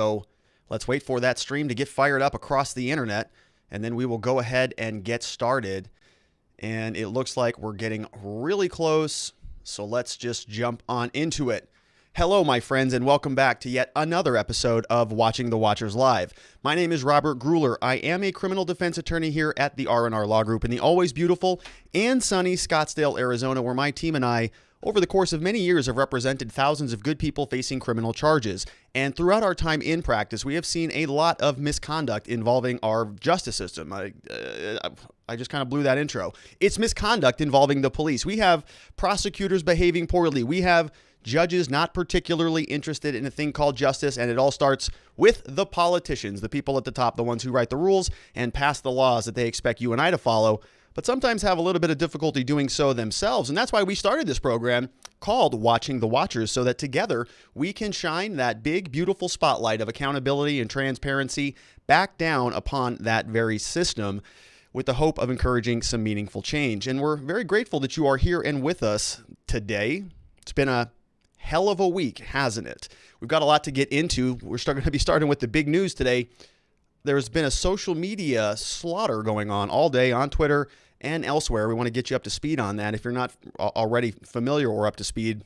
So let's wait for that stream to get fired up across the internet, and then we will go ahead and get started. And it looks like we're getting really close, so let's just jump on into it. Hello, my friends, and welcome back to yet another episode of Watching the Watchers Live. My name is Robert Gruler. I am a criminal defense attorney here at the R&R Law Group in the always beautiful and sunny Scottsdale, Arizona, where my team and I, over the course of many years, have represented thousands of good people facing criminal charges. And throughout our time in practice, we have seen a lot of misconduct involving our justice system. I just kind of blew that intro. It's misconduct involving the police. We have prosecutors behaving poorly. We have judges not particularly interested in a thing called justice, and it all starts with the politicians, the people at the top, the ones who write the rules and pass the laws that they expect you and I to follow, but sometimes have a little bit of difficulty doing so themselves. And that's why we started this program called Watching the Watchers, so that together we can shine that big, beautiful spotlight of accountability and transparency back down upon that very system with the hope of encouraging some meaningful change. And we're very grateful that you are here and with us today. It's been a hell of a week, hasn't it? We've got a lot to get into. We're going to be starting with the big news today. There's been a social media slaughter going on all day on Twitter and elsewhere. We want to get you up to speed on that. If you're not already familiar or up to speed,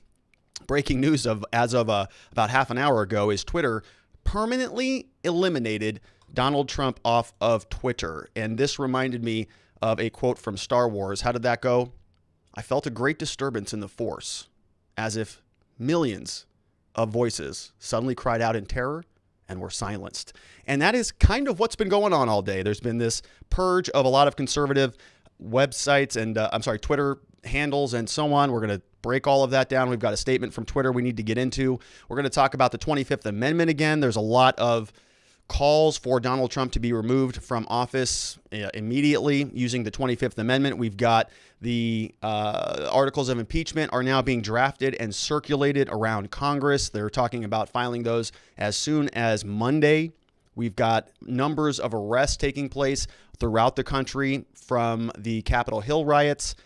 breaking news as of about half an hour ago is Twitter permanently eliminated Donald Trump off of Twitter. And this reminded me of a quote from Star Wars. How did that go? I felt a great disturbance in the Force, as if millions of voices suddenly cried out in terror and were silenced. And that is kind of what's been going on all day. There's been this purge of a lot of conservative websites and Twitter handles and so on. We're going to break all of that down. We've got a statement from Twitter we need to get into. We're going to talk about the 25th Amendment again. There's a lot of calls for Donald Trump to be removed from office immediately using the 25th Amendment. We've got the articles of impeachment are now being drafted and circulated around Congress. They're talking about filing those as soon as Monday. We've got numbers of arrests taking place throughout the country from the Capitol Hill riots.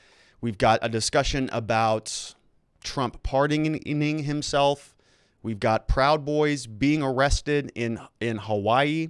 We've got a discussion about Trump pardoning himself. We've got Proud Boys being arrested in Hawaii.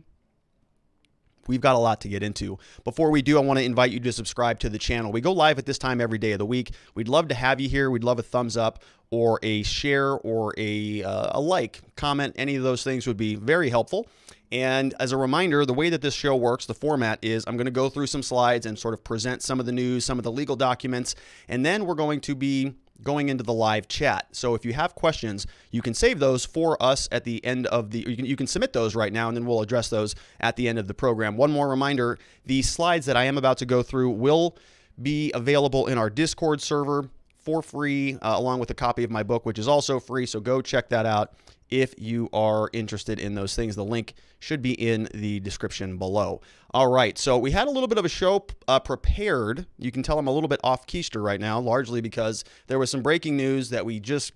We've got a lot to get into. Before we do, I want to invite you to subscribe to the channel. We go live at this time every day of the week. We'd love to have you here. We'd love a thumbs up or a share or a like, comment. Any of those things would be very helpful. And as a reminder, the way that this show works, the format is I'm going to go through some slides and sort of present some of the news, some of the legal documents, and then we're going to be going into the live chat. So if you have questions, you can save those for us at the end of the, you can submit those right now, and then we'll address those at the end of the program. One more reminder, the slides that I am about to go through will be available in our Discord server for free, along with a copy of my book, which is also free. So go check that out if you are interested in those things. The link should be in the description below. All right, so we had a little bit of a show prepared. You can tell I'm a little bit off keister right now, largely because there was some breaking news that we just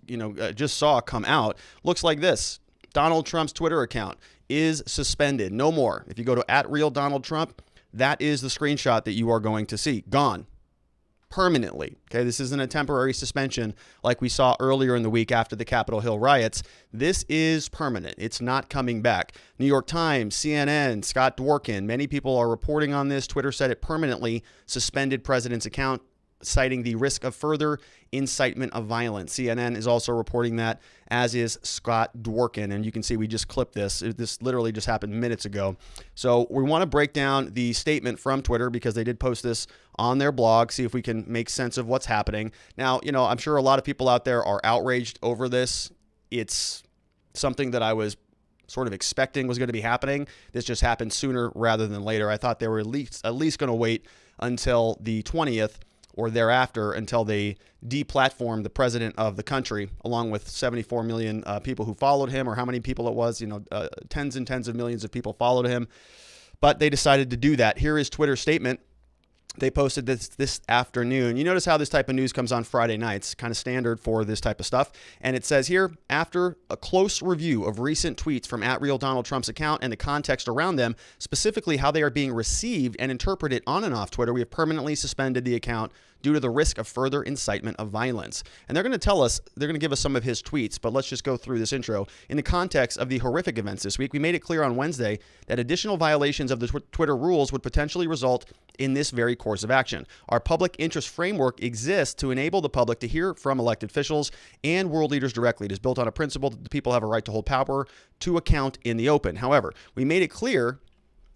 saw come out. Looks like this: Donald Trump's Twitter account is suspended. No more. If you go to @RealDonaldTrump, that is the screenshot that you are going to see. Gone. Permanently. Okay, this isn't a temporary suspension like we saw earlier in the week after the Capitol Hill riots. This is permanent. It's not coming back. New York Times, CNN, Scott Dworkin, many people are reporting on this. Twitter said it permanently suspended president's account, citing the risk of further incitement of violence. CNN is also reporting that, as is Scott Dworkin. And you can see we just clipped this. This literally just happened minutes ago. So we want to break down the statement from Twitter because they did post this on their blog, see if we can make sense of what's happening. Now, I'm sure a lot of people out there are outraged over this. It's something that I was sort of expecting was going to be happening. This just happened sooner rather than later. I thought they were at least going to wait until the 20th or thereafter until they deplatformed the president of the country, along with 74 million people who followed him, or how many people it was, tens and tens of millions of people followed him. But they decided to do that. Here is Twitter's statement. They posted this afternoon. You notice how this type of news comes on Friday nights, kind of standard for this type of stuff. And it says here, after a close review of recent tweets from @RealDonaldTrump's account and the context around them, specifically how they are being received and interpreted on and off Twitter, we have permanently suspended the account due to the risk of further incitement of violence. And they're going to give us some of his tweets, but let's just go through this intro. In the context of the horrific events this week, we made it clear on Wednesday that additional violations of the Twitter rules would potentially result in this very course of action. Our public interest framework exists to enable the public to hear from elected officials and world leaders directly. It is built on a principle that the people have a right to hold power to account in the open. However, we made it clear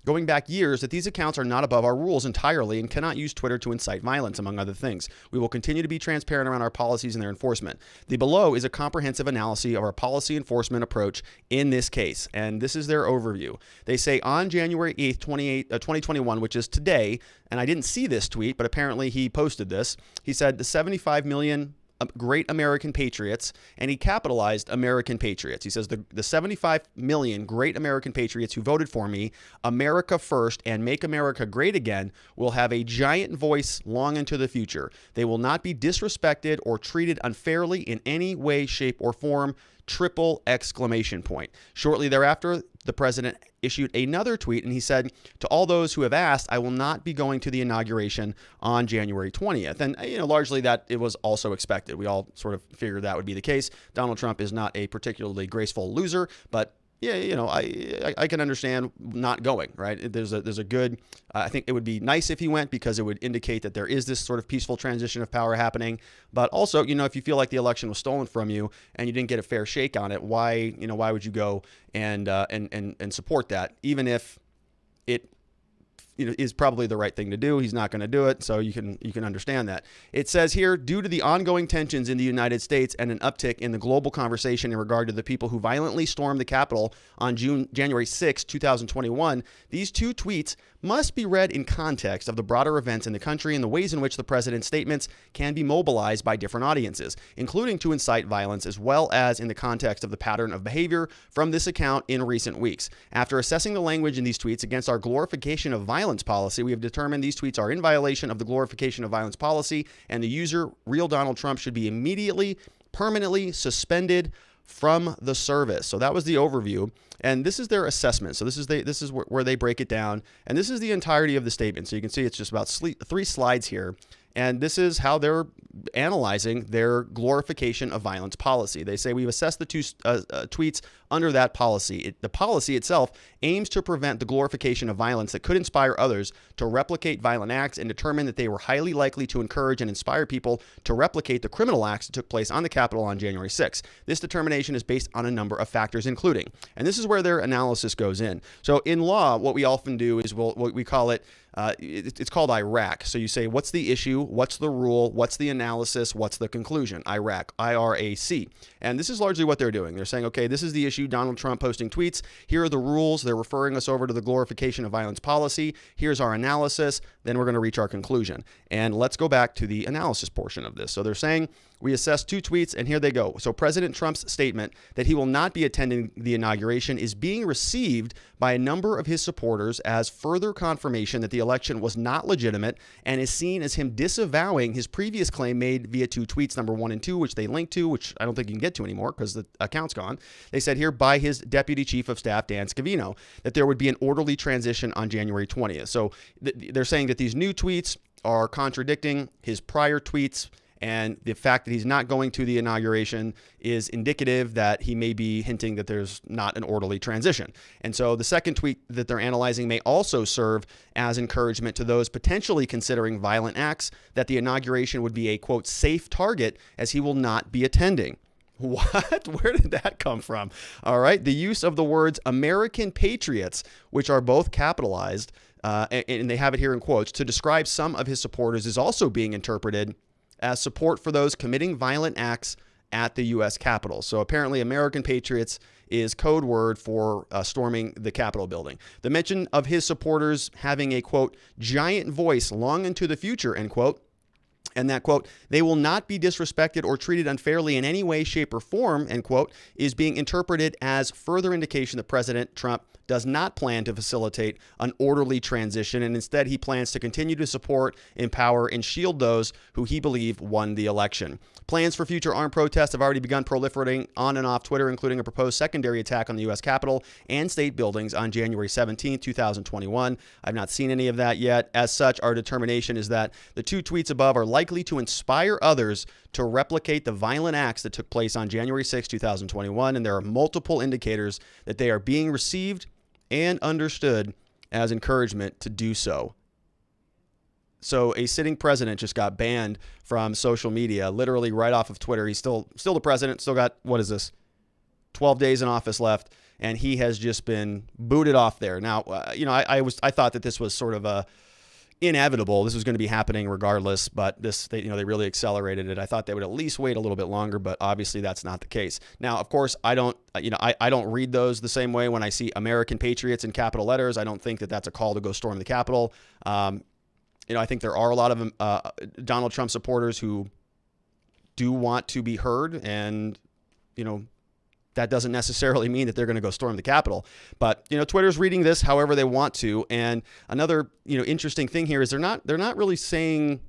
going back years that these accounts are not above our rules entirely and cannot use Twitter to incite violence, among other things. We will continue to be transparent around our policies and their enforcement. The below is a comprehensive analysis of our policy enforcement approach in this case, and this is their overview. They say on January 8th, 2021, which is today, and I didn't see this tweet, but apparently he posted this. He said the 75 million great American patriots, and he capitalized American patriots. He says the 75 million great American patriots who voted for me, America first, and make America great again, will have a giant voice long into the future. They will not be disrespected or treated unfairly in any way, shape, or form. Triple exclamation point. Shortly thereafter, the president issued another tweet, and he said, to all those who have asked, I will not be going to the inauguration on January 20th. And, largely that it was also expected. We all sort of figured that would be the case. Donald Trump is not a particularly graceful loser, but yeah, I can understand not going, right? There's a good, I think it would be nice if he went because it would indicate that there is this sort of peaceful transition of power happening. But also, if you feel like the election was stolen from you and you didn't get a fair shake on it, why would you go and support that, even if it is probably the right thing to do? He's not going to do it, so you can understand that. It says here, due to the ongoing tensions in the United States and an uptick in the global conversation in regard to the people who violently stormed the Capitol on January 6, 2021, these two tweets must be read in context of the broader events in the country and the ways in which the president's statements can be mobilized by different audiences, including to incite violence, as well as in the context of the pattern of behavior from this account in recent weeks. After assessing the language in these tweets against our glorification of violence policy, we have determined these tweets are in violation of the glorification of violence policy, and the user, real Donald Trump, should be immediately, permanently suspended from the service. So that was the overview, and this is their assessment. So this is where they break it down, and this is the entirety of the statement. So you can see it's just about 3 slides here, and this is how they're analyzing their glorification of violence policy. They say we've assessed the two tweets under that policy. The policy itself aims to prevent the glorification of violence that could inspire others to replicate violent acts and determine that they were highly likely to encourage and inspire people to replicate the criminal acts that took place on the Capitol on January 6th. This determination is based on a number of factors, including, and this is where their analysis goes in. So in law, what we often do is what we call it, it's called IRAC. So you say, what's the issue? What's the rule? What's the analysis? What's the conclusion? IRAC, IRAC. And this is largely what they're doing. They're saying, okay, this is the issue, Donald Trump posting tweets. Here are the rules. They're referring us over to the glorification of violence policy. Here's our analysis. Then we're going to reach our conclusion. And let's go back to the analysis portion of this. So they're saying, we assessed 2 tweets, and here they go. So President Trump's statement that he will not be attending the inauguration is being received by a number of his supporters as further confirmation that the election was not legitimate, and is seen as him disavowing his previous claim made via 2 tweets, number 1 and 2, which they linked to, which I don't think you can get to anymore because the account's gone. They said here by his Deputy Chief of Staff, Dan Scavino, that there would be an orderly transition on January 20th. So they're saying that these new tweets are contradicting his prior tweets, and the fact that he's not going to the inauguration is indicative that he may be hinting that there's not an orderly transition. And so the second tweet that they're analyzing may also serve as encouragement to those potentially considering violent acts that the inauguration would be a, quote, safe target as he will not be attending. What? Where did that come from? All right. The use of the words American patriots, which are both capitalized, and they have it here in quotes, to describe some of his supporters is also being interpreted as support for those committing violent acts at the U.S. Capitol. So apparently American patriots is code word for storming the Capitol building. The mention of his supporters having a, quote, giant voice long into the future, end quote, and that, quote, they will not be disrespected or treated unfairly in any way, shape, or form, end quote, is being interpreted as further indication that President Trump does not plan to facilitate an orderly transition, and instead he plans to continue to support, empower, and shield those who he believed won the election. Plans for future armed protests have already begun proliferating on and off Twitter, including a proposed secondary attack on the U.S. Capitol and state buildings on January 17, 2021. I've not seen any of that yet. As such, our determination is that the two tweets above are likely to inspire others to replicate the violent acts that took place on January 6, 2021, and there are multiple indicators that they are being received and understood as encouragement to do so. So a sitting president just got banned from social media, literally right off of Twitter. He's still the president, still got, 12 days in office left, and he has just been booted off there. Now, I thought that this was sort of inevitable. This was going to be happening regardless, but they really accelerated it. I thought they would at least wait a little bit longer, but obviously that's not the case. Now, of course, I don't read those the same way. When I see American Patriots in capital letters, I don't think that that's a call to go storm the Capitol. I think there are a lot of Donald Trump supporters who do want to be heard, and, that doesn't necessarily mean that they're going to go storm the Capitol. But, Twitter's reading this however they want to. And another, interesting thing here is they're not really saying,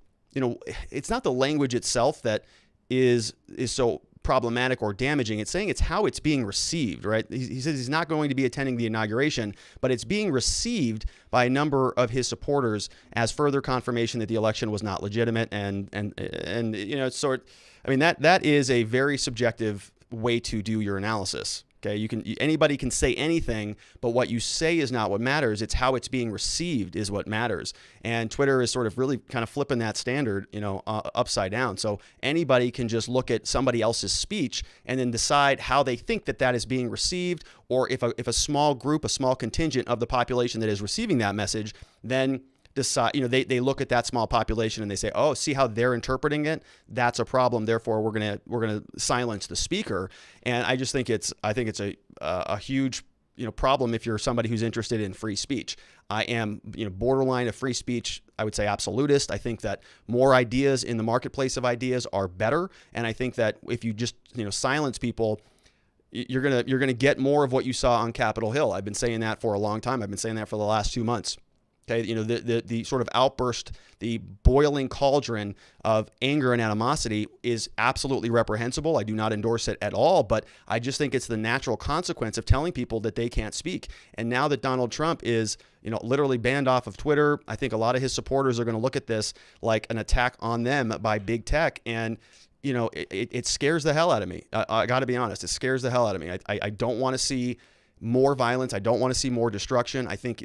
it's not the language itself that is so problematic or damaging. It's saying it's how it's being received, right? He says he's not going to be attending the inauguration, but it's being received by a number of his supporters as further confirmation that the election was not legitimate. And that is a very subjective way to do your analysis. Okay, anybody can say anything, but what you say is not what matters. It's how it's being received is what matters. And Twitter is sort of really kind of flipping that standard, upside down. So anybody can just look at somebody else's speech and then decide how they think that is being received, or if a small group, a small contingent of the population that is receiving that message, then decide, they look at that small population and they say, oh, see how they're interpreting it? That's a problem. Therefore, we're gonna silence the speaker. And I just think it's a huge problem if you're somebody who's interested in free speech. I am borderline of free speech. I would say absolutist. I think that more ideas in the marketplace of ideas are better. And I think that if you just silence people, you're gonna get more of what you saw on Capitol Hill. I've been saying that for a long time. I've been saying that for the last 2 months. Okay, the sort of outburst, the boiling cauldron of anger and animosity is absolutely reprehensible. I do not endorse it at all, but I just think it's the natural consequence of telling people that they can't speak. And now that Donald Trump is, literally banned off of Twitter, I think a lot of his supporters are going to look at this like an attack on them by big tech. And it scares the hell out of me. I got to be honest, it scares the hell out of me. I don't want to see more violence. I don't want to see more destruction. I think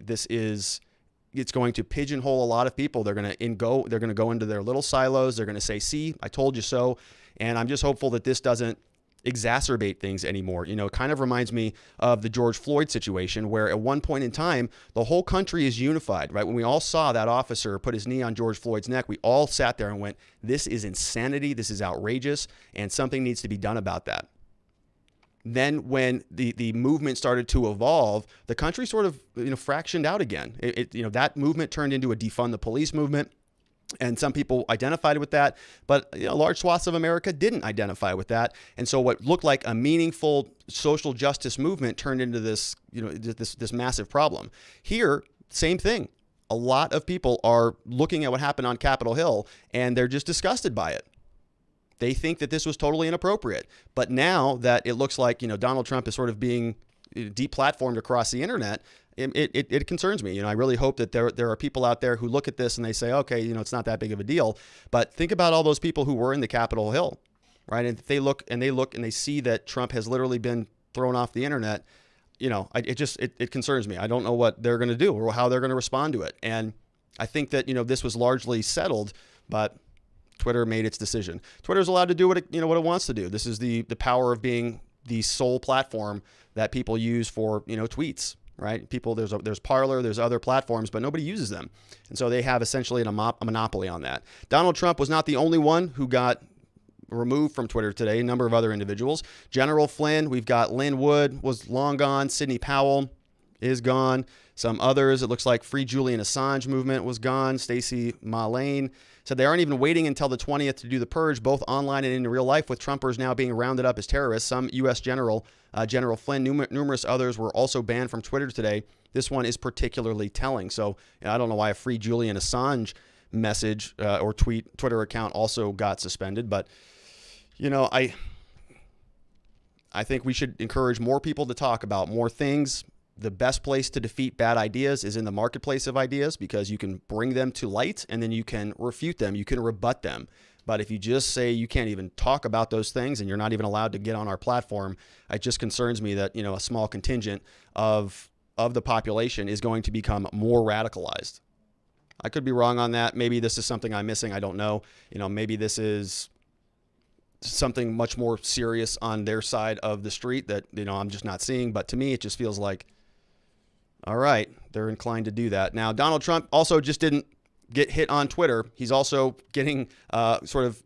it's going to pigeonhole a lot of people. They're going to go into their little silos. They're going to say, see, I told you so. And I'm just hopeful that this doesn't exacerbate things anymore. It kind of reminds me of the George Floyd situation, where at one point in time, the whole country is unified, right? When we all saw that officer put his knee on George Floyd's neck, we all sat there and went, this is insanity. This is outrageous. And something needs to be done about that. Then when the movement started to evolve, the country sort of fractioned out again. That movement turned into a defund the police movement, and some people identified with that, but large swaths of America didn't identify with that. And so what looked like a meaningful social justice movement turned into this this massive problem. Here, same thing. A lot of people are looking at what happened on Capitol Hill, and they're just disgusted by it. They think that this was totally inappropriate. But now that it looks like, Donald Trump is sort of being deplatformed across the internet, it concerns me. I really hope that there are people out there who look at this and they say, okay, it's not that big of a deal. But think about all those people who were in the Capitol Hill, right? And they look and they see that Trump has literally been thrown off the internet. It concerns me. I don't know what they're going to do or how they're going to respond to it. And I think that, this was largely settled, but Twitter made its decision. Twitter's allowed to do what it wants to do. This is the power of being the sole platform that people use for, tweets, right? People, there's Parler, there's other platforms, but nobody uses them. And so they have essentially a monopoly on that. Donald Trump was not the only one who got removed from Twitter today. A number of other individuals. General Flynn, we've got Lynn Wood was long gone, Sidney Powell, is gone. Some others, it looks like Free Julian Assange movement was gone. Stacey Malane said they aren't even waiting until the 20th to do the purge, both online and in real life, with Trumpers now being rounded up as terrorists. Some U.S. General Flynn, numerous others were also banned from Twitter today. This one is particularly telling. So I don't know why a Free Julian Assange message or Twitter account also got suspended, but I think we should encourage more people to talk about more things. The best place to defeat bad ideas is in the marketplace of ideas, because you can bring them to light and then you can refute them, you can rebut them. But if you just say you can't even talk about those things and you're not even allowed to get on our platform, it just concerns me that, a small contingent of the population is going to become more radicalized. I could be wrong on that. Maybe this is something I'm missing. I don't know. Maybe this is something much more serious on their side of the street that, I'm just not seeing. But to me, it just feels like, all right, they're inclined to do that. Now, Donald Trump also just didn't get hit on Twitter. He's also getting sort of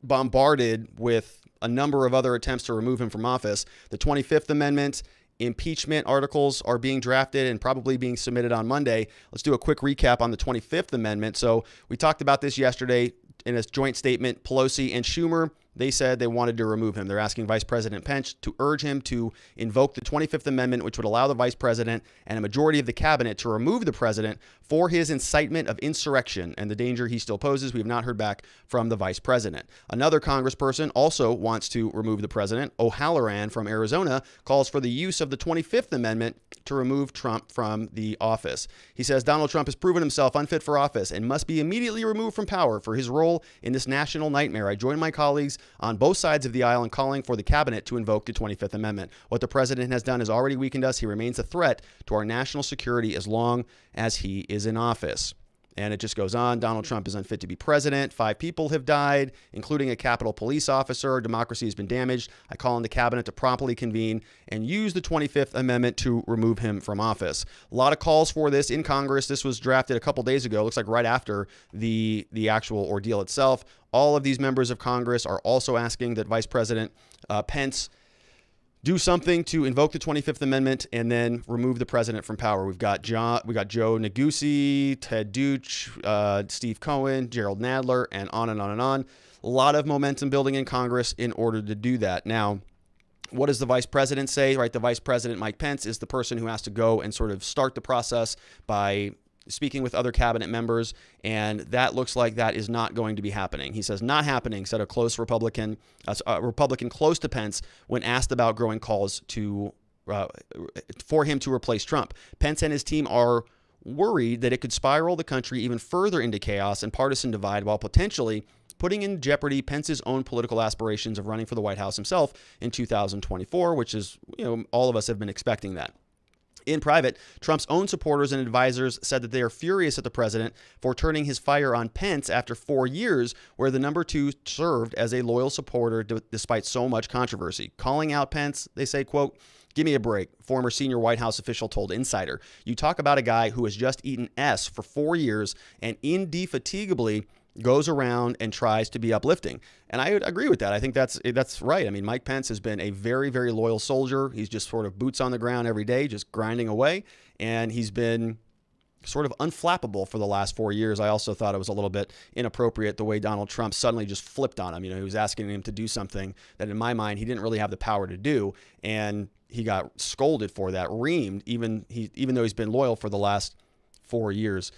bombarded with a number of other attempts to remove him from office. The 25th Amendment, impeachment articles are being drafted and probably being submitted on Monday. Let's do a quick recap on the 25th Amendment. So we talked about this yesterday in a joint statement. Pelosi and Schumer, they said they wanted to remove him. They're asking Vice President Pence to urge him to invoke the 25th Amendment, which would allow the vice president and a majority of the cabinet to remove the president for his incitement of insurrection and the danger he still poses. We have not heard back from the vice president. Another congressperson also wants to remove the president. O'Halloran from Arizona calls for the use of the 25th Amendment to remove Trump from the office. He says Donald Trump has proven himself unfit for office and must be immediately removed from power for his role in this national nightmare. I join my colleagues on both sides of the aisle in calling for the cabinet to invoke the 25th Amendment. What the president has done has already weakened us. He remains a threat to our national security as long as he is in office. And it just goes on. Donald Trump is unfit to be president. 5 people have died, including a Capitol Police officer. Democracy has been damaged. I call on the cabinet to promptly convene and use the 25th Amendment to remove him from office. A lot of calls for this in Congress. This was drafted a couple days ago. Looks like right after the actual ordeal itself. All of these members of Congress are also asking that Vice President Pence do something to invoke the 25th Amendment and then remove the president from power. We got Joe Negussi, Ted Deutsch, Steve Cohen, Gerald Nadler, and on and on and on. A lot of momentum building in Congress in order to do that. Now, what does the vice president say? Right, the vice president, Mike Pence, is the person who has to go and sort of start the process by speaking with other cabinet members, and that looks like that is not going to be happening. He says not happening, said a close Republican close to Pence when asked about growing calls for him to replace Trump. Pence and his team are worried that it could spiral the country even further into chaos and partisan divide while potentially putting in jeopardy Pence's own political aspirations of running for the White House himself in 2024, which is, all of us have been expecting that. In private, Trump's own supporters and advisors said that they are furious at the president for turning his fire on Pence after 4 years, where the number 2 served as a loyal supporter despite so much controversy. Calling out Pence, they say, quote, "Give me a break," former senior White House official told Insider. "You talk about a guy who has just eaten S for 4 years and indefatigably goes around and tries to be uplifting." And I would agree with that. I think that's right. I mean, Mike Pence has been a very, very loyal soldier. He's just sort of boots on the ground every day, just grinding away. And he's been sort of unflappable for the last 4 years. I also thought it was a little bit inappropriate the way Donald Trump suddenly just flipped on him. He was asking him to do something that in my mind he didn't really have the power to do. And he got scolded for that, reamed, even though he's been loyal for the last 4 years.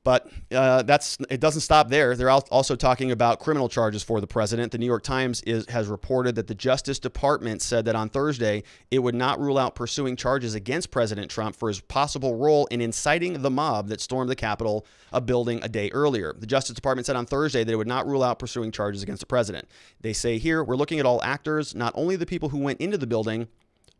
But it doesn't stop there. They're also talking about criminal charges for the president. The New York Times has reported that the Justice Department said that on Thursday it would not rule out pursuing charges against President Trump for his possible role in inciting the mob that stormed the Capitol building a day earlier. The Justice Department said on Thursday that it would not rule out pursuing charges against the president. They say here, "We're looking at all actors, not only the people who went into the building,"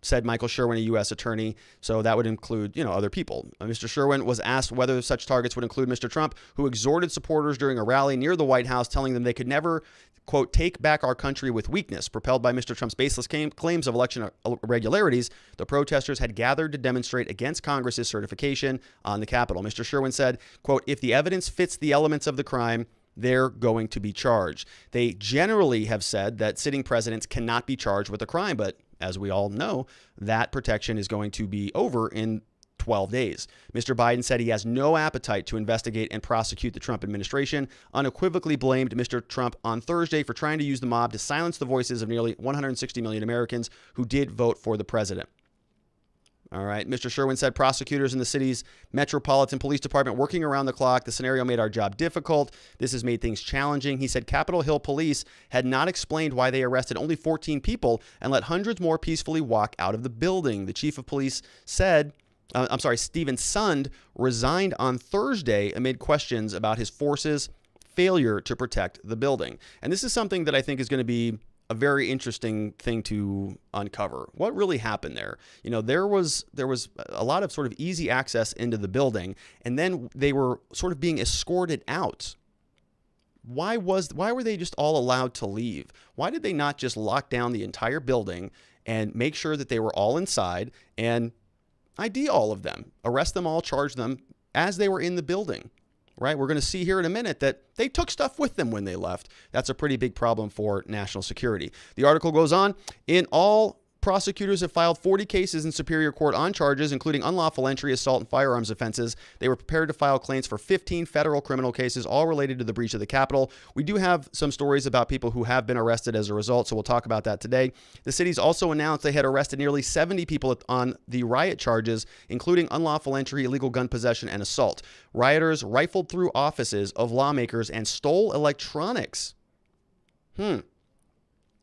said Michael Sherwin, a U.S. attorney. So that would include, other people. Mr. Sherwin was asked whether such targets would include Mr. Trump, who exhorted supporters during a rally near the White House, telling them they could never, quote, "take back our country with weakness." Propelled by Mr. Trump's baseless claims of election irregularities, the protesters had gathered to demonstrate against Congress's certification on the Capitol. Mr. Sherwin said, quote, "If the evidence fits the elements of the crime, they're going to be charged." They generally have said that sitting presidents cannot be charged with a crime, but as we all know, that protection is going to be over in 12 days. Mr. Biden said he has no appetite to investigate and prosecute the Trump administration, unequivocally blamed Mr. Trump on Thursday for trying to use the mob to silence the voices of nearly 160 million Americans who did vote for the president. All right. Mr. Sherwin said prosecutors in the city's Metropolitan Police Department working around the clock. The scenario made our job difficult. This has made things challenging. He said Capitol Hill police had not explained why they arrested only 14 people and let hundreds more peacefully walk out of the building. The chief of police said, Stephen Sund resigned on Thursday amid questions about his force's failure to protect the building. And this is something that I think is going to be a very interesting thing to uncover. What really happened there? You know, there was a lot of sort of easy access into the building, and then they were sort of being escorted out. Why were they just all allowed to leave? Why did they not just lock down the entire building and make sure that they were all inside and ID all of them, arrest them all, charge them as they were in the building? Right? We're going to see here in a minute that they took stuff with them when they left. That's a pretty big problem for national security. The article goes on. In all, prosecutors have filed 40 cases in Superior Court on charges, including unlawful entry, assault, and firearms offenses. They were prepared to file claims for 15 federal criminal cases, all related to the breach of the Capitol. We do have some stories about people who have been arrested as a result, so we'll talk about that today. The city's also announced they had arrested nearly 70 people on the riot charges, including unlawful entry, illegal gun possession, and assault. Rioters rifled through offices of lawmakers and stole electronics.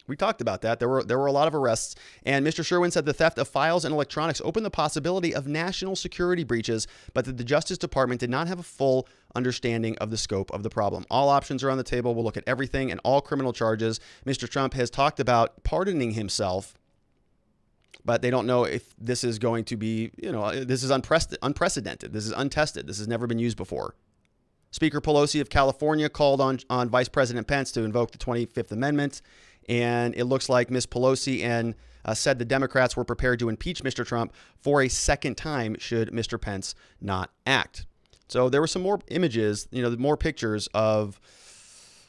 We talked about that. There were a lot of arrests, and Mr. Sherwin said the theft of files and electronics opened the possibility of national security breaches, but that the Justice Department did not have a full understanding of the scope of the problem. All options are on the table. We'll look at everything and all criminal charges. Mr. Trump has talked about pardoning himself, but they don't know if this is going to be, this is unprecedented. This is untested. This has never been used before. Speaker Pelosi of California called on Vice President Pence to invoke the 25th Amendment. And it looks like Ms. Pelosi said the Democrats were prepared to impeach Mr. Trump for a second time should Mr. Pence not act. So there were some more images, more pictures of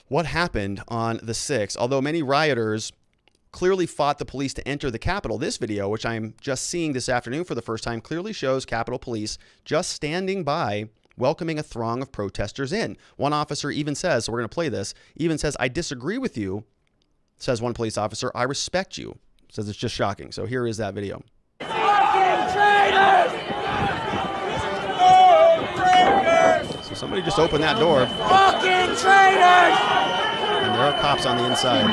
what happened on the 6th. Although many rioters clearly fought the police to enter the Capitol. This video, which I'm just seeing this afternoon for the first time, clearly shows Capitol Police just standing by, welcoming a throng of protesters in. One officer even says, so we're going to play this, even says, "I disagree with you," says one police officer. "I respect you." Says it's just shocking. So here is that video. Fucking traitors! So somebody just opened that door. Fucking traitors! And there are cops on the inside.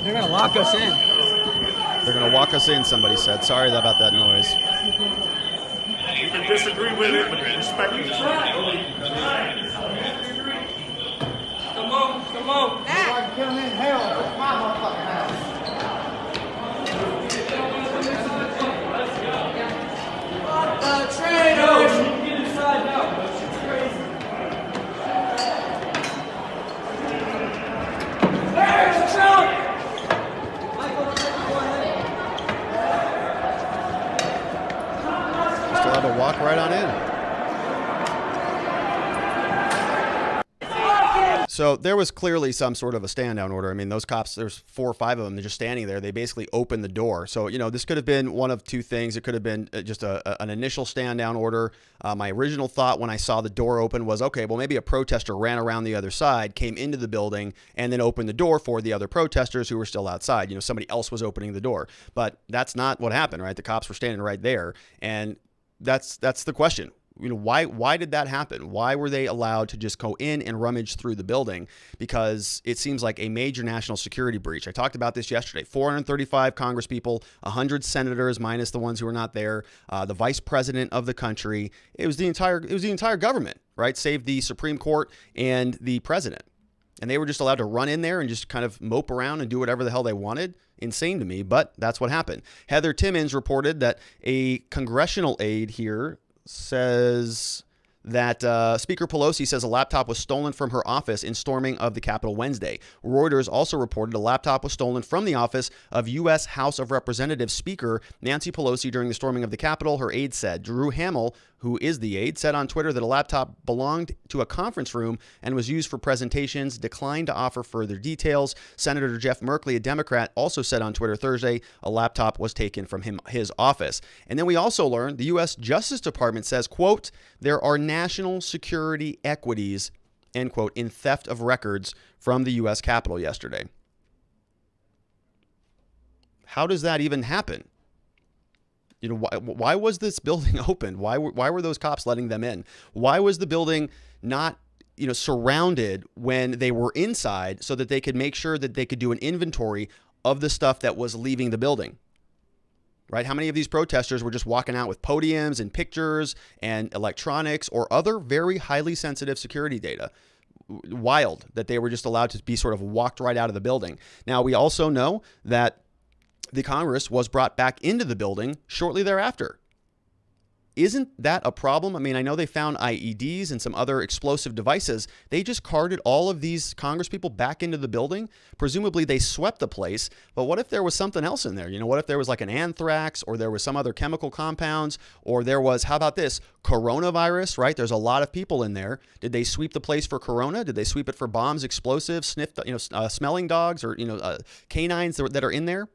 They're gonna lock us in. They're going to walk us in, somebody said. Sorry about that noise. You can disagree with it, but respect it. Come on. Like killing in hell. It's my motherfucking house. Fuck the traitors! There's Trump! Just allowed to walk right on in. So there was clearly some sort of a stand down order. I mean, those cops, there's 4 or 5 of them. They're just standing there. They basically opened the door. So, this could have been one of two things. It could have been just an initial stand down order. My original thought when I saw the door open was, okay, well, maybe a protester ran around the other side, came into the building, and then opened the door for the other protesters who were still outside. Somebody else was opening the door. But that's not what happened, right? The cops were standing right there. And that's the question. Why did that happen? Why were they allowed to just go in and rummage through the building? Because it seems like a major national security breach. I talked about this yesterday. 435 congresspeople, 100 senators minus the ones who were not there, the vice president of the country. It was the entire government, right? Save the Supreme Court and the president. And they were just allowed to run in there and just kind of mope around and do whatever the hell they wanted. Insane to me, but that's what happened. Heather Timmons reported that a congressional aide here says that Speaker Pelosi says a laptop was stolen from her office in storming of the Capitol Wednesday. Reuters also reported a laptop was stolen from the office of U.S. House of Representatives Speaker Nancy Pelosi during the storming of the Capitol. Her aide said Drew Hamill, who is the aide, said on Twitter that a laptop belonged to a conference room and was used for presentations, declined to offer further details. Senator Jeff Merkley, a Democrat, also said on Twitter Thursday a laptop was taken from his office. And then we also learned the U.S. Justice Department says, quote, there are national security equities, end quote, in theft of records from the U.S. Capitol yesterday. How does that even happen? You know, why was this building open? Why were those cops letting them in? Why was the building not, surrounded when they were inside so that they could make sure that they could do an inventory of the stuff that was leaving the building? Right? How many of these protesters were just walking out with podiums and pictures and electronics or other very highly sensitive security data? Wild that they were just allowed to be sort of walked right out of the building. Now, we also know that the Congress was brought back into the building shortly thereafter. Isn't that a problem? I mean, I know they found IEDs and some other explosive devices. They just carted all of these Congress people back into the building. Presumably they swept the place. But what if there was something else in there? What if there was like an anthrax, or there was some other chemical compounds, or there was, how about this, coronavirus, right? There's a lot of people in there. Did they sweep the place for corona? Did they sweep it for bombs, explosives, smelling dogs, or, canines that are in there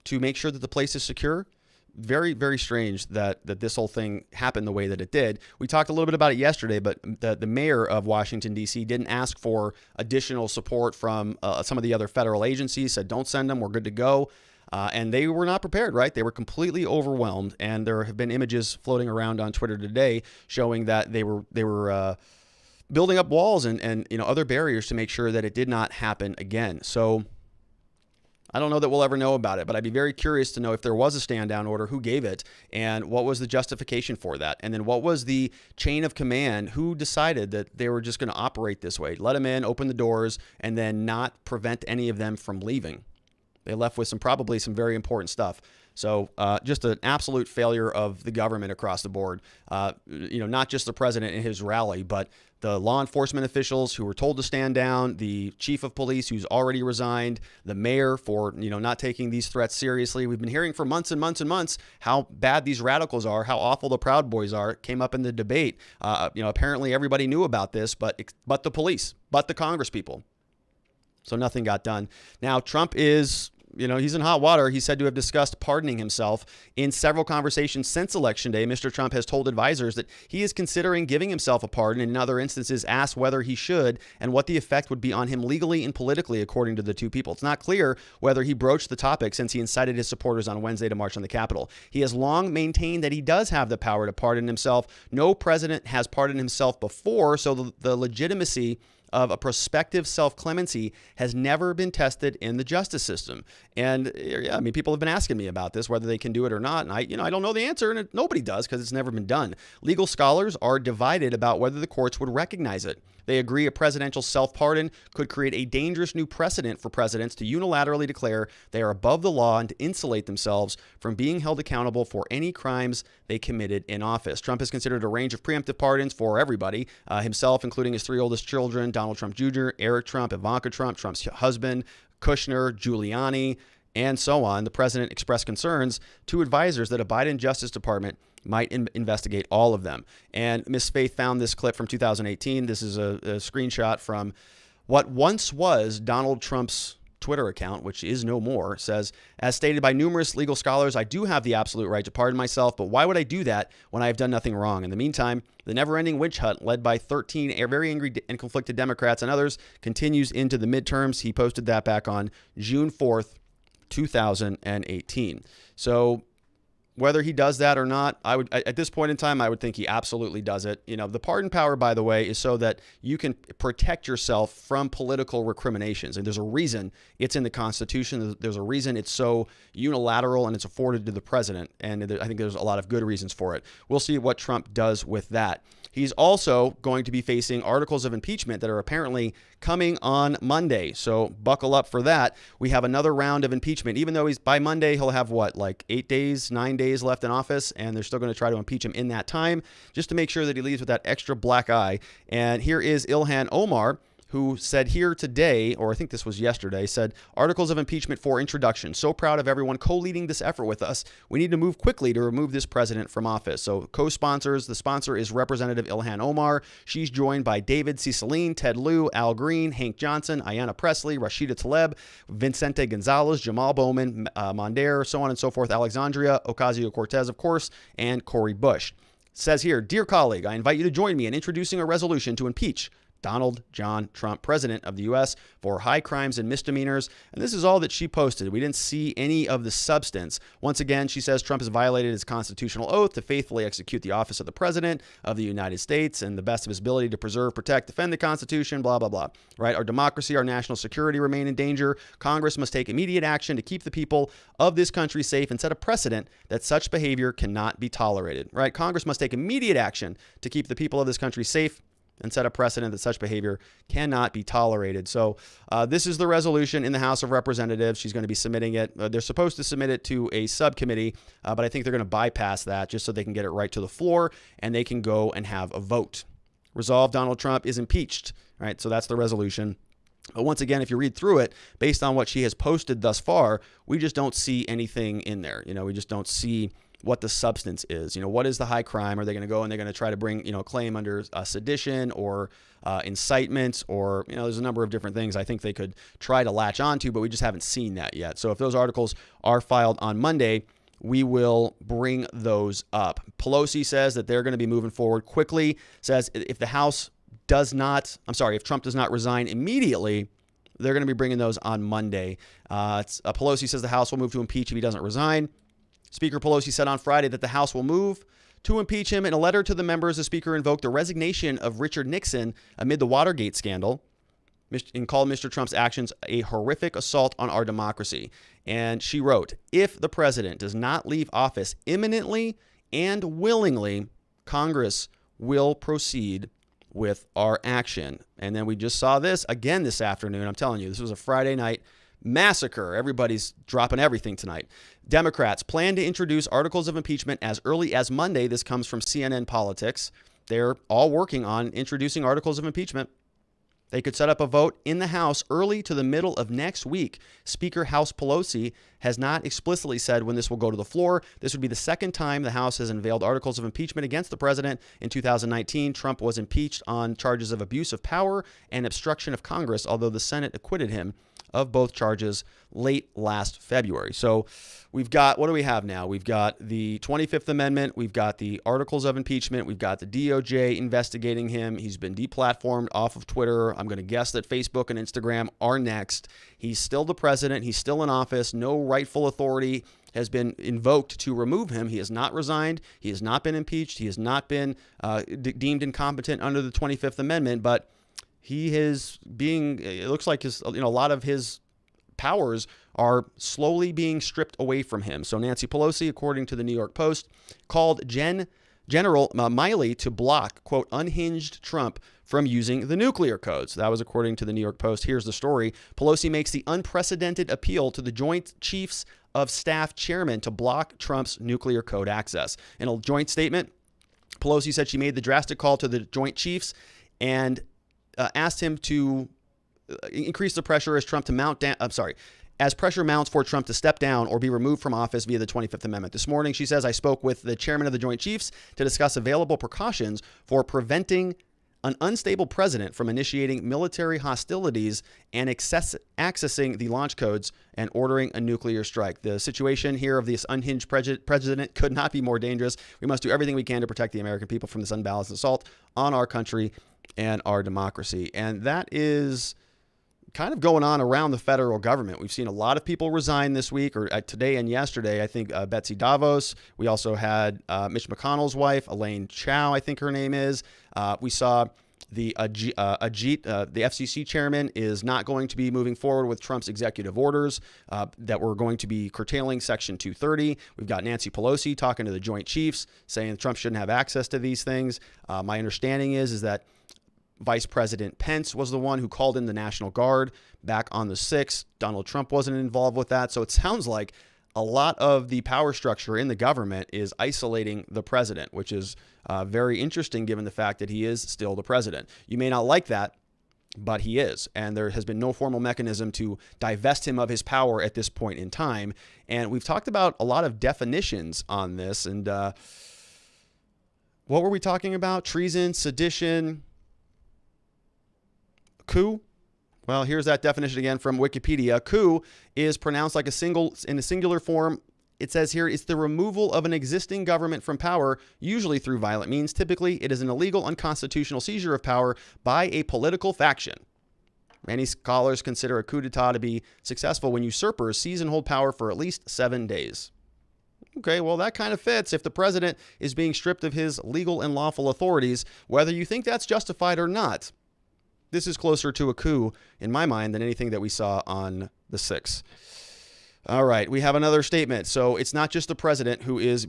to make sure that the place is secure? Very, very strange that this whole thing happened the way that it did. We talked a little bit about it yesterday, but the mayor of Washington, D.C. didn't ask for additional support from some of the other federal agencies, said don't send them, we're good to go. And they were not prepared, right? They were completely overwhelmed. And there have been images floating around on Twitter today showing that they were building up walls and other barriers to make sure that it did not happen again. So I don't know that we'll ever know about it, but I'd be very curious to know if there was a stand down order, who gave it, and what was the justification for that? And then what was the chain of command? Who decided that they were just going to operate this way? Let them in, open the doors, and then not prevent any of them from leaving. They left with probably some very important stuff. So just an absolute failure of the government across the board. Not just the president in his rally, but the law enforcement officials who were told to stand down, the chief of police who's already resigned, the mayor for not taking these threats seriously. We've been hearing for months and months and months how bad these radicals are, how awful the Proud Boys are. It came up in the debate. Apparently everybody knew about this, but the police, but the Congress people. So nothing got done. Now Trump is, he's in hot water. He's said to have discussed pardoning himself in several conversations since Election Day. Mr. Trump has told advisors that he is considering giving himself a pardon, and in other instances asked whether he should and what the effect would be on him legally and politically, according to the two people. It's not clear whether he broached the topic since he incited his supporters on Wednesday to march on the Capitol. He has long maintained that he does have the power to pardon himself. No president has pardoned himself before, so the legitimacy of a prospective self-clemency has never been tested in the justice system. And people have been asking me about this, whether they can do it or not. And I don't know the answer, and nobody does because it's never been done. Legal scholars are divided about whether the courts would recognize it. They agree a presidential self-pardon could create a dangerous new precedent for presidents to unilaterally declare they are above the law and to insulate themselves from being held accountable for any crimes they committed in office. Trump has considered a range of preemptive pardons for everybody, himself, including his three oldest children, Donald Trump Jr., Eric Trump, Ivanka Trump, Trump's husband, Kushner, Giuliani, and so on. The president expressed concerns to advisors that a Biden Justice Department might investigate all of them. And Miss Faith found this clip from 2018. This is a screenshot from what once was Donald Trump's Twitter account, which is no more. Says, as stated by numerous legal scholars, I do have the absolute right to pardon myself, but why would I do that when I have done nothing wrong? In the meantime, the never-ending witch hunt led by 13 very angry and conflicted Democrats and others continues into the midterms. He posted that back on June 4th, 2018. So whether he does that or not, at this point in time, I would think he absolutely does it. The pardon power, by the way, is so that you can protect yourself from political recriminations. And there's a reason it's in the Constitution. There's a reason it's so unilateral and it's afforded to the president. And I think there's a lot of good reasons for it. We'll see what Trump does with that. He's also going to be facing articles of impeachment that are apparently coming on Monday. So buckle up for that. We have another round of impeachment. Even though by Monday, he'll have 9 days left in office, and they're still going to try to impeach him in that time just to make sure that he leaves with that extra black eye. And here is Ilhan Omar, who said here today, or I think this was yesterday, said, articles of impeachment for introduction. So proud of everyone co-leading this effort with us. We need to move quickly to remove this president from office. So co-sponsors, the sponsor is Representative Ilhan Omar. She's joined by David Cicilline, Ted Lieu, Al Green, Hank Johnson, Ayanna Pressley, Rashida Tlaib, Vicente Gonzalez, Jamal Bowman, Mondare, so on and so forth, Alexandria Ocasio-Cortez, of course, and Cori Bush. Says here, dear colleague, I invite you to join me in introducing a resolution to impeach Donald John Trump, president of the U.S., for high crimes and misdemeanors. And this is all that she posted. We didn't see any of the substance. Once again, she says Trump has violated his constitutional oath to faithfully execute the office of the president of the United States and the best of his ability to preserve, protect, defend the Constitution, blah, blah, blah. Right? Our democracy, our national security remain in danger. Congress must take immediate action to keep the people of this country safe and set a precedent that such behavior cannot be tolerated. Right? Congress must take immediate action to keep the people of this country safe and set a precedent that such behavior cannot be tolerated. So this is the resolution in the House of Representatives. She's going to be submitting it. They're supposed to submit it to a subcommittee, but I think they're going to bypass that just so they can get it right to the floor and they can go and have a vote. Resolve, Donald Trump is impeached. Right? So that's the resolution. But once again, if you read through it, based on what she has posted thus far, we just don't see anything in there. We just don't see what the substance is. What is the high crime? Are they going to go and they're going to try to bring, a claim under sedition or incitement or, there's a number of different things I think they could try to latch onto, but we just haven't seen that yet. So if those articles are filed on Monday, we will bring those up. Pelosi says that they're going to be moving forward quickly, says if Trump does not resign immediately, they're going to be bringing those on Monday. Pelosi says the House will move to impeach if he doesn't resign. Speaker Pelosi said on Friday that the House will move to impeach him. In a letter to the members, the Speaker invoked the resignation of Richard Nixon amid the Watergate scandal and called Mr. Trump's actions a horrific assault on our democracy. And she wrote, if the president does not leave office imminently and willingly, Congress will proceed with our action. And then we just saw this again this afternoon. I'm telling you, this was a Friday night massacre. Everybody's dropping everything tonight. Democrats plan to introduce articles of impeachment as early as Monday. This comes from CNN Politics. They're all working on introducing articles of impeachment. They could set up a vote in the House early to the middle of next week. Speaker House Pelosi has not explicitly said when this will go to the floor. This would be the second time the House has unveiled articles of impeachment against the president. In 2019, Trump was impeached on charges of abuse of power and obstruction of Congress, although the Senate acquitted him of both charges late last February. So we've got, what do we have now? We've got the 25th Amendment. We've got the articles of impeachment. We've got the DOJ investigating him. He's been deplatformed off of Twitter. I'm going to guess that Facebook and Instagram are next. He's still the president. He's still in office. No rightful authority has been invoked to remove him. He has not resigned. He has not been impeached. He has not been deemed incompetent under the 25th Amendment, but he is being, it looks like a lot of his powers are slowly being stripped away from him. So Nancy Pelosi, according to the New York Post, called General Milley to block, quote, unhinged Trump from using the nuclear codes. That was according to the New York Post. Here's the story. Pelosi makes the unprecedented appeal to the Joint Chiefs of Staff chairman to block Trump's nuclear code access. In a joint statement, Pelosi said she made the drastic call to the Joint Chiefs and asked him to increase the pressure as pressure mounts for Trump to step down or be removed from office via the 25th Amendment. This morning, she says, I spoke with the chairman of the Joint Chiefs to discuss available precautions for preventing an unstable president from initiating military hostilities and accessing the launch codes and ordering a nuclear strike. The situation here of this unhinged president could not be more dangerous. We must do everything we can to protect the American people from this unbalanced assault on our country and our democracy. And that is kind of going on around the federal government. We've seen a lot of people resign this week or today and yesterday. I think Betsy DeVos. We also had Mitch McConnell's wife, Elaine Chao, I think her name is. We saw the Ajit, the FCC chairman, is not going to be moving forward with Trump's executive orders that were going to be curtailing Section 230. We've got Nancy Pelosi talking to the Joint Chiefs saying Trump shouldn't have access to these things. My understanding is that Vice President Pence was the one who called in the National Guard back on the 6th. Donald Trump wasn't involved with that. So it sounds like a lot of the power structure in the government is isolating the president, which is very interesting given the fact that he is still the president. You may not like that, but he is. And there has been no formal mechanism to divest him of his power at this point in time. And we've talked about a lot of definitions on this. And what were we talking about? Treason, sedition, coup? Well, here's that definition again from Wikipedia. Coup is pronounced like in a singular form. It says here, it's the removal of an existing government from power, usually through violent means. Typically, it is an illegal, unconstitutional seizure of power by a political faction. Many scholars consider a coup d'etat to be successful when usurpers seize and hold power for at least 7 days. Okay, well, that kind of fits if the president is being stripped of his legal and lawful authorities, whether you think that's justified or not. This is closer to a coup, in my mind, than anything that we saw on the 6th. All right, we have another statement. So it's not just the president who is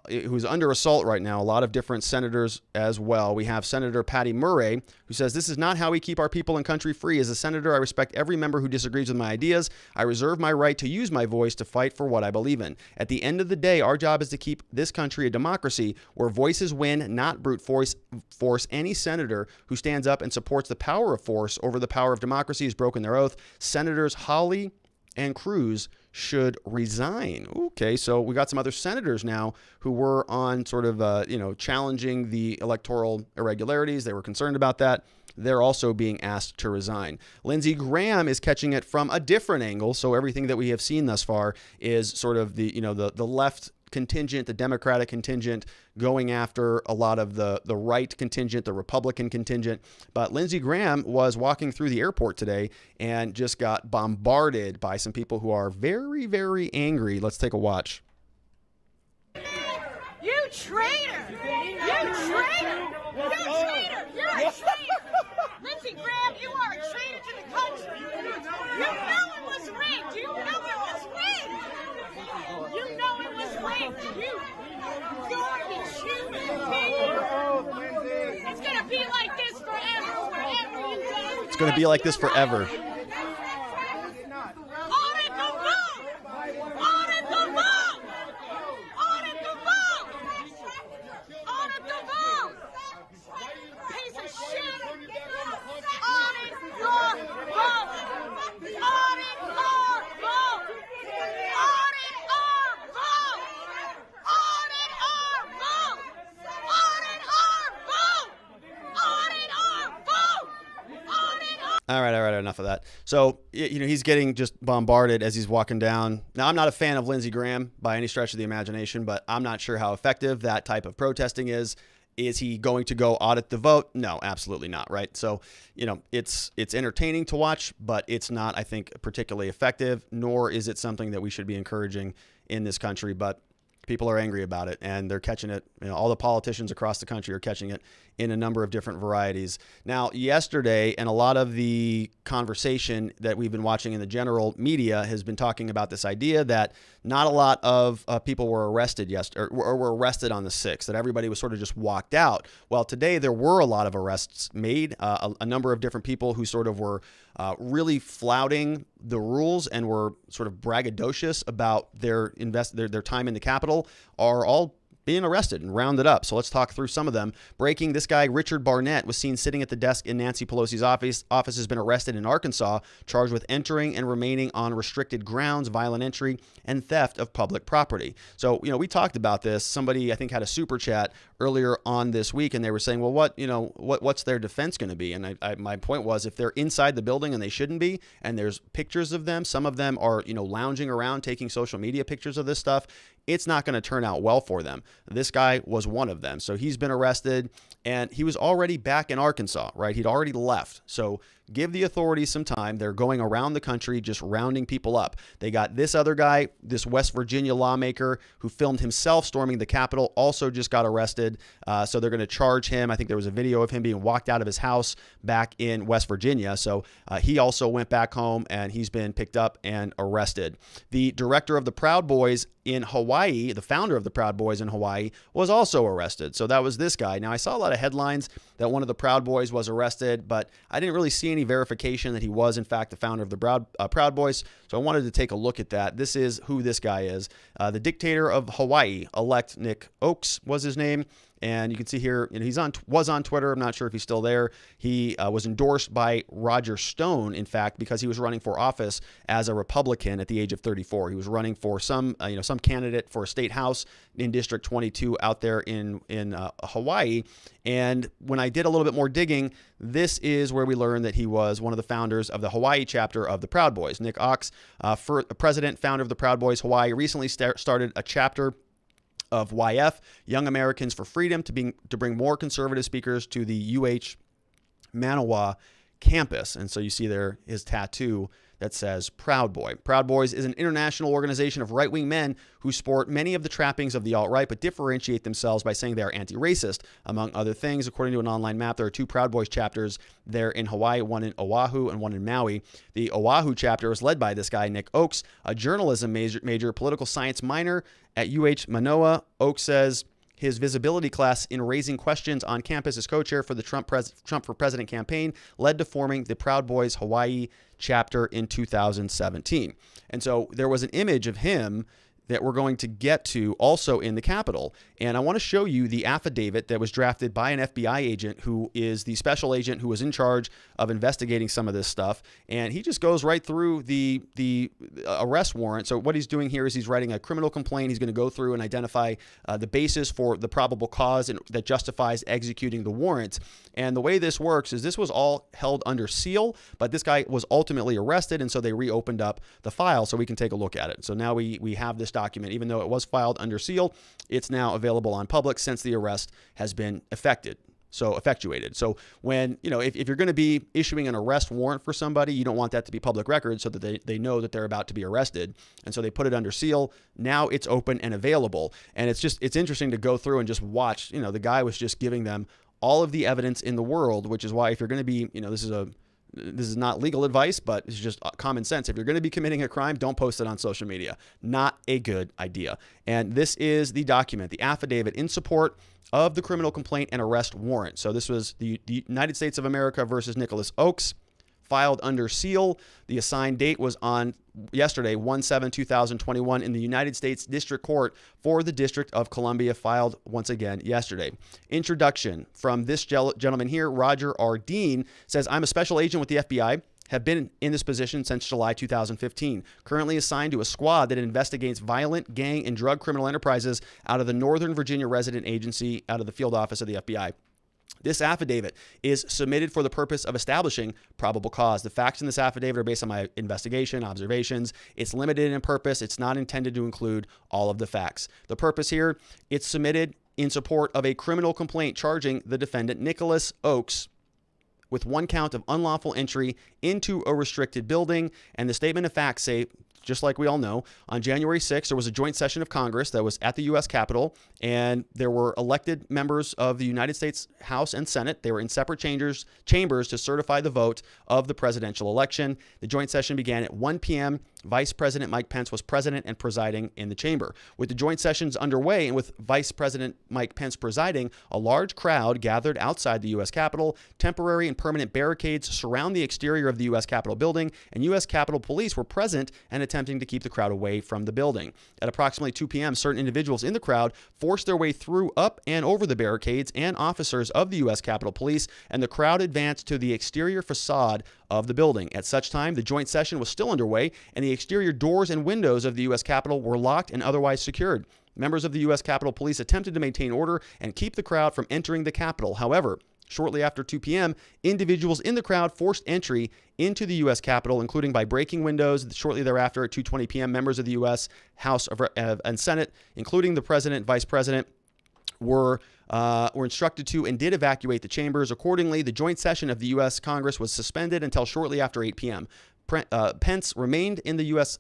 who's under assault right now. A lot of different senators as well. We have Senator Patty Murray, who says, "This is not how we keep our people and country free. As a senator, I respect every member who disagrees with my ideas. I reserve my right to use my voice to fight for what I believe in. At the end of the day, our job is to keep this country a democracy where voices win, not brute force. Any senator who stands up and supports the power of force over the power of democracy has broken their oath. Senators Hawley and Cruz should resign." Okay, so we got some other senators now who were on sort of, challenging the electoral irregularities. They were concerned about that. They're also being asked to resign. Lindsey Graham is catching it from a different angle. So everything that we have seen thus far is sort of the left contingent, the Democratic contingent, going after a lot of the right contingent, the Republican contingent. But Lindsey Graham was walking through the airport today and just got bombarded by some people who are very, very angry. Let's take a watch. You traitor! You traitor! You traitor! You're a traitor! Lindsey Graham, you are a traitor to the country! You know it was rigged! You know it was rigged! You know it was rigged! You garbage human being! It's gonna be like this forever, wherever you go! It's going to be like this forever. Audit the vote! Audit the vote! Audit the vote! Audit the vote! Piece of shit! Audit your vote! Audit our vote! Audit our vote! Audit our vote! Audit our vote! Audit our vote! Audit our All right, enough of that. So, he's getting just bombarded as he's walking down. Now, I'm not a fan of Lindsey Graham by any stretch of the imagination, but I'm not sure how effective that type of protesting is. Is he going to go audit the vote? No, absolutely not, right? So, it's entertaining to watch, but it's not, I think, particularly effective, nor is it something that we should be encouraging in this country. But people are angry about it, and they're catching it. All the politicians across the country are catching it in a number of different varieties. Now, yesterday, and a lot of the conversation that we've been watching in the general media has been talking about this idea that not a lot of people were arrested yesterday, or were arrested on the 6th, that everybody was sort of just walked out. Well, today there were a lot of arrests made, a number of different people who sort of were really flouting the rules and were sort of braggadocious about their time in the Capitol are all being arrested and rounded up. So let's talk through some of them. Breaking, this guy, Richard Barnett, was seen sitting at the desk in Nancy Pelosi's office. Office has been arrested in Arkansas, charged with entering and remaining on restricted grounds, violent entry, and theft of public property. So, we talked about this. Somebody, I think, had a super chat earlier on this week, and they were saying, well, what's their defense going to be? And my point was, if they're inside the building and they shouldn't be, and there's pictures of them, some of them are, lounging around taking social media pictures of this stuff, it's not going to turn out well for them. This guy was one of them. So he's been arrested, and he was already back in Arkansas, right? He'd already left. So give the authorities some time. They're going around the country just rounding people up. They got this other guy, this West Virginia lawmaker who filmed himself storming the Capitol, also just got arrested. So they're going to charge him. I think there was a video of him being walked out of his house back in West Virginia. So he also went back home, and he's been picked up and arrested. The director of the Proud Boys in Hawaii, the founder of the Proud Boys in Hawaii, was also arrested. So that was this guy. Now, I saw a lot of headlines that one of the Proud Boys was arrested, but I didn't really see any verification that he was, in fact, the founder of the Proud Boys. So I wanted to take a look at that. This is who this guy is. The dictator of Hawaii, elect Nick Oaks was his name. And you can see here, he's was on Twitter. I'm not sure if he's still there. He was endorsed by Roger Stone, in fact, because he was running for office as a Republican at the age of 34. He was running for some candidate for a state house in District 22 out there in Hawaii. And when I did a little bit more digging, this is where we learned that he was one of the founders of the Hawaii chapter of the Proud Boys. Nick Ox, president, founder of the Proud Boys Hawaii, recently started a chapter of YF, Young Americans for Freedom, to bring more conservative speakers to the UH Manawa campus. And so you see there his tattoo that says Proud Boy. Proud Boys is an international organization of right-wing men who sport many of the trappings of the alt-right, but differentiate themselves by saying they are anti-racist. Among other things, according to an online map, there are 2 Proud Boys chapters there in Hawaii, one in Oahu and one in Maui. The Oahu chapter is led by this guy, Nick Oakes, a journalism major, political science minor at UH Manoa. Oakes says his visibility class in raising questions on campus as co-chair for the Trump for President campaign led to forming the Proud Boys Hawaii chapter in 2017. And so there was an image of him that we're going to get to also in the Capitol. And I want to show you the affidavit that was drafted by an FBI agent who is the special agent who was in charge of investigating some of this stuff. And he just goes right through the arrest warrant. So what he's doing here is he's writing a criminal complaint. He's going to go through and identify the basis for the probable cause that justifies executing the warrant. And the way this works is this was all held under seal, but this guy was ultimately arrested. And so they reopened up the file so we can take a look at it. So now we have this document. Even though it was filed under seal, it's now available on public since the arrest has been effectuated. So when, if you're going to be issuing an arrest warrant for somebody, you don't want that to be public record so that they know that they're about to be arrested. And so they put it under seal. Now it's open and available. And it's interesting to go through and just watch, the guy was just giving them all of the evidence in the world, which is why if you're going to be, this is not legal advice, but it's just common sense. If you're going to be committing a crime, don't post it on social media. Not a good idea. And this is the document, the affidavit in support of the criminal complaint and arrest warrant. So this was the United States of America versus Nicholas Oakes, filed under seal. The assigned date was on yesterday, 1/7/2021, in the United States District Court for the District of Columbia, filed once again yesterday. Introduction from this gentleman here, Roger R. Dean, says, I'm a special agent with the FBI, have been in this position since July 2015, currently assigned to a squad that investigates violent gang and drug criminal enterprises out of the Northern Virginia Resident Agency, out of the field office of the FBI. This affidavit is submitted for the purpose of establishing probable cause. The facts in this affidavit are based on my investigation, observations. It's limited in purpose. It's not intended to include all of the facts. The purpose here, it's submitted in support of a criminal complaint charging the defendant, Nicholas Oakes, with 1 count of unlawful entry into a restricted building. And the statement of facts say, just like we all know, on January 6th, there was a joint session of Congress that was at the U.S. Capitol, and there were elected members of the United States House and Senate. They were in separate chambers to certify the vote of the presidential election. The joint session began at 1 p.m. Vice President Mike Pence was president and presiding in the chamber. With the joint sessions underway and with Vice President Mike Pence presiding, a large crowd gathered outside the U.S. Capitol. Temporary and permanent barricades surround the exterior of the U.S. Capitol building, and U.S. Capitol Police were present and attempting to keep the crowd away from the building. At approximately 2 p.m., certain individuals in the crowd forced their way through, up, and over the barricades and officers of the U.S. Capitol Police, and the crowd advanced to the exterior facade of the building. At such time, the joint session was still underway, and the exterior doors and windows of the U.S. Capitol were locked and otherwise secured. Members of the U.S. Capitol Police attempted to maintain order and keep the crowd from entering the Capitol. However, shortly after 2 p.m., individuals in the crowd forced entry into the U.S. Capitol, including by breaking windows. Shortly thereafter, at 2:20 p.m., members of the U.S. House and Senate, including the President, Vice President, were instructed to and did evacuate the chambers. Accordingly, the joint session of the U.S. Congress was suspended until shortly after 8 p.m. Pence remained in the U.S.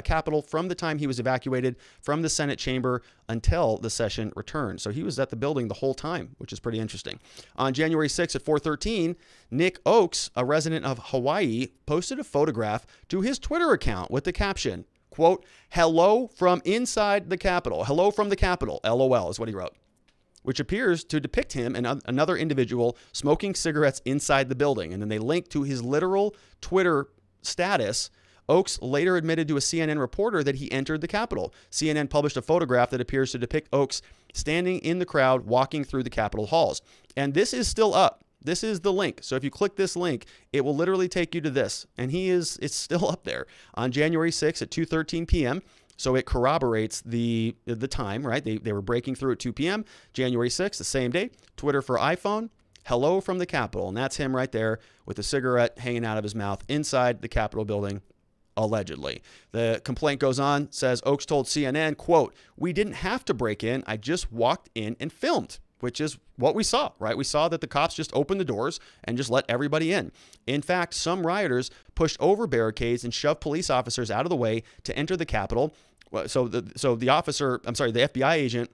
Capitol from the time he was evacuated from the Senate chamber until the session returned. So he was at the building the whole time, which is pretty interesting. On January 6th at 4:13, Nick Oakes, a resident of Hawaii, posted a photograph to his Twitter account with the caption, quote, "Hello from inside the Capitol. Hello from the Capitol. LOL," is what he wrote, which appears to depict him and another individual smoking cigarettes inside the building. And then they link to his literal Twitter status Oaks later admitted to a CNN reporter that he entered the Capitol. CNN published a photograph that appears to depict Oaks standing in the crowd walking through the Capitol halls. And this is still up. This is the link. So if you click this link, it will literally take you to this. And it's still up there on January 6th at 2:13 p.m. So it corroborates the time, right? They were breaking through at 2 p.m. January 6th, the same day. Twitter for iPhone. Hello from the Capitol. And that's him right there with a cigarette hanging out of his mouth inside the Capitol building, allegedly. The complaint goes on, says Oaks told CNN, quote, "We didn't have to break in. I just walked in and filmed," which is what we saw, right? We saw that the cops just opened the doors and just let everybody in. In fact, some rioters pushed over barricades and shoved police officers out of the way to enter the Capitol. So the FBI agent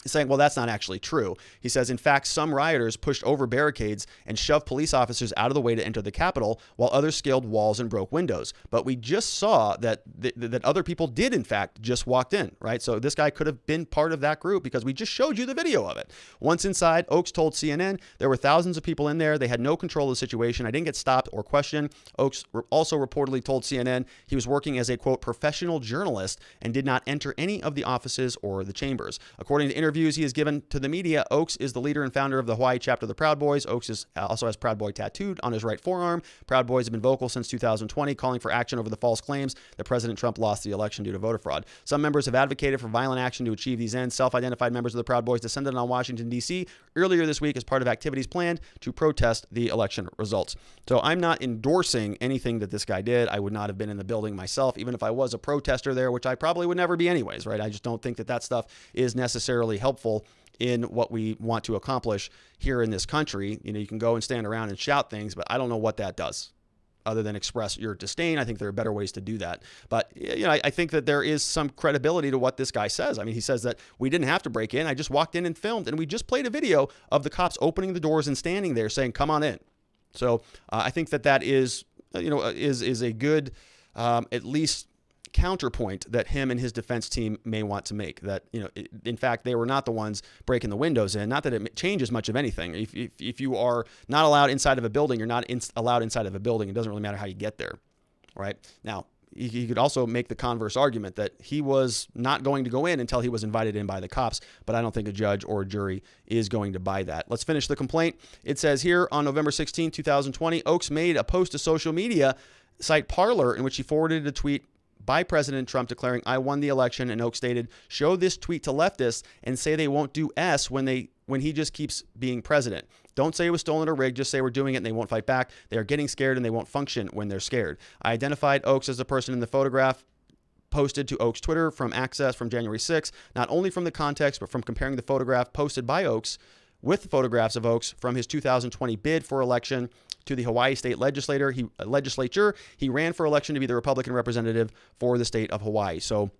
is saying, well, that's not actually true. He says, in fact, some rioters pushed over barricades and shoved police officers out of the way to enter the Capitol, while others scaled walls and broke windows. But we just saw that other people did, in fact, just walked in, right? So this guy could have been part of that group because we just showed you the video of it. Once inside, Oaks told CNN there were thousands of people in there. They had no control of the situation. I didn't get stopped or questioned. Oaks also reportedly told CNN he was working as a, quote, professional journalist and did not enter any of the offices or the chambers. According to interviews he has given to the media, Oaks is the leader and founder of the Hawaii chapter of the Proud Boys. Oaks also has Proud Boy tattooed on his right forearm. Proud Boys have been vocal since 2020, calling for action over the false claims that President Trump lost the election due to voter fraud. Some members have advocated for violent action to achieve these ends. Self-identified members of the Proud Boys descended on Washington, D.C. earlier this week as part of activities planned to protest the election results. So I'm not endorsing anything that this guy did. I would not have been in the building myself, even if I was a protester there, which I probably would never be anyways, right? I just don't think that stuff is necessarily helpful in what we want to accomplish here in this country. You know, you can go and stand around and shout things, but I don't know what that does other than express your disdain. I think there are better ways to do that. But, you know, I think that there is some credibility to what this guy says. I mean, he says that we didn't have to break in. I just walked in and filmed, and we just played a video of the cops opening the doors and standing there saying, come on in. So I think that is, is a good, at least counterpoint that him and his defense team may want to make, that, in fact, they were not the ones breaking the windows in. Not that it changes much of anything. If you are not allowed inside of a building, you're not allowed inside of a building. It doesn't really matter how you get there, right? Now, he could also make the converse argument that he was not going to go in until he was invited in by the cops, but I don't think a judge or a jury is going to buy that. Let's finish the complaint. It says here, on November 16, 2020, Oaks made a post to social media site Parler in which he forwarded a tweet by President Trump declaring, "I won the election," and Oaks stated, "Show this tweet to leftists and say they won't do S when he just keeps being president. Don't say it was stolen or rigged, just say we're doing it and they won't fight back. They are getting scared and they won't function when they're scared." I identified Oaks as the person in the photograph posted to Oaks' Twitter from Access from January 6th, not only from the context, but from comparing the photograph posted by Oaks with the photographs of Oaks from his 2020 bid for election to the Hawaii State Legislature. He ran for election to be the Republican representative for the state of Hawaii. So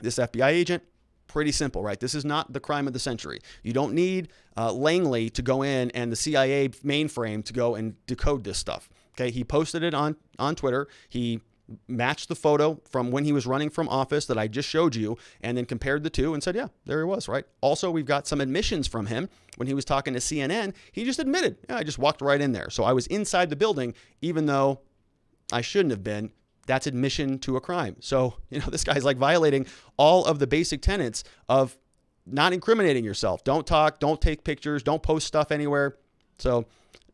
this FBI agent, pretty simple, right? This is not the crime of the century. You don't need Langley to go in and the CIA mainframe to go and decode this stuff. Okay, he posted it on Twitter. He matched the photo from when he was running from office that I just showed you, and then compared the two and said, yeah, there he was, right? Also, we've got some admissions from him. When he was talking to CNN, he just admitted, yeah, I just walked right in there. So I was inside the building, even though I shouldn't have been. That's admission to a crime. So, this guy's like violating all of the basic tenets of not incriminating yourself. Don't talk, don't take pictures, don't post stuff anywhere. So,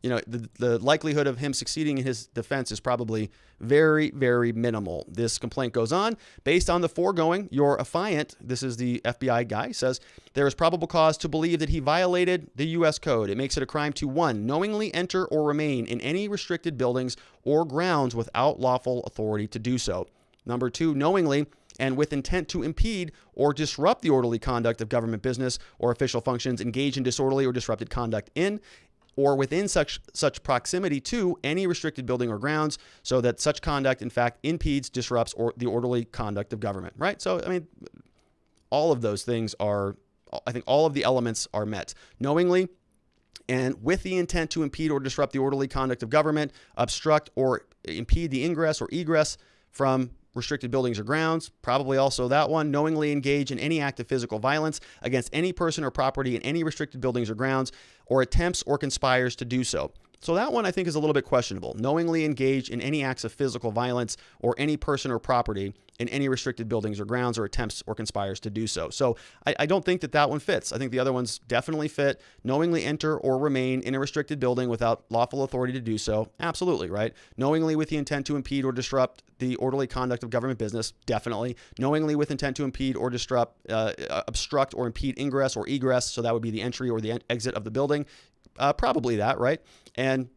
the likelihood of him succeeding in his defense is probably very, very minimal. This complaint goes on. Based on the foregoing, your affiant, this is the FBI guy, says there is probable cause to believe that he violated the U.S. Code. It makes it a crime to, 1, knowingly enter or remain in any restricted buildings or grounds without lawful authority to do so. Number 2, knowingly and with intent to impede or disrupt the orderly conduct of government business or official functions, engage in disorderly or disrupted conduct in or within such proximity to any restricted building or grounds, so that such conduct, in fact, impedes, disrupts, or the orderly conduct of government, right? So, all of those things are, I think all of the elements are met. Knowingly and with the intent to impede or disrupt the orderly conduct of government, obstruct or impede the ingress or egress from restricted buildings or grounds, probably also that one. Knowingly engage in any act of physical violence against any person or property in any restricted buildings or grounds, or attempts or conspires to do so. So that one I think is a little bit questionable. Knowingly engage in any acts of physical violence or any person or property in any restricted buildings or grounds or attempts or conspires to do so. So I don't think that one fits. I think the other ones definitely fit. Knowingly enter or remain in a restricted building without lawful authority to do so. Absolutely, right? Knowingly with the intent to impede or disrupt the orderly conduct of government business. Definitely. Knowingly with intent to impede or obstruct or impede ingress or egress. So that would be the entry or the exit of the building. Probably that, right? And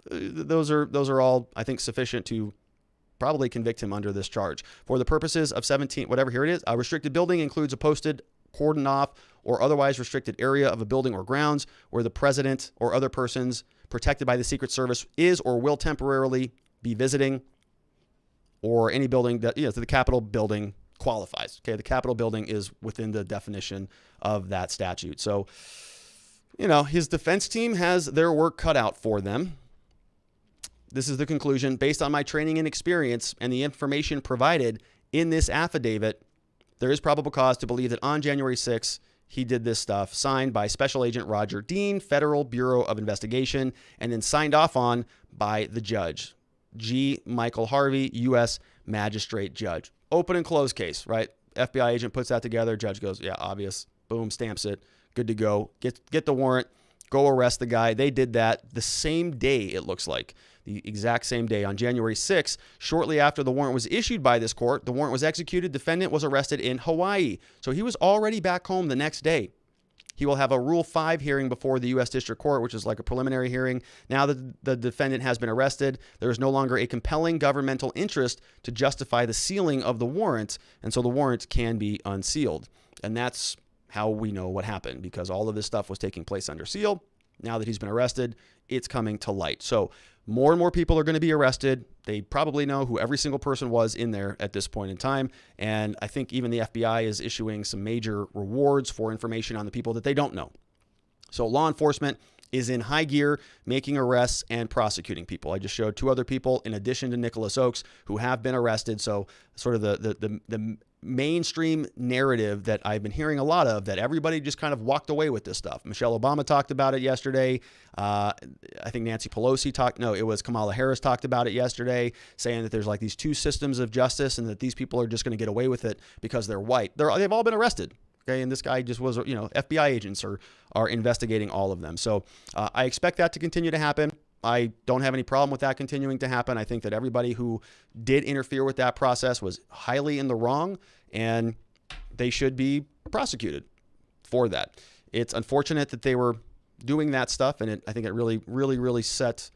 those are all, I think, sufficient to probably convict him under this charge. For the purposes of 17, whatever, here it is, a restricted building includes a posted, cordoned off, or otherwise restricted area of a building or grounds where the president or other persons protected by the Secret Service is or will temporarily be visiting, or any building that, so the Capitol building qualifies. Okay, the Capitol building is within the definition of that statute. So, his defense team has their work cut out for them. This is the conclusion. Based on my training and experience and the information provided in this affidavit, there is probable cause to believe that on January 6th, he did this stuff, signed by Special Agent Roger Dean, Federal Bureau of Investigation, and then signed off on by the judge, G. Michael Harvey, U.S. Magistrate Judge. Open and close case, right? FBI agent puts that together. Judge goes, yeah, obvious. Boom, stamps it. Good to go. Get the warrant. Go arrest the guy. They did that the same day, it looks like. The exact same day. On January 6th, shortly after the warrant was issued by this court, the warrant was executed. Defendant was arrested in Hawaii. So he was already back home the next day. He will have a Rule 5 hearing before the U.S. District Court, which is like a preliminary hearing. Now that the defendant has been arrested, there is no longer a compelling governmental interest to justify the sealing of the warrant, and so the warrant can be unsealed. And that's how we know what happened, because all of this stuff was taking place under seal. Now that he's been arrested, it's coming to light. So more and more people are going to be arrested. They probably know who every single person was in there at this point in time. And I think even the FBI is issuing some major rewards for information on the people that they don't know. So law enforcement is in high gear, making arrests and prosecuting people. I just showed two other people in addition to Nicholas Oakes who have been arrested. So sort of the mainstream narrative that I've been hearing a lot of, that everybody just kind of walked away with this stuff. Michelle Obama talked about it yesterday. I think Nancy Pelosi it was Kamala Harris talked about it yesterday, saying that there's like these two systems of justice and that these people are just going to get away with it because they're white. They've all been arrested. Okay, and this guy just was, FBI agents are investigating all of them. So I expect that to continue to happen. I don't have any problem with that continuing to happen. I think that everybody who did interfere with that process was highly in the wrong, and they should be prosecuted for that. It's unfortunate that they were doing that stuff, and I think it really, really, really set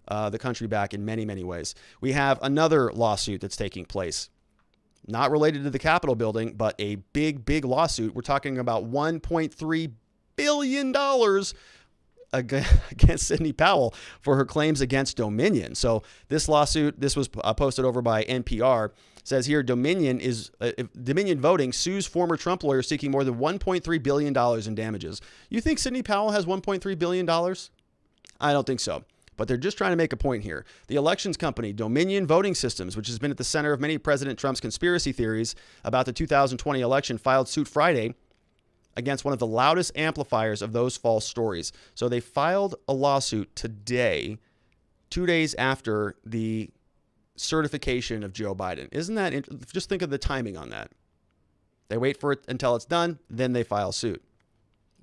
the country back in many, many ways. We have another lawsuit that's taking place, not related to the Capitol building, but a big, big lawsuit. We're talking about $1.3 billion against Sidney Powell for her claims against Dominion. So this lawsuit, this was posted over by NPR, says here Dominion Voting sues former Trump lawyer seeking more than $1.3 billion in damages. You think Sidney Powell has $1.3 billion? I don't think so. But they're just trying to make a point here. The elections company, Dominion Voting Systems, which has been at the center of many President Trump's conspiracy theories about the 2020 election, filed suit Friday against one of the loudest amplifiers of those false stories. So they filed a lawsuit today, 2 days after the certification of Joe Biden. Isn't that, just think of the timing on that. They wait for it until it's done, then they file suit.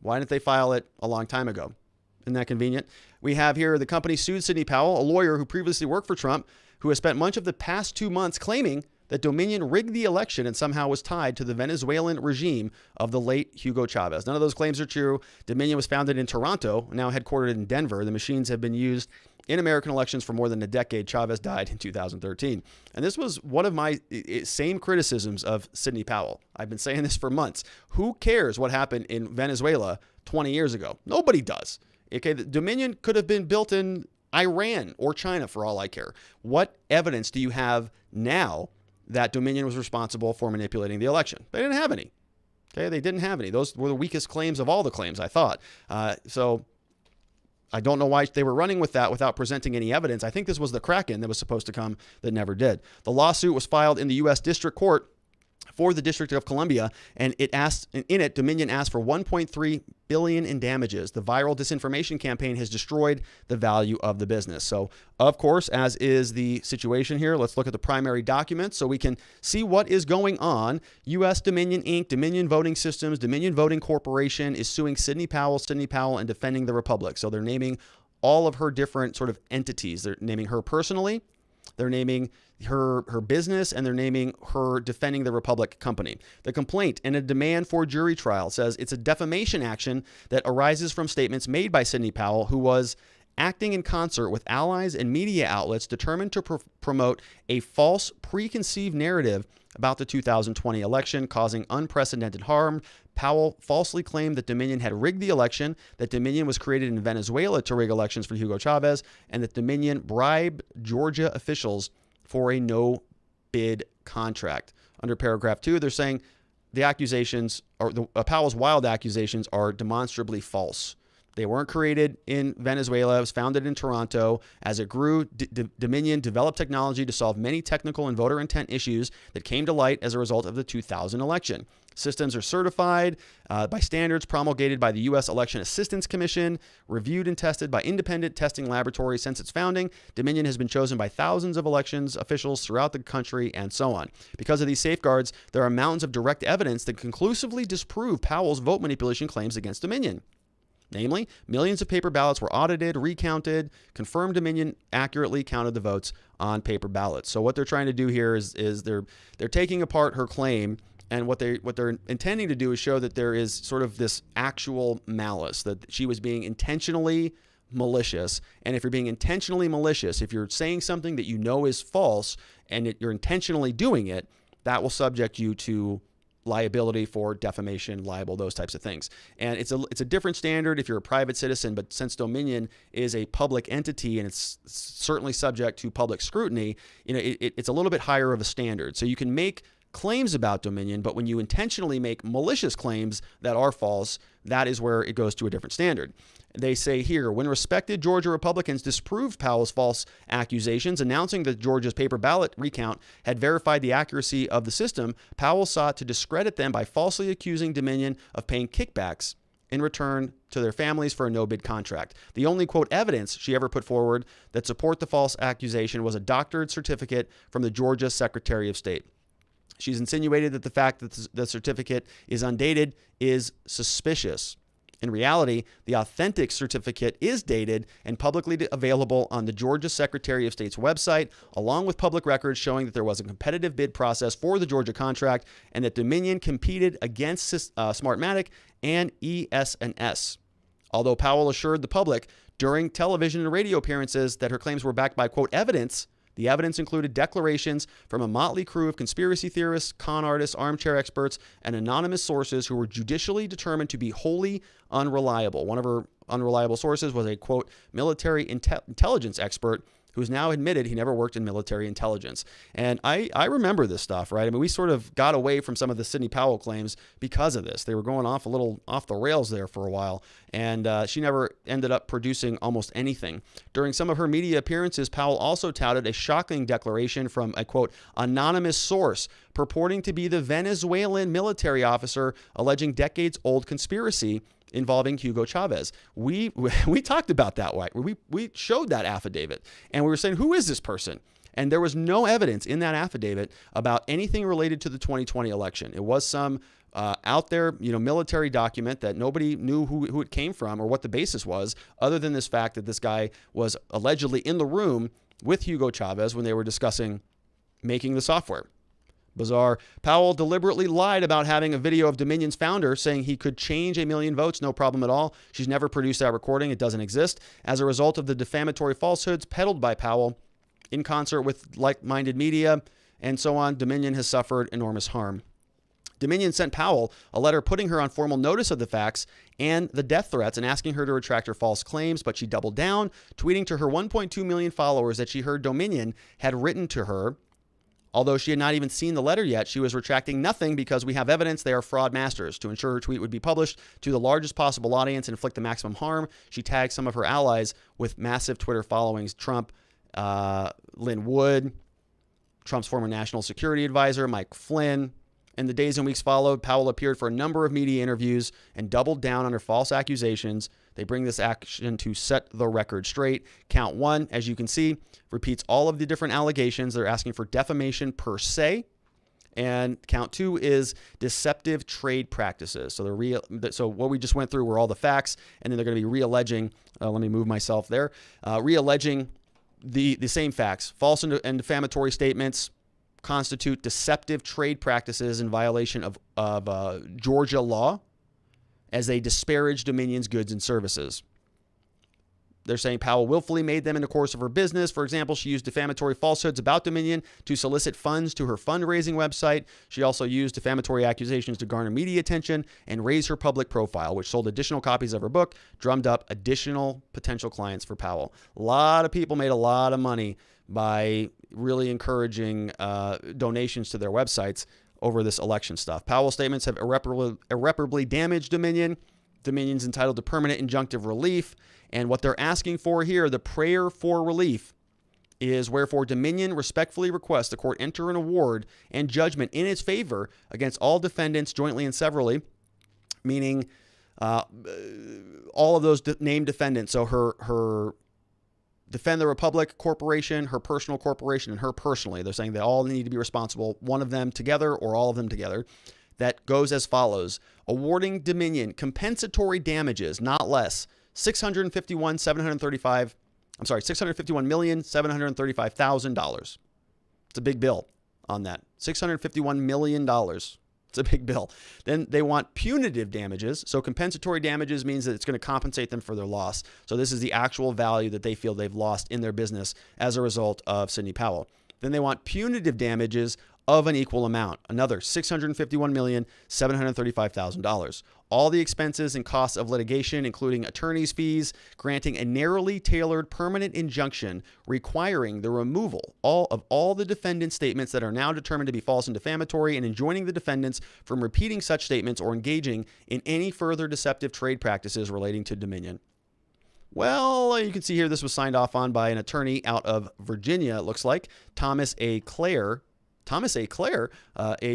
Why didn't they file it a long time ago? Isn't that convenient? We have here the company sued Sidney Powell, a lawyer who previously worked for Trump, who has spent much of the past 2 months claiming that Dominion rigged the election and somehow was tied to the Venezuelan regime of the late Hugo Chavez. None of those claims are true. Dominion was founded in Toronto, now headquartered in Denver. The machines have been used in American elections for more than a decade. Chavez died in 2013. And this was one of my same criticisms of Sidney Powell. I've been saying this for months. Who cares what happened in Venezuela 20 years ago? Nobody does. Okay, the Dominion could have been built in Iran or China for all I care. What evidence do you have now that Dominion was responsible for manipulating the election? They didn't have any. Okay, they didn't have any. Those were the weakest claims of all the claims, I thought. So I don't know why they were running with that without presenting any evidence. I think this was the Kraken that was supposed to come that never did. The lawsuit was filed in the U.S. District Court for the District of Columbia, and Dominion asked for $1.3 billion in damages. The viral disinformation campaign has destroyed the value of the business. So, of course, as is the situation here, let's look at the primary documents so we can see what is going on. U.S. Dominion Inc., Dominion Voting Systems, Dominion Voting Corporation is suing Sidney Powell, and defending the Republic. So they're naming all of her different sort of entities. They're naming her personally, they're naming her business, and they're naming her defending the Republic company. The complaint and a demand for jury trial says it's a defamation action that arises from statements made by Sidney Powell, who was acting in concert with allies and media outlets determined to promote a false preconceived narrative about the 2020 election, causing unprecedented harm. Powell falsely claimed that Dominion had rigged the election, that Dominion was created in Venezuela to rig elections for Hugo Chavez, and that Dominion bribed Georgia officials for a no-bid contract. Under paragraph 2, they're saying the accusations, or Powell's wild accusations, are demonstrably false. They weren't created in Venezuela. It was founded in Toronto. As it grew, Dominion developed technology to solve many technical and voter intent issues that came to light as a result of the 2000 election. Systems are certified by standards promulgated by the U.S. Election Assistance Commission, reviewed and tested by independent testing laboratories since its founding. Dominion has been chosen by thousands of elections officials throughout the country, and so on. Because of these safeguards, there are mountains of direct evidence that conclusively disprove Powell's vote manipulation claims against Dominion. Namely, millions of paper ballots were audited, recounted, confirmed Dominion accurately counted the votes on paper ballots. So what they're trying to do here is they're taking apart her claim, and what they're intending to do is show that there is sort of this actual malice, that she was being intentionally malicious. And if you're being intentionally malicious, if you're saying something that you know is false and you're intentionally doing it, that will subject you to liability for defamation, libel, those types of things. And it's a different standard if you're a private citizen, but since Dominion is a public entity and it's certainly subject to public scrutiny, it's a little bit higher of a standard. So you can make claims about Dominion, but when you intentionally make malicious claims that are false, that is where it goes to a different standard. They say here, when respected Georgia Republicans disproved Powell's false accusations, announcing that Georgia's paper ballot recount had verified the accuracy of the system, Powell sought to discredit them by falsely accusing Dominion of paying kickbacks in return to their families for a no-bid contract. The only, quote, evidence she ever put forward that support the false accusation was a doctored certificate from the Georgia Secretary of State. She's insinuated that the fact that the certificate is undated is suspicious. In reality, the authentic certificate is dated and publicly available on the Georgia Secretary of State's website, along with public records showing that there was a competitive bid process for the Georgia contract and that Dominion competed against Smartmatic and ES&S. Although Powell assured the public during television and radio appearances that her claims were backed by, quote, evidence, the evidence included declarations from a motley crew of conspiracy theorists, con artists, armchair experts, and anonymous sources who were judicially determined to be wholly unreliable. One of her unreliable sources was a, quote, military intelligence expert who's now admitted he never worked in military intelligence. And I remember this stuff, right? I mean, we sort of got away from some of the Sidney Powell claims because of this. They were going off a little off the rails there for a while, and she never ended up producing almost anything. During some of her media appearances, Powell also touted a shocking declaration from a, quote, anonymous source purporting to be the Venezuelan military officer alleging decades-old conspiracy involving Hugo Chavez. We talked about that. We showed that affidavit, and we were saying, who is this person? And there was no evidence in that affidavit about anything related to the 2020 election. It was some out there, military document that nobody knew who it came from or what the basis was, other than this fact that this guy was allegedly in the room with Hugo Chavez when they were discussing making the software. Bizarre. Powell deliberately lied about having a video of Dominion's founder saying he could change 1 million votes, no problem at all. She's never produced that recording. It doesn't exist. As a result of the defamatory falsehoods peddled by Powell in concert with like-minded media and so on, Dominion has suffered enormous harm. Dominion sent Powell a letter putting her on formal notice of the facts and the death threats and asking her to retract her false claims, but she doubled down, tweeting to her 1.2 million followers that she heard Dominion had written to her. Although she had not even seen the letter yet, she was retracting nothing because we have evidence they are fraud masters. To ensure her tweet would be published to the largest possible audience and inflict the maximum harm, she tagged some of her allies with massive Twitter followings. Trump, Lynn Wood, Trump's former national security advisor, Mike Flynn, In the days and weeks followed, Powell appeared for a number of media interviews and doubled down on her false accusations. They bring this action to set the record straight. Count 1, as you can see, repeats all of the different allegations. They're asking for defamation per se. And count 2 is deceptive trade practices. So what we just went through were all the facts, and then they're going to be re-alleging. Let me move myself there. Re-alleging the same facts. False and defamatory statements constitute deceptive trade practices in violation of Georgia law as they disparage Dominion's goods and services. They're saying Powell willfully made them in the course of her business. For example, she used defamatory falsehoods about Dominion to solicit funds to her fundraising website. She also used defamatory accusations to garner media attention and raise her public profile, which sold additional copies of her book, drummed up additional potential clients for Powell. A lot of people made a lot of money by really encouraging donations to their websites over this election stuff. Powell's statements have irreparably damaged Dominion. Dominion's entitled to permanent injunctive relief. And what they're asking for here, the prayer for relief, is wherefore Dominion respectfully requests the court enter an award and judgment in its favor against all defendants jointly and severally, meaning all of those named defendants. So her Defend the Republic Corporation, her personal corporation, and her personally. They're saying they all need to be responsible, one of them together or all of them together. That goes as follows. Awarding Dominion compensatory damages, not less, $651,735,000. It's a big bill on that. $651 million. It's a big bill. Then they want punitive damages. So compensatory damages means that it's going to compensate them for their loss. So this is the actual value that they feel they've lost in their business as a result of Sidney Powell. Then they want punitive damages of an equal amount, another $651,735,000. All the expenses and costs of litigation, including attorney's fees, granting a narrowly tailored permanent injunction requiring the removal of all the defendant's statements that are now determined to be false and defamatory, and enjoining the defendants from repeating such statements or engaging in any further deceptive trade practices relating to Dominion. Well, you can see here this was signed off on by an attorney out of Virginia, it looks like, Thomas A. Clare, a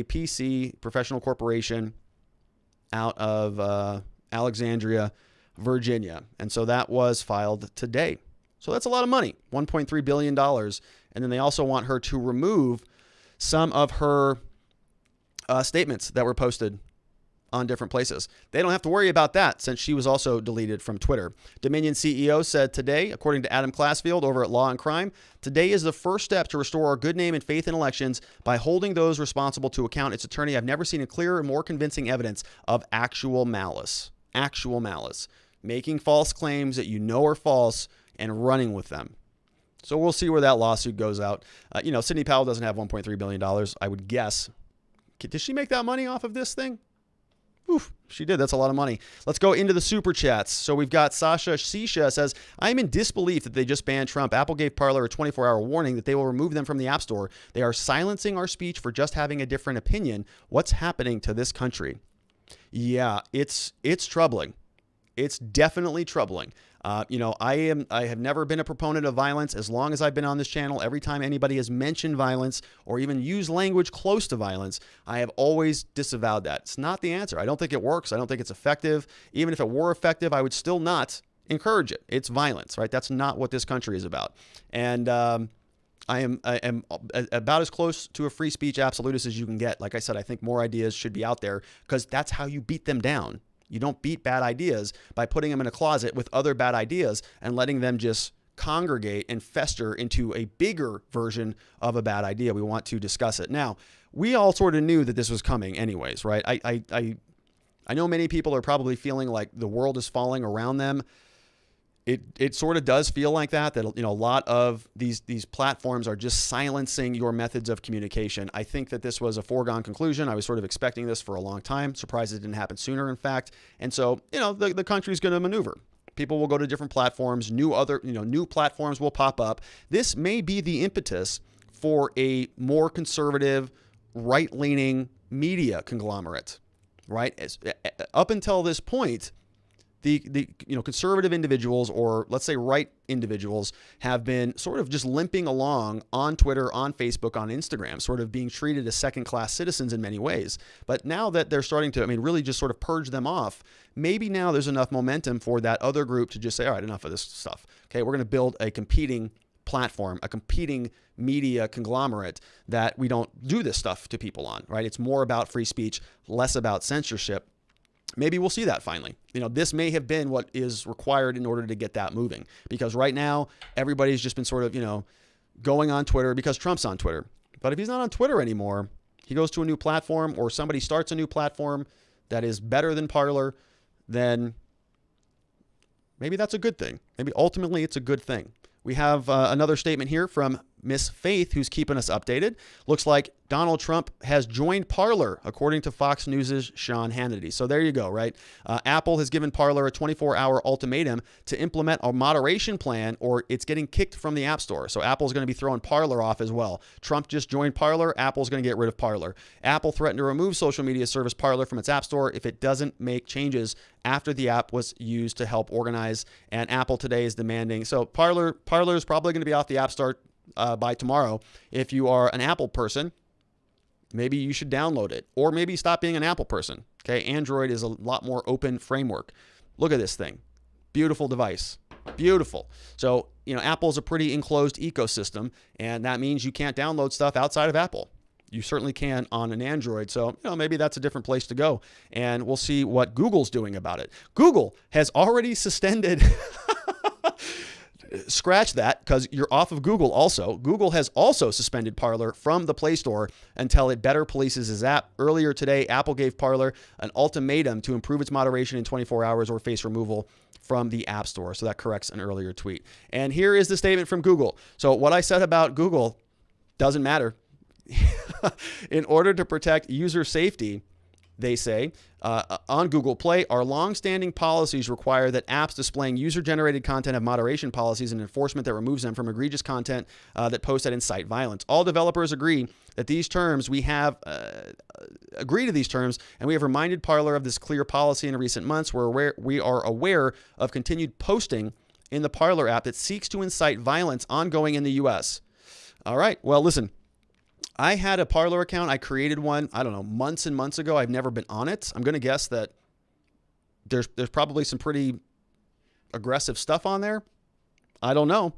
PC professional corporation out of Alexandria, Virginia. And so that was filed today. So that's a lot of money, $1.3 billion. And then they also want her to remove some of her statements that were posted on different places. They don't have to worry about that since she was also deleted from Twitter. Dominion CEO said today, according to Adam Classfield over at Law and Crime, today is the first step to restore our good name and faith in elections by holding those responsible to account. Its attorney, I've never seen a clearer and more convincing evidence of actual malice, making false claims that you know are false and running with them. So we'll see where that lawsuit goes out. Sidney Powell doesn't have $1.3 billion, I would guess. Did she make that money off of this thing? Oof, she did. That's a lot of money. Let's go into the super chats. So we've got Sasha Sisha says, I'm in disbelief that they just banned Trump. Apple gave Parler a 24-hour warning that they will remove them from the App Store. They are silencing our speech for just having a different opinion. What's happening to this country? Yeah, it's troubling. It's definitely troubling. I have never been a proponent of violence as long as I've been on this channel. Every time anybody has mentioned violence or even used language close to violence, I have always disavowed that. It's not the answer. I don't think it works. I don't think it's effective. Even if it were effective, I would still not encourage it. It's violence, right? That's not what this country is about. And I am about as close to a free speech absolutist as you can get. Like I said, I think more ideas should be out there because that's how you beat them down. You don't beat bad ideas by putting them in a closet with other bad ideas and letting them just congregate and fester into a bigger version of a bad idea. We want to discuss it. Now, we all sort of knew that this was coming anyways, right? I know many people are probably feeling like the world is falling around them. It sort of does feel like that a lot of these platforms are just silencing your methods of communication. I think that this was a foregone conclusion. I was sort of expecting this for a long time. Surprised it didn't happen sooner, in fact. And so, the country's going to maneuver. People will go to different platforms. New platforms will pop up. This may be the impetus for a more conservative, right-leaning media conglomerate, right? Up until this point, the conservative individuals, or let's say right individuals, have been sort of just limping along on Twitter, on Facebook, on Instagram, sort of being treated as second-class citizens in many ways. But now that they're starting to, really just sort of purge them off, maybe now there's enough momentum for that other group to just say, all right, enough of this stuff. Okay, we're going to build a competing platform, a competing media conglomerate that we don't do this stuff to people on, right? It's more about free speech, less about censorship. Maybe we'll see that finally. This may have been what is required in order to get that moving, because right now everybody's just been sort of, going on Twitter because Trump's on Twitter. But if he's not on Twitter anymore, he goes to a new platform, or somebody starts a new platform that is better than Parler, then maybe that's a good thing. Maybe ultimately it's a good thing. We have another statement here from Miss Faith, who's keeping us updated. Looks like Donald Trump has joined Parler, according to Fox News' Sean Hannity. So there you go, right? Apple has given Parler a 24-hour ultimatum to implement a moderation plan, or it's getting kicked from the App Store. So Apple's going to be throwing Parler off as well. Trump just joined Parler. Apple's going to get rid of Parler. Apple threatened to remove social media service Parler from its App Store if it doesn't make changes after the app was used to help organize. And Apple today is demanding. So Parler is probably going to be off the App Store by tomorrow. If you are an Apple person, maybe you should download it, or maybe stop being an Apple person. Okay, Android is a lot more open framework. Look at this thing. Beautiful device. Beautiful. So, Apple's a pretty enclosed ecosystem, and that means you can't download stuff outside of Apple. You certainly can on an Android. So, maybe that's a different place to go. And we'll see what Google's doing about it. Google has already suspended scratch that, because you're off of Google also. Google has also suspended Parler from the Play Store until it better polices its app. Earlier today, Apple gave Parler an ultimatum to improve its moderation in 24 hours or face removal from the App Store. So that corrects an earlier tweet. And here is the statement from Google. So what I said about Google doesn't matter. In order to protect user safety, they say, on Google Play, our long-standing policies require that apps displaying user-generated content have moderation policies and enforcement that removes them from egregious content that posts that incite violence. All developers agree that these terms, we have agree to these terms, and we have reminded Parler of this clear policy in recent months, where we are aware of continued posting in the Parler app that seeks to incite violence ongoing in the U.S. All right, well, listen. I had a Parler account. I created one, months and months ago. I've never been on it. I'm going to guess that there's probably some pretty aggressive stuff on there. I don't know.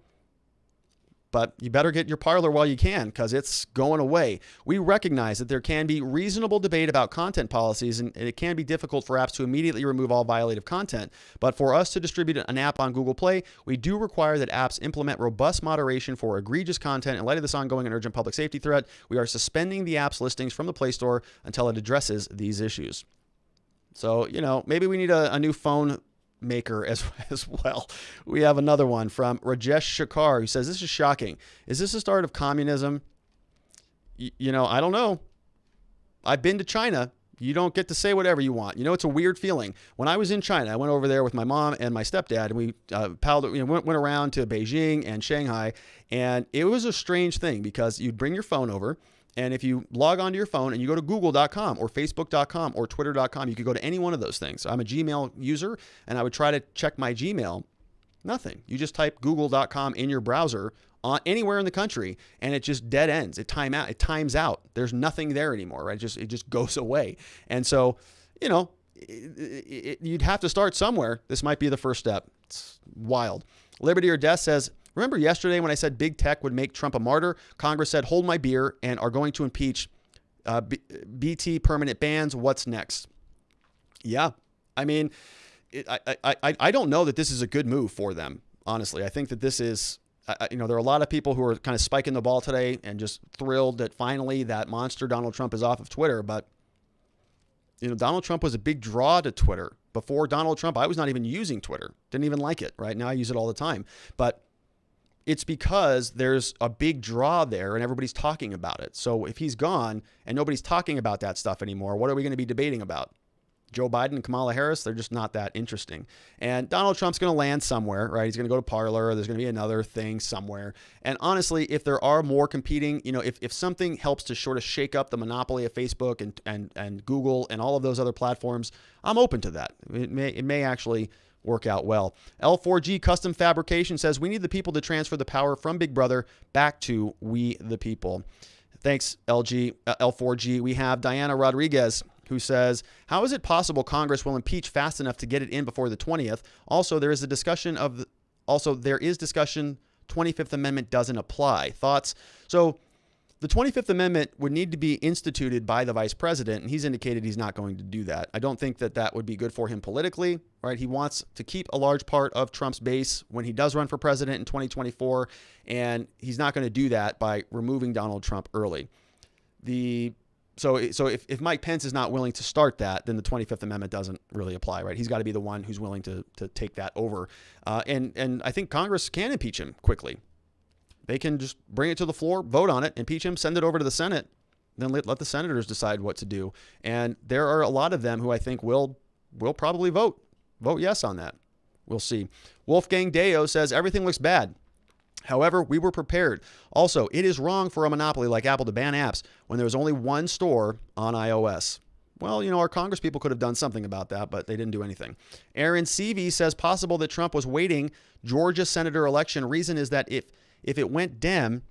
But you better get your Parler while you can, because it's going away. We recognize that there can be reasonable debate about content policies, and it can be difficult for apps to immediately remove all violative content. But for us to distribute an app on Google Play, we do require that apps implement robust moderation for egregious content. In light of this ongoing and urgent public safety threat, we are suspending the app's listings from the Play Store until it addresses these issues. So, maybe we need a new phone maker as well. We have another one from Rajesh Shakar, who says, this is shocking. Is this the start of communism? I don't know. I've been to China. You don't get to say whatever you want. It's a weird feeling. When I was in China, I went over there with my mom and my stepdad, and we went around to Beijing and Shanghai, and it was a strange thing, because you'd bring your phone over, and if you log onto your phone and you go to google.com or facebook.com or twitter.com, you could go to any one of those things. I'm a Gmail user, and I would try to check my Gmail. Nothing. You just type google.com in your browser anywhere in the country, and it just dead ends. It times out. There's nothing there anymore, right? It just goes away. And so, you'd have to start somewhere. This might be the first step. It's wild. Liberty or Death says, remember yesterday when I said big tech would make Trump a martyr? Congress said, hold my beer, and are going to impeach BT permanent bans. What's next? Yeah. I don't know that this is a good move for them, honestly. I think that this is, there are a lot of people who are kind of spiking the ball today and just thrilled that finally that monster Donald Trump is off of Twitter. But, Donald Trump was a big draw to Twitter. Before Donald Trump, I was not even using Twitter. Didn't even like it, right? Now I use it all the time. But it's because there's a big draw there and everybody's talking about it. So if he's gone and nobody's talking about that stuff anymore, what are we going to be debating about? Joe Biden and Kamala Harris, they're just not that interesting. And Donald Trump's going to land somewhere, right? He's going to go to Parler. There's going to be another thing somewhere. And honestly, if there are more competing, if something helps to sort of shake up the monopoly of Facebook and Google and all of those other platforms, I'm open to that. It may actually work out well. L4G Custom Fabrication says, we need the people to transfer the power from Big Brother back to we the people. Thanks, L4G. We have Diana Rodriguez, who says, how is it possible Congress will impeach fast enough to get it in before the 20th? Also, there is discussion 25th Amendment doesn't apply. Thoughts? So the 25th Amendment would need to be instituted by the vice president, and he's indicated he's not going to do that. I don't think that that would be good for him politically, right? He wants to keep a large part of Trump's base when he does run for president in 2024, and he's not going to do that by removing Donald Trump early. So if Mike Pence is not willing to start that, then the 25th Amendment doesn't really apply, right? He's got to be the one who's willing to take that over. And I think Congress can impeach him quickly. They can just bring it to the floor, vote on it, impeach him, send it over to the Senate, then let the senators decide what to do. And there are a lot of them who I think will probably vote yes on that. We'll see. Wolfgang Deo says, everything looks bad. However, we were prepared. Also, it is wrong for a monopoly like Apple to ban apps when there was only one store on iOS. Well, our Congress people could have done something about that, but they didn't do anything. Aaron CV says possible that Trump was waiting Georgia senator election. Reason is that if it went Dem,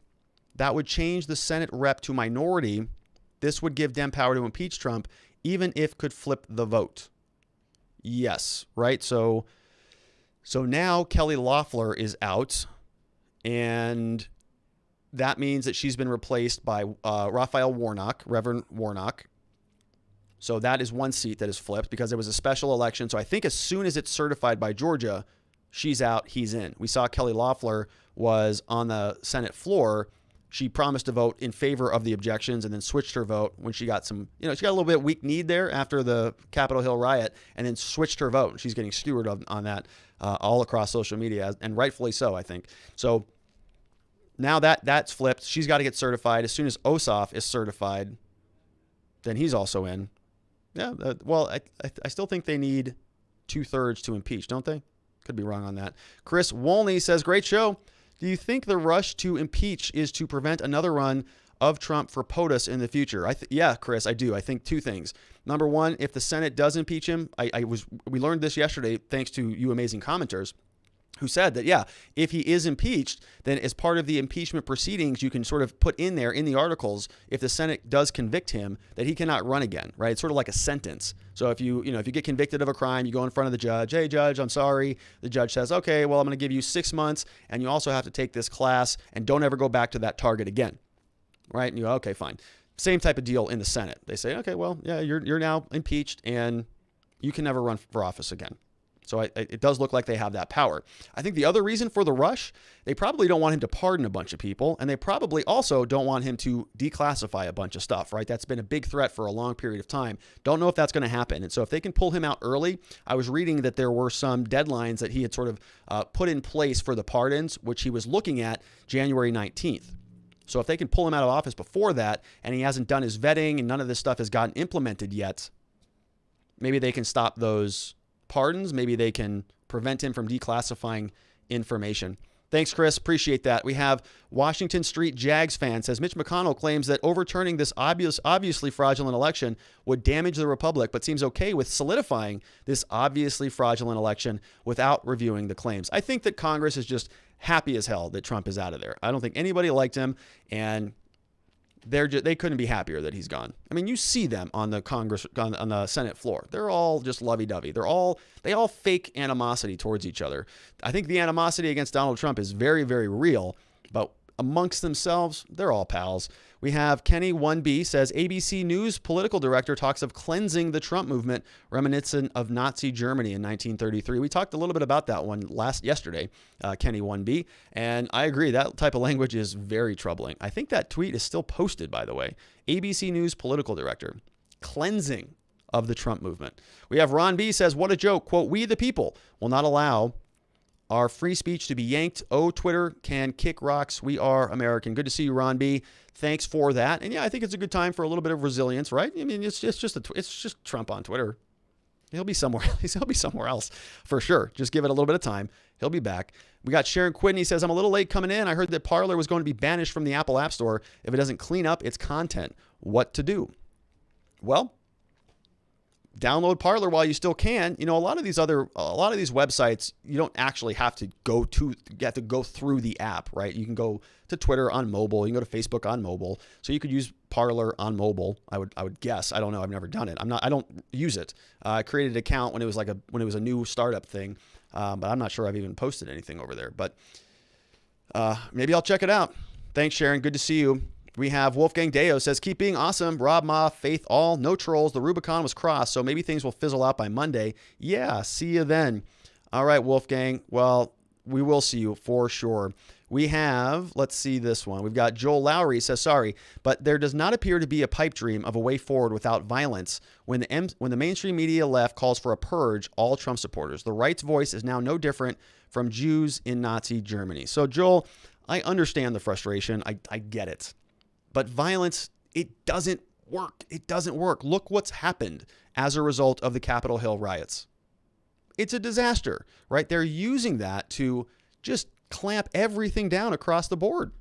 that would change the Senate rep to minority. This would give Dem power to impeach Trump, even if could flip the vote. Yes, right? So now Kelly Loeffler is out. And that means that she's been replaced by Raphael Warnock, Reverend Warnock. So that is one seat that is flipped because there was a special election. So I think as soon as it's certified by Georgia, she's out, he's in. We saw Kelly Loeffler was on the Senate floor. She promised to vote in favor of the objections and then switched her vote when she got some, she got a little bit weak kneed there after the Capitol Hill riot and then switched her vote. She's getting skewered on that all across social media, and rightfully so, I think. So now that's flipped. She's got to get certified. As soon as Ossoff is certified, then he's also in. Yeah, I still think they need 2/3 to impeach, don't they? Could be wrong on that. Chris Wolney says, great show. Do you think the rush to impeach is to prevent another run of Trump for POTUS in the future? Yeah, Chris, I do. I think two things. Number one, if the Senate does impeach him, we learned this yesterday thanks to you amazing commenters who said that, yeah, if he is impeached, then as part of the impeachment proceedings, you can sort of put in there in the articles, if the Senate does convict him, that he cannot run again, right? It's sort of like a sentence. So if you get convicted of a crime, you go in front of the judge, hey, judge, I'm sorry. The judge says, okay, well, I'm going to give you 6 months, and you also have to take this class, and don't ever go back to that target again, right? And you go, okay, fine. Same type of deal in the Senate. They say, okay, well, yeah, you're now impeached, and you can never run for office again. So it does look like they have that power. I think the other reason for the rush, they probably don't want him to pardon a bunch of people, and they probably also don't want him to declassify a bunch of stuff, right? That's been a big threat for a long period of time. Don't know if that's going to happen. And so if they can pull him out early, I was reading that there were some deadlines that he had sort of put in place for the pardons, which he was looking at January 19th. So if they can pull him out of office before that, and he hasn't done his vetting and none of this stuff has gotten implemented yet, maybe they can stop those pardons. Maybe they can prevent him from declassifying information. Thanks, Chris. Appreciate that. We have Washington Street Jags fan says, Mitch McConnell claims that overturning this obviously fraudulent election would damage the republic, but seems okay with solidifying this obviously fraudulent election without reviewing the claims. I think that Congress is just happy as hell that Trump is out of there. I don't think anybody liked him, and they couldn't be happier that he's gone. I mean, you see them on the Senate floor. They're all just lovey-dovey. They all fake animosity towards each other. I think the animosity against Donald Trump is very, very real, but amongst themselves, they're all pals. We have Kenny 1B says, ABC News political director talks of cleansing the Trump movement reminiscent of Nazi Germany in 1933. We talked a little bit about that one yesterday, Kenny 1B, and I agree that type of language is very troubling. I think that tweet is still posted, by the way. ABC News political director, cleansing of the Trump movement. We have Ron B says, what a joke. Quote, we the people will not allow our free speech to be yanked. Oh, Twitter can kick rocks. We are American. Good to see you, Ron B. Thanks for that. And yeah, I think it's a good time for a little bit of resilience, right? I mean, it's just Trump on Twitter. He'll be somewhere. He'll be somewhere else for sure. Just give it a little bit of time. He'll be back. We got Sharon Quidney says, I'm a little late coming in. I heard that Parler was going to be banished from the Apple App Store if it doesn't clean up its content. What to do? Well, download Parler while you still can. You know, a lot of these websites, you don't actually have to go through the app, right? You can go to Twitter on mobile, you can go to Facebook on mobile. So you could use Parler on mobile. I would guess. I don't know. I've never done it. I don't use it. I created an account when it was a new startup thing. But I'm not sure I've even posted anything over there, but maybe I'll check it out. Thanks, Sharon. Good to see you. We have Wolfgang Deo says, keep being awesome. Rob Ma, Faith All, no trolls. The Rubicon was crossed, so maybe things will fizzle out by Monday. Yeah, see you then. All right, Wolfgang. Well, we will see you for sure. We have, let's see this one. We've got Joel Lowry says, sorry, but there does not appear to be a pipe dream of a way forward without violence. When the mainstream media left calls for a purge, all Trump supporters. The right's voice is now no different from Jews in Nazi Germany. So, Joel, I understand the frustration. I get it. But violence, it doesn't work. It doesn't work. Look what's happened as a result of the Capitol Hill riots. It's a disaster, right? They're using that to just clamp everything down across the board.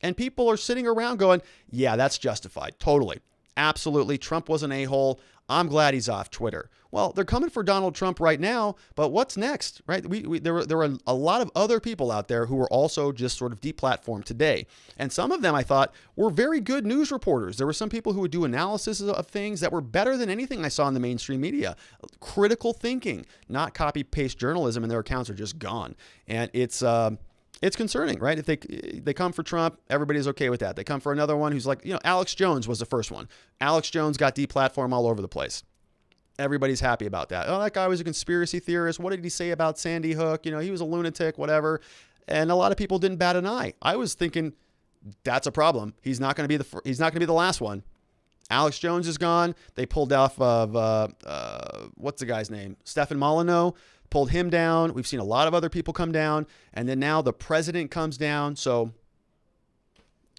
And people are sitting around going, yeah, that's justified. Totally. Absolutely. Trump was an a-hole. I'm glad he's off Twitter. Well, they're coming for Donald Trump right now, but what's next, right? There were a lot of other people out there who were also just sort of deplatformed today. And some of them, I thought, were very good news reporters. There were some people who would do analysis of things that were better than anything I saw in the mainstream media. Critical thinking, not copy-paste journalism, and their accounts are just gone. And it's concerning, right? If they come for Trump, everybody's okay with that. They come for another one who's like, Alex Jones was the first one. Alex Jones got deplatformed all over the place. Everybody's happy about that. Oh, that guy was a conspiracy theorist. What did he say about Sandy Hook? He was a lunatic, whatever. And a lot of people didn't bat an eye. I was thinking that's a problem. He's not going to be the last one. Alex Jones is gone. They pulled off of what's the guy's name? Stefan Molyneux. Pulled him down. We've seen a lot of other people come down, and then now the president comes down. So,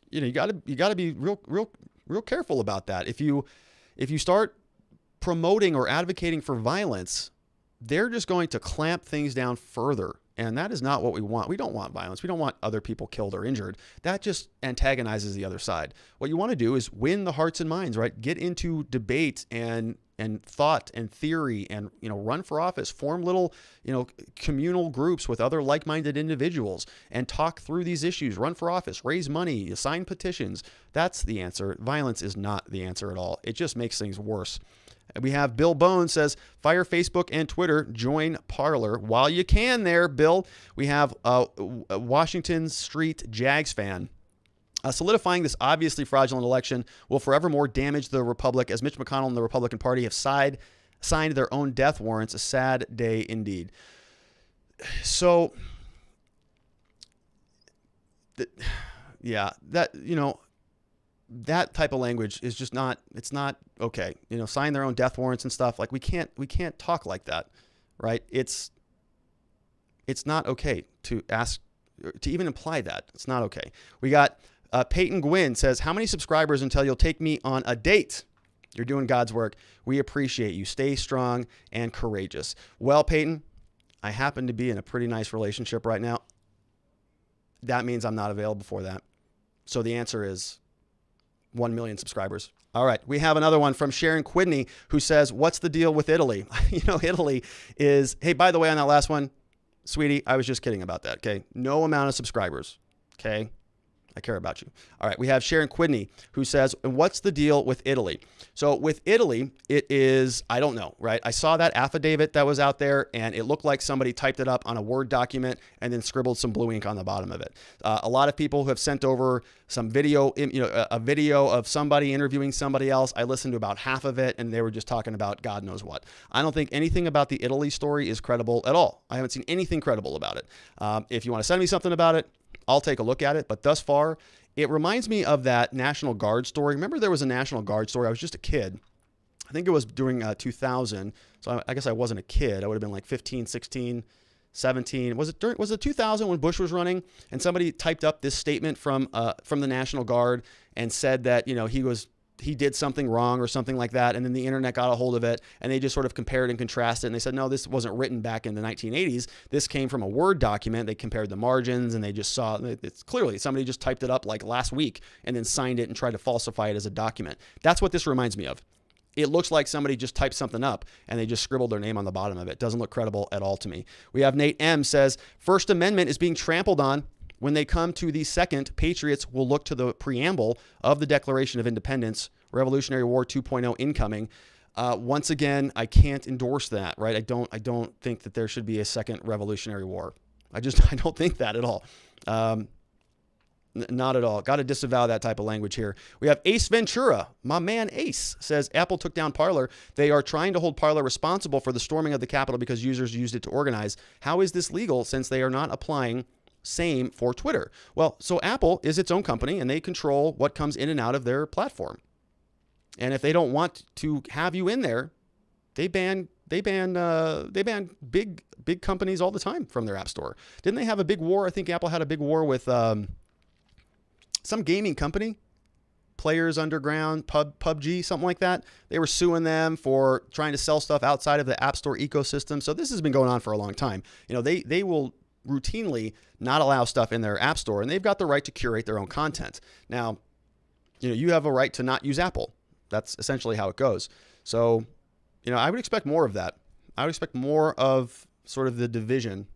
you got to be real careful about that. If you start promoting or advocating for violence, they're just going to clamp things down further. And that is not what we want. We don't want violence. We don't want other people killed or injured. That just antagonizes the other side. What you want to do is win the hearts and minds, right? Get into debate and thought and theory and, run for office, form little, communal groups with other like-minded individuals and talk through these issues, run for office, raise money, sign petitions. That's the answer. Violence is not the answer at all. It just makes things worse. We have Bill Bone says, fire Facebook and Twitter, join Parler while you can there, Bill. We have a Washington Street Jags fan. Solidifying this obviously fraudulent election will forevermore damage the Republic as Mitch McConnell and the Republican Party have signed their own death warrants. A sad day indeed. So, that type of language is just it's not okay. Sign their own death warrants and stuff. Like we can't talk like that, right? It's not okay to ask, to even imply that. It's not okay. We got Peyton Gwynn says, how many subscribers until you'll take me on a date? You're doing God's work. We appreciate you. Stay strong and courageous. Well, Peyton, I happen to be in a pretty nice relationship right now. That means I'm not available for that. So the answer is 1 million subscribers. All right. We have another one from Sharon Quidney who says, what's the deal with Italy? Italy is, hey, by the way, on that last one, sweetie, I was just kidding about that. Okay. No amount of subscribers. Okay. I care about you. All right. We have Sharon Quidney who says, what's the deal with Italy? So with Italy, it is, I don't know, right? I saw that affidavit that was out there and it looked like somebody typed it up on a Word document and then scribbled some blue ink on the bottom of it. A lot of people have sent over some video, a video of somebody interviewing somebody else. I listened to about half of it and they were just talking about God knows what. I don't think anything about the Italy story is credible at all. I haven't seen anything credible about it. If you want to send me something about it, I'll take a look at it. But thus far, it reminds me of that National Guard story. Remember there was a National Guard story? I was just a kid. I think it was during 2000. So I guess I wasn't a kid. I would have been like 15, 16, 17. Was it 2000 when Bush was running? And somebody typed up this statement from the National Guard and said that, he did something wrong or something like that. And then the internet got a hold of it and they just sort of compared and contrasted. And they said, no, this wasn't written back in the 1980s. This came from a Word document. They compared the margins and they just saw it's clearly somebody just typed it up like last week and then signed it and tried to falsify it as a document. That's what this reminds me of. It looks like somebody just typed something up and they just scribbled their name on the bottom of it. Doesn't look credible at all to me. We have Nate M says, First Amendment is being trampled on. When they come to the second, patriots will look to the preamble of the Declaration of Independence, Revolutionary War 2.0 incoming. Once again, I can't endorse that, right? I don't think that there should be a second Revolutionary War. I don't think that at all. Not at all. Got to disavow that type of language here. We have Ace Ventura. My man Ace says Apple took down Parler. They are trying to hold Parler responsible for the storming of the Capitol because users used it to organize. How is this legal since they are not applying same for Twitter? Well, so Apple is its own company and they control what comes in and out of their platform. And if they don't want to have you in there, they ban big companies all the time from their app store. Didn't they have a big war? I think Apple had a big war with some gaming company, Players Underground, PUBG, something like that. They were suing them for trying to sell stuff outside of the App Store ecosystem. So this has been going on for a long time. You know, they will routinely not allow stuff in their App Store, and they've got the right to curate their own content. Now, you know, you have a right to not use Apple. That's essentially how it goes. So, you know, I would expect more of that. I would expect more of sort of the division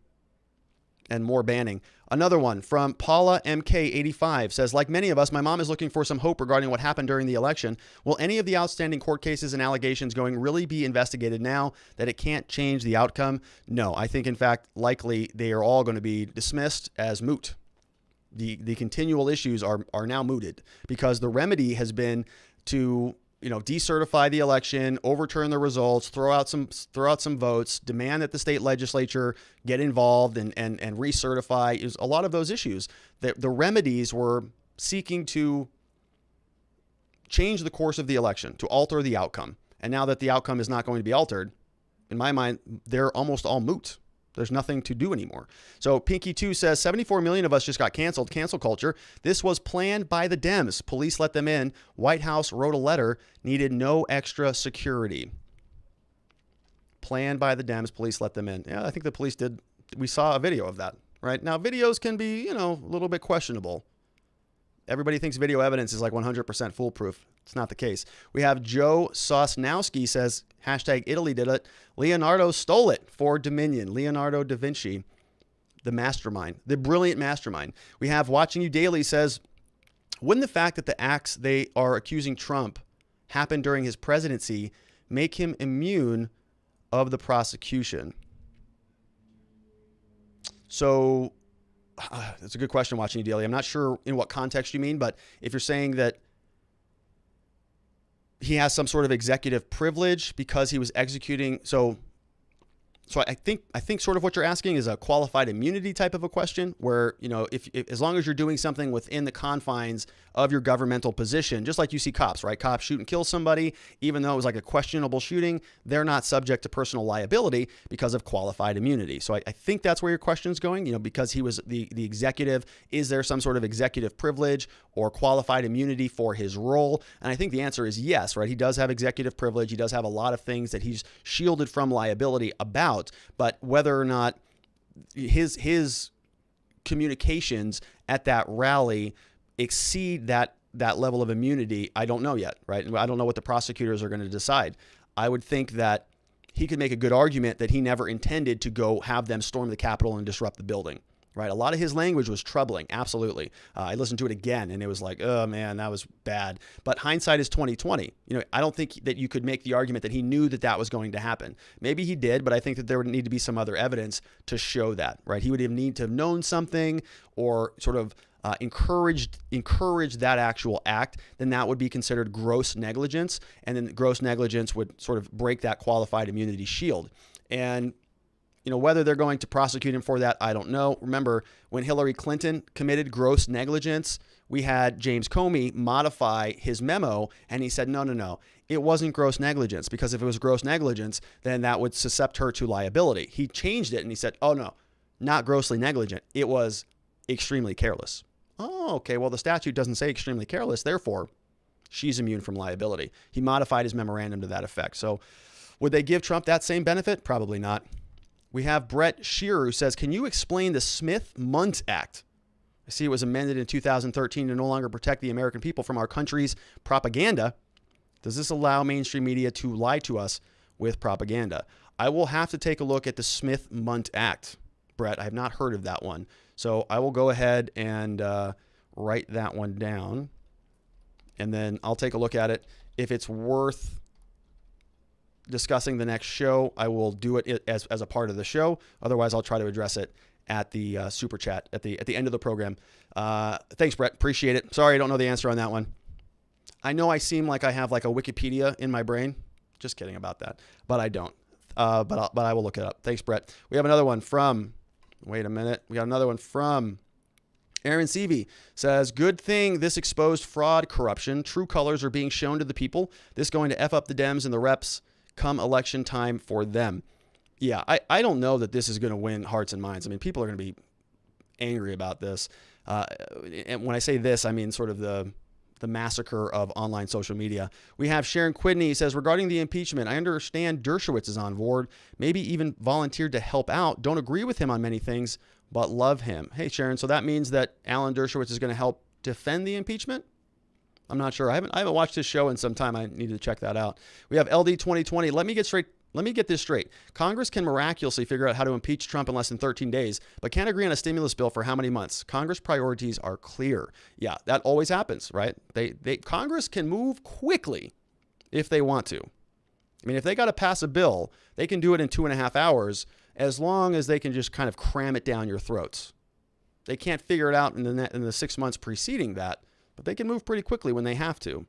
and more banning. Another one from Paula MK85 says, like many of us, my mom is looking for some hope regarding what happened during the election. Will any of the outstanding court cases and allegations going really be investigated now that it can't change the outcome? No, I think in fact, likely they are all going to be dismissed as moot. The continual issues are now mooted because the remedy has been to, you know, decertify the election, overturn the results, throw out some votes, demand that the state legislature get involved and recertify. Is a lot of those issues that the remedies were seeking to change the course of the election, to alter the outcome. And now that the outcome is not going to be altered, in my mind, they're almost all moot. There's nothing to do anymore. So Pinky2 says 74 million of us just got canceled. Cancel culture. This was planned by the Dems. Police let them in. White House wrote a letter. Needed no extra security. Planned by the Dems. Police let them in. Yeah, I think the police did. We saw a video of that, right? Now, videos can be, you know, a little bit questionable. Everybody thinks video evidence is like 100% foolproof. It's not the case. We have Joe Sosnowski says, hashtag Italy did it. Leonardo stole it for Dominion. Leonardo da Vinci, the mastermind, the brilliant mastermind. We have Watching You Daily says, wouldn't the fact that the acts they are accusing Trump happened during his presidency make him immune of the prosecution? So that's a good question, Watching You Daily. I'm not sure in what context you mean, but if you're saying that he has some sort of executive privilege because he was executing. So I think sort of what you're asking is a qualified immunity type of a question where, you know, if as long as you're doing something within the confines of your governmental position, just like you see cops, right? Cops shoot and kill somebody, even though it was like a questionable shooting, they're not subject to personal liability because of qualified immunity. So I think that's where your question's going, you know, because he was the executive. Is there some sort of executive privilege or qualified immunity for his role? And I think the answer is yes, right? He does have executive privilege. He does have a lot of things that he's shielded from liability about. But whether or not his communications at that rally exceed that level of immunity, I don't know yet, right? I don't know what the prosecutors are going to decide. I would think that he could make a good argument that he never intended to go have them storm the Capitol and disrupt the building, right? A lot of his language was troubling, absolutely. I listened to it again, and it was like, oh man, that was bad. But hindsight is 20/20. You know, I don't think that you could make the argument that he knew that was going to happen. Maybe he did, but I think that there would need to be some other evidence to show that, right? He would need to have known something or sort of encourage that actual act. Then that would be considered gross negligence, and then gross negligence would sort of break that qualified immunity shield. And you know, whether they're going to prosecute him for that, I don't know. Remember, when Hillary Clinton committed gross negligence, we had James Comey modify his memo, and he said, no, it wasn't gross negligence, because if it was gross negligence, then that would suscept her to liability. He changed it, and he said, oh, no, not grossly negligent. It was extremely careless. Oh, okay, well, the statute doesn't say extremely careless, therefore, she's immune from liability. He modified his memorandum to that effect. So would they give Trump that same benefit? Probably not. We have Brett Shearer who says, can you explain the Smith-Mundt Act? I see it was amended in 2013 to no longer protect the American people from our country's propaganda. Does this allow mainstream media to lie to us with propaganda? I will have to take a look at the Smith-Mundt Act. Brett, I have not heard of that one. So I will go ahead and write that one down, and then I'll take a look at it. If it's worth discussing the next show, I will do it as a part of the show. Otherwise, I'll try to address it at the super chat at the end of the program. Thanks, Brett. Appreciate it. Sorry, I don't know the answer on that one. I know I seem like I have like a Wikipedia in my brain. Just kidding about that, but I don't. But I will look it up. Thanks, Brett. We have another one from. Wait a minute. We got another one from Aaron Seavey. Says, good thing this exposed fraud, corruption. True colors are being shown to the people. This going to F up the Dems and the reps come election time for them. Yeah, I don't know that this is going to win hearts and minds. I mean, people are going to be angry about this. And when I say this, I mean sort of the massacre of online social media. We have Sharon Quidney says, regarding the impeachment, I understand Dershowitz is on board, maybe even volunteered to help out. Don't agree with him on many things, but love him. Hey, Sharon, so that means that Alan Dershowitz is going to help defend the impeachment? I'm not sure. I haven't watched his show in some time. I need to check that out. We have LD 2020. Let me get this straight. Congress can miraculously figure out how to impeach Trump in less than 13 days, but can't agree on a stimulus bill for how many months? Congress priorities are clear. Yeah, that always happens, right? Congress can move quickly if they want to. I mean, if they got to pass a bill, they can do it in 2.5 hours as long as they can just kind of cram it down your throats. They can't figure it out in the 6 months preceding that, but they can move pretty quickly when they have to.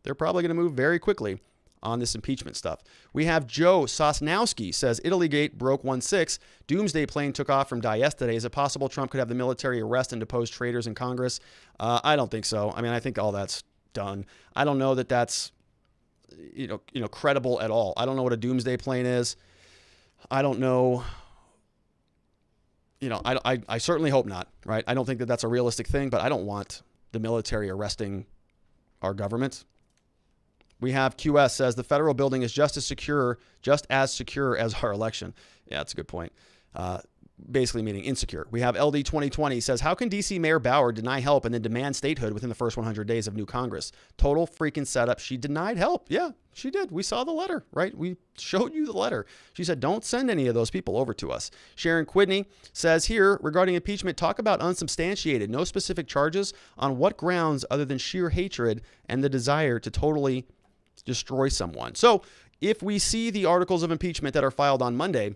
They're probably going to move very quickly on this impeachment stuff. We have Joe Sosnowski says, Italygate broke 1-6. Doomsday plane took off from Dieste today. Is it possible Trump could have the military arrest and depose traitors in Congress? I don't think so. I mean, I think all that's done. I don't know that that's credible at all. I don't know what a doomsday plane is. I don't know. I certainly hope not, right? I don't think that that's a realistic thing, but I don't want the military arresting our government. We have QS says the federal building is just as secure as our election. Yeah, that's a good point. Basically meaning insecure. We have LD 2020 says, how can DC Mayor Bauer deny help and then demand statehood within the first 100 days of new Congress? Total freaking setup. She denied help. Yeah, she did. We saw the letter, right? We showed you the letter. She said, don't send any of those people over to us. Sharon Quidney says here, regarding impeachment, talk about unsubstantiated, no specific charges on what grounds other than sheer hatred and the desire to totally destroy someone. So if we see the articles of impeachment that are filed on Monday,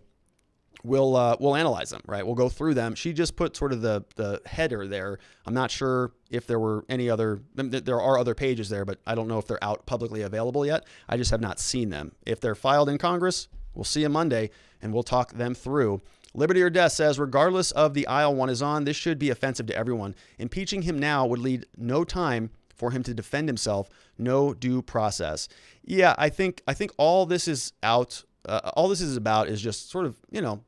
we'll analyze them, right? We'll go through them. She just put sort of the header there. I'm not sure if there were any other, there are other pages there, but I don't know if they're out publicly available yet. I just have not seen them. If they're filed in Congress, we'll see them Monday and we'll talk them through. Liberty or Death says, regardless of the aisle one is on, this should be offensive to everyone. Impeaching him now would lead no time for him to defend himself, no due process. Yeah, I think all this is out. All this is about is just sort of,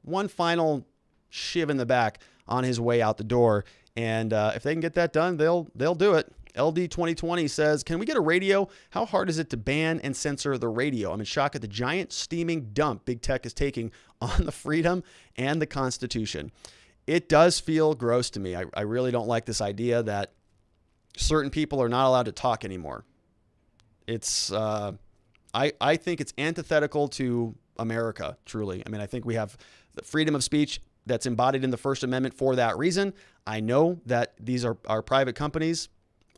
one final shiv in the back on his way out the door. And if they can get that done, they'll do it. LD 2020 says, can we get a radio? How hard is it to ban and censor the radio? I'm in shock at the giant steaming dump big tech is taking on the freedom and the Constitution. It does feel gross to me. I really don't like this idea that certain people are not allowed to talk anymore. It's I think it's antithetical to America, truly. I mean, I think we have the freedom of speech that's embodied in the First Amendment for that reason. I know that these are private companies.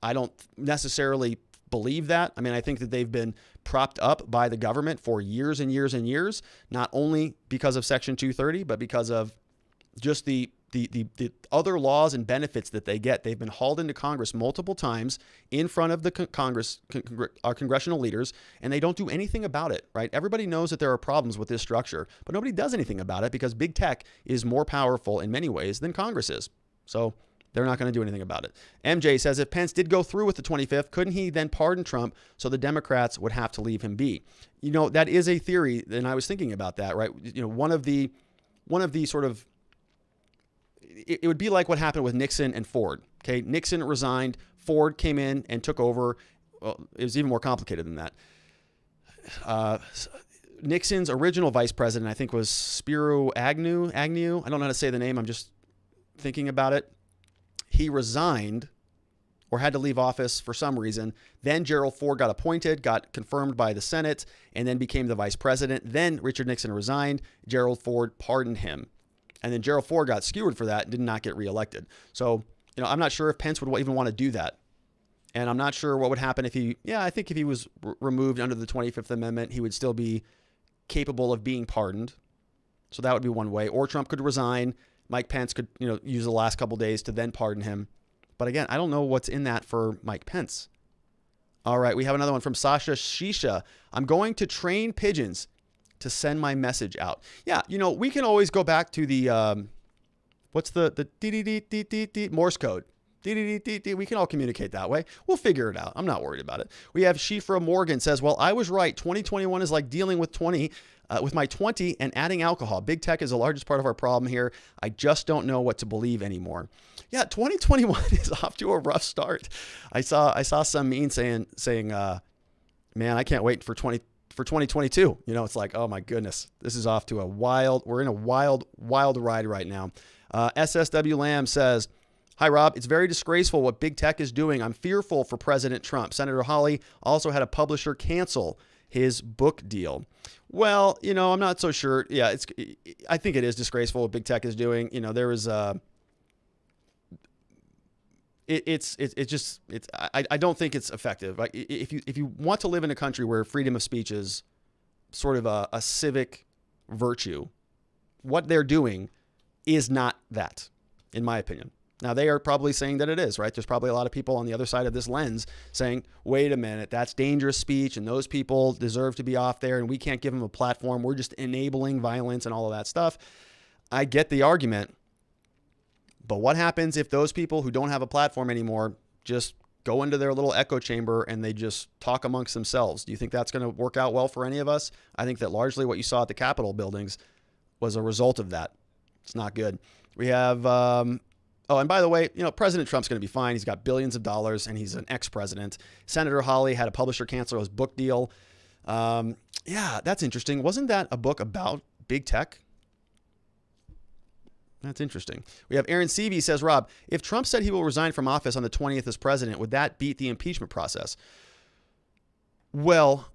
I don't necessarily believe that. I mean, I think that they've been propped up by the government for years and years and years, not only because of Section 230, but because of just the other laws and benefits that they get. They've been hauled into Congress multiple times in front of the our congressional leaders, and they don't do anything about it, right? Everybody knows that there are problems with this structure, but nobody does anything about it because big tech is more powerful in many ways than Congress is. So they're not going to do anything about it. MJ says, if Pence did go through with the 25th, couldn't he then pardon Trump so the Democrats would have to leave him be? That is a theory, and I was thinking about that, right? One of the sort of, it would be like what happened with Nixon and Ford. Okay, Nixon resigned, Ford came in and took over. Well, it was even more complicated than that. Nixon's original vice president, I think, was Spiro Agnew. I don't know how to say the name. I'm just thinking about it. He resigned or had to leave office for some reason. Then Gerald Ford got appointed, got confirmed by the Senate, and then became the vice president. Then Richard Nixon resigned. Gerald Ford pardoned him. And then Gerald Ford got skewered for that and did not get reelected. So, I'm not sure if Pence would even want to do that. And I'm not sure what would happen if I think if he was removed under the 25th Amendment, he would still be capable of being pardoned. So that would be one way. Or Trump could resign. Mike Pence could, use the last couple days to then pardon him. But again, I don't know what's in that for Mike Pence. All right, we have another one from Sasha Shisha. I'm going to train pigeons to send my message out. Yeah, we can always go back to the, what's the Morse code. We can all communicate that way. We'll figure it out. I'm not worried about it. We have Shifra Morgan says, well, I was right. 2021 is like dealing with with my 20 and adding alcohol. Big tech is the largest part of our problem here. I just don't know what to believe anymore. Yeah, 2021 is off to a rough start. I saw some meme saying, man, I can't wait for 2022. It's like, oh my goodness, this is off to we're in a wild ride right now. SSW Lamb says, hi, Rob. It's very disgraceful what big tech is doing. I'm fearful for President Trump. Senator Hawley also had a publisher cancel his book deal. Well, I'm not so sure. Yeah, I think it is disgraceful what big tech is doing. There was I don't think it's effective. Like, if you want to live in a country where freedom of speech is sort of a civic virtue, what they're doing is not that, in my opinion. Now, they are probably saying that it is, right? There's probably a lot of people on the other side of this lens saying, wait a minute, that's dangerous speech, and those people deserve to be off there, and we can't give them a platform. We're just enabling violence and all of that stuff. I get the argument. But what happens if those people who don't have a platform anymore just go into their little echo chamber and they just talk amongst themselves? Do you think that's going to work out well for any of us? I think that largely what you saw at the Capitol buildings was a result of that. It's not good. We have... and by the way, President Trump's going to be fine. He's got billions of dollars and he's an ex-president. Senator Hawley had a publisher cancel his book deal. Yeah, that's interesting. Wasn't that a book about big tech? That's interesting. We have Aaron Seavey says, Rob, if Trump said he will resign from office on the 20th as president, would that beat the impeachment process? Well,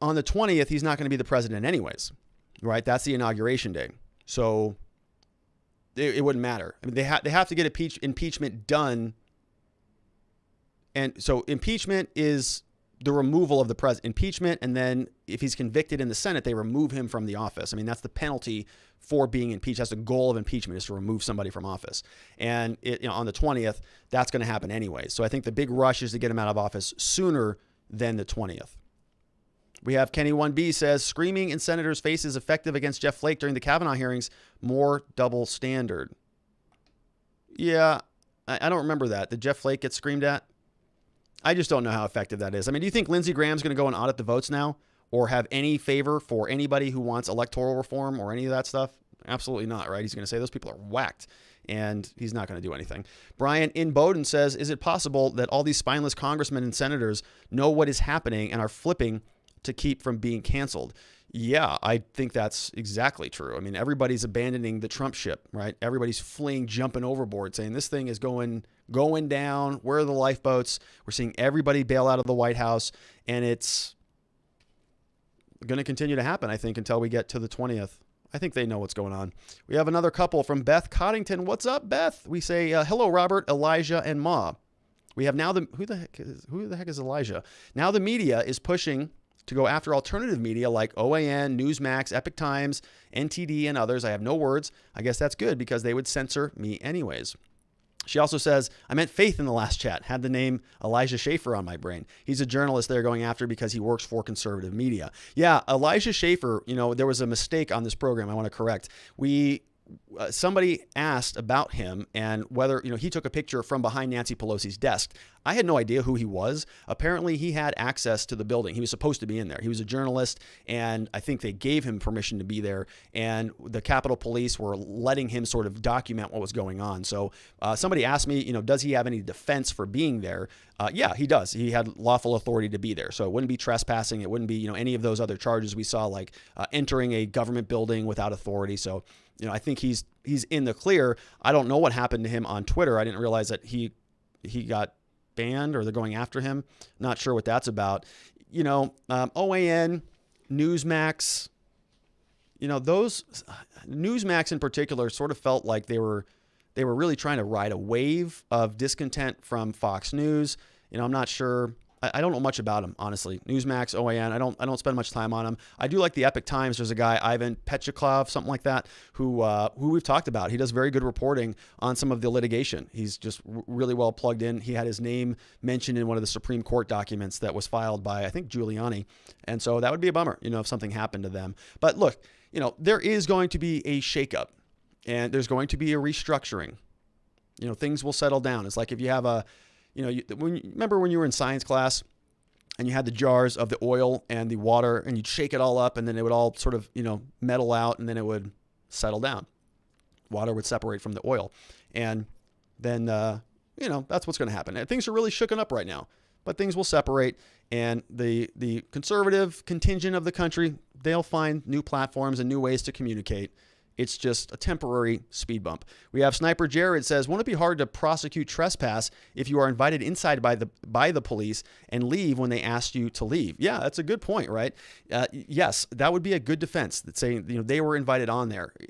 on the 20th, he's not going to be the president anyways, right? That's the inauguration day. So it wouldn't matter. I mean, they have to get impeachment done. And so impeachment is the removal of the president. Impeachment, and then if he's convicted in the Senate, they remove him from the office. I mean, that's the penalty for being impeached. That's the goal of impeachment, is to remove somebody from office. And on the 20th, that's going to happen anyway. So I think the big rush is to get him out of office sooner than the 20th. We have Kenny 1B says, screaming in senators' faces effective against Jeff Flake during the Kavanaugh hearings, more double standard. Yeah, I don't remember that. Did Jeff Flake get screamed at? I just don't know how effective that is. I mean, do you think Lindsey Graham's going to go and audit the votes now, or have any favor for anybody who wants electoral reform or any of that stuff? Absolutely not, right? He's going to say those people are whacked, and he's not going to do anything. Brian in Bowdoin says, is it possible that all these spineless congressmen and senators know what is happening and are flipping to keep from being canceled? Yeah, I think that's exactly true. I mean, everybody's abandoning the Trump ship, right? Everybody's fleeing, jumping overboard, saying this thing is going down. Where are the lifeboats? We're seeing everybody bail out of the White House, and it's going to continue to happen, I think, until we get to the 20th. I think they know what's going on. We have another couple from Beth Coddington. What's up, Beth? We say, hello, Robert, Elijah, and Ma. We have now who the heck is Elijah? Now the media is pushing to go after alternative media like OAN, Newsmax, Epic Times, NTD, and others. I have no words. I guess that's good because they would censor me anyways. She also says, I meant Faith in the last chat, had the name Elijah Schaffer on my brain. He's a journalist they're going after because he works for conservative media. Yeah, Elijah Schaffer, there was a mistake on this program I want to correct. Somebody asked about him and whether, he took a picture from behind Nancy Pelosi's desk. I had no idea who he was. Apparently, he had access to the building. He was supposed to be in there. He was a journalist, and I think they gave him permission to be there. And the Capitol Police were letting him sort of document what was going on. So somebody asked me, does he have any defense for being there? Yeah, he does. He had lawful authority to be there. So it wouldn't be trespassing. It wouldn't be, any of those other charges we saw, like entering a government building without authority. So I think he's in the clear. I don't know what happened to him on Twitter. I didn't realize that he got banned or they're going after him. Not sure what that's about. OAN, Newsmax, those Newsmax in particular sort of felt like they were really trying to ride a wave of discontent from Fox News. I'm not sure. I don't know much about them, honestly. Newsmax, OAN, I don't spend much time on them. I do like the Epic Times. There's a guy, Ivan Pecheklov, something like that, who we've talked about. He does very good reporting on some of the litigation. He's just really well plugged in. He had his name mentioned in one of the Supreme Court documents that was filed by, I think, Giuliani. And so that would be a bummer, if something happened to them. But look, there is going to be a shakeup and there's going to be a restructuring. Things will settle down. It's like if you have remember when you were in science class and you had the jars of the oil and the water and you'd shake it all up and then it would all sort of, metal out and then it would settle down. Water would separate from the oil. And then, that's what's going to happen. And things are really shooken up right now, but things will separate and the conservative contingent of the country, they'll find new platforms and new ways to communicate. It's just a temporary speed bump. We have Sniper Jared says, won't it be hard to prosecute trespass if you are invited inside by the police and leave when they asked you to leave? Yeah, that's a good point, right? Yes, that would be a good defense that saying, they were invited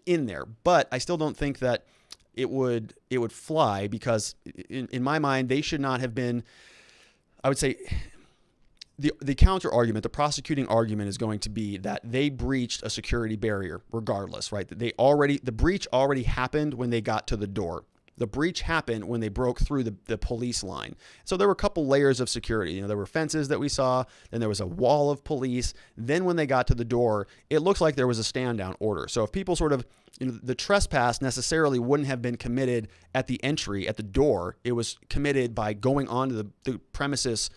in there. But I still don't think that it would fly because in my mind, they should not have been, I would say, the counter argument, the prosecuting argument is going to be that they breached a security barrier regardless, right? That the breach already happened when they got to the door. The breach happened when they broke through the police line. So there were a couple layers of security. There were fences that we saw, then there was a wall of police. Then when they got to the door, it looks like there was a stand down order. So if people sort of, the trespass necessarily wouldn't have been committed at the entry, at the door. It was committed by going onto the premises,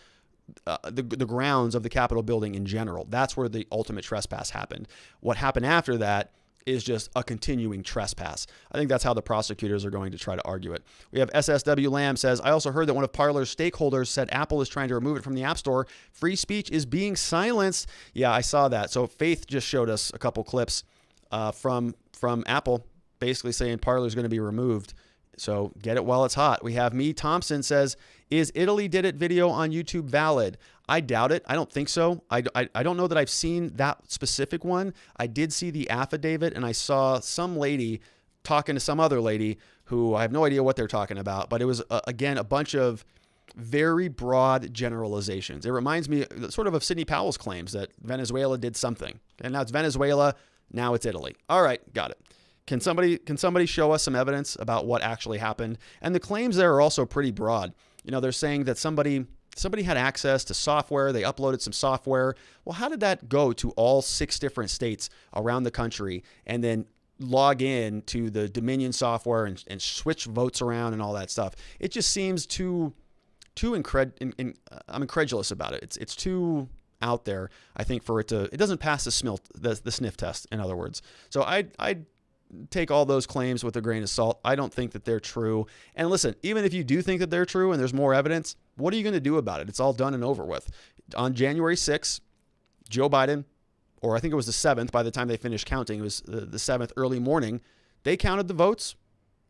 the grounds of the Capitol building in general. That's where the ultimate trespass happened. What happened after that is just a continuing trespass. I think that's how the prosecutors are going to try to argue it. We have SSW Lamb says, I also heard that one of Parler's stakeholders said Apple is trying to remove it from the App Store. Free speech is being silenced. Yeah, I saw that. So Faith just showed us a couple clips from Apple basically saying Parler is going to be removed. So get it while it's hot. We have Me Thompson says, is Italy did it video on YouTube valid? I doubt it. I don't think so. I don't know that I've seen that specific one. I did see the affidavit and I saw some lady talking to some other lady who I have no idea what they're talking about, but it was, again, a bunch of very broad generalizations. It reminds me sort of Sidney Powell's claims that Venezuela did something. And now it's Venezuela, now it's Italy. All right, got it. Can somebody show us some evidence about what actually happened? And the claims there are also pretty broad. They're saying that somebody had access to software. They uploaded some software. Well, how did that go to all 6 different states around the country and then log in to the Dominion software and switch votes around and all that stuff? It just seems too I'm incredulous about it. It's too out there, I think, for it doesn't pass the sniff test, in other words. So I take all those claims with a grain of salt. I don't think that they're true. And listen, even if you do think that they're true and there's more evidence, what are you going to do about it? It's all done and over with. On January 6th, Joe Biden, or I think it was the 7th, by the time they finished counting, it was the 7th early morning, they counted the votes,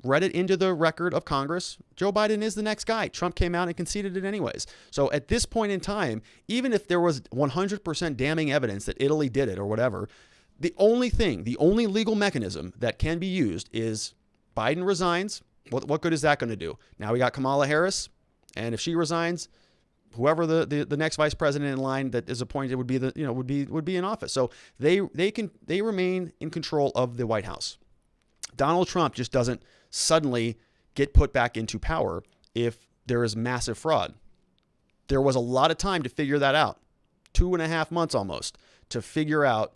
read it into the record of Congress. Joe Biden is the next guy. Trump came out and conceded it anyways. So at this point in time, even if there was 100% damning evidence that Italy did it or whatever, the only legal mechanism that can be used is Biden resigns. What good is that going to do? Now we got Kamala Harris, and if she resigns, whoever the next vice president in line that is appointed would be in office. So they remain in control of the White House. Donald Trump just doesn't suddenly get put back into power if there is massive fraud. There was a lot of time to figure that out. 2.5 months almost to figure out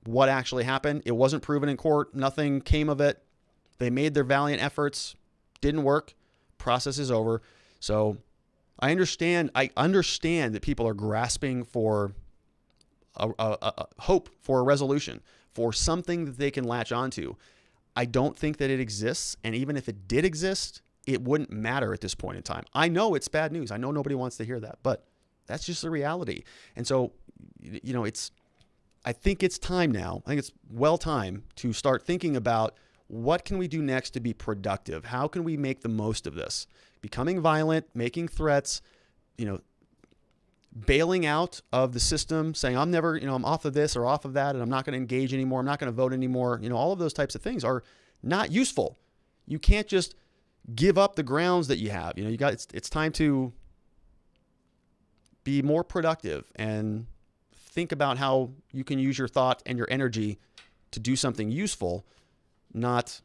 what actually happened. It wasn't proven in court. Nothing came of it. They made their valiant efforts. Didn't work. Process is over. So I understand that people are grasping for a hope for a resolution, for something that they can latch onto. I don't think that it exists. And even if it did exist, it wouldn't matter at this point in time. I know it's bad news. I know nobody wants to hear that, but that's just the reality. And so, I think it's time now. I think it's well time to start thinking about what can we do next to be productive? How can we make the most of this? Becoming violent, making threats, bailing out of the system, saying I'm never, I'm off of this or off of that, and I'm not going to engage anymore. I'm not going to vote anymore. All of those types of things are not useful. You can't just give up the grounds that you have. It's time to be more productive and think about how you can use your thought and your energy to do something useful, not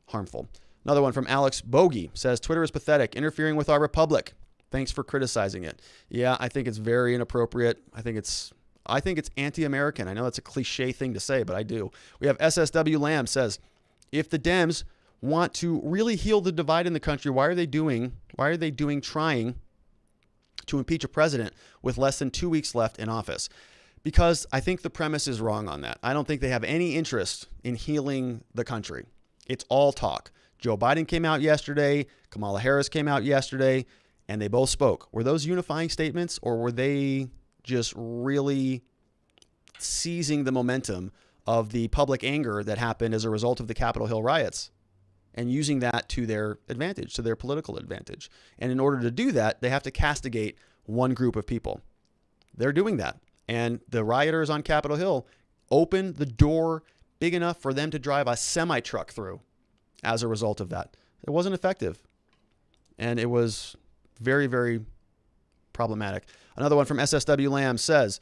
harmful. Another one from Alex Bogey says, Twitter is pathetic, interfering with our republic. Thanks for criticizing it. Yeah, I think it's very inappropriate. I think it's anti-American. I know that's a cliche thing to say, but I do. We have SSW Lamb says, if the Dems want to really heal the divide in the country, why are they trying to impeach a president with less than 2 weeks left in office? Because I think the premise is wrong on that. I don't think they have any interest in healing the country. It's all talk. Joe Biden came out yesterday. Kamala Harris came out yesterday, and they both spoke. Were those unifying statements, or were they just really seizing the momentum of the public anger that happened as a result of the Capitol Hill riots and using that to their advantage, to their political advantage? And in order to do that, they have to castigate one group of people. They're doing that. And the rioters on Capitol Hill opened the door big enough for them to drive a semi-truck through as a result of that. It wasn't effective. And it was very, very problematic. Another one from SSW Lamb says,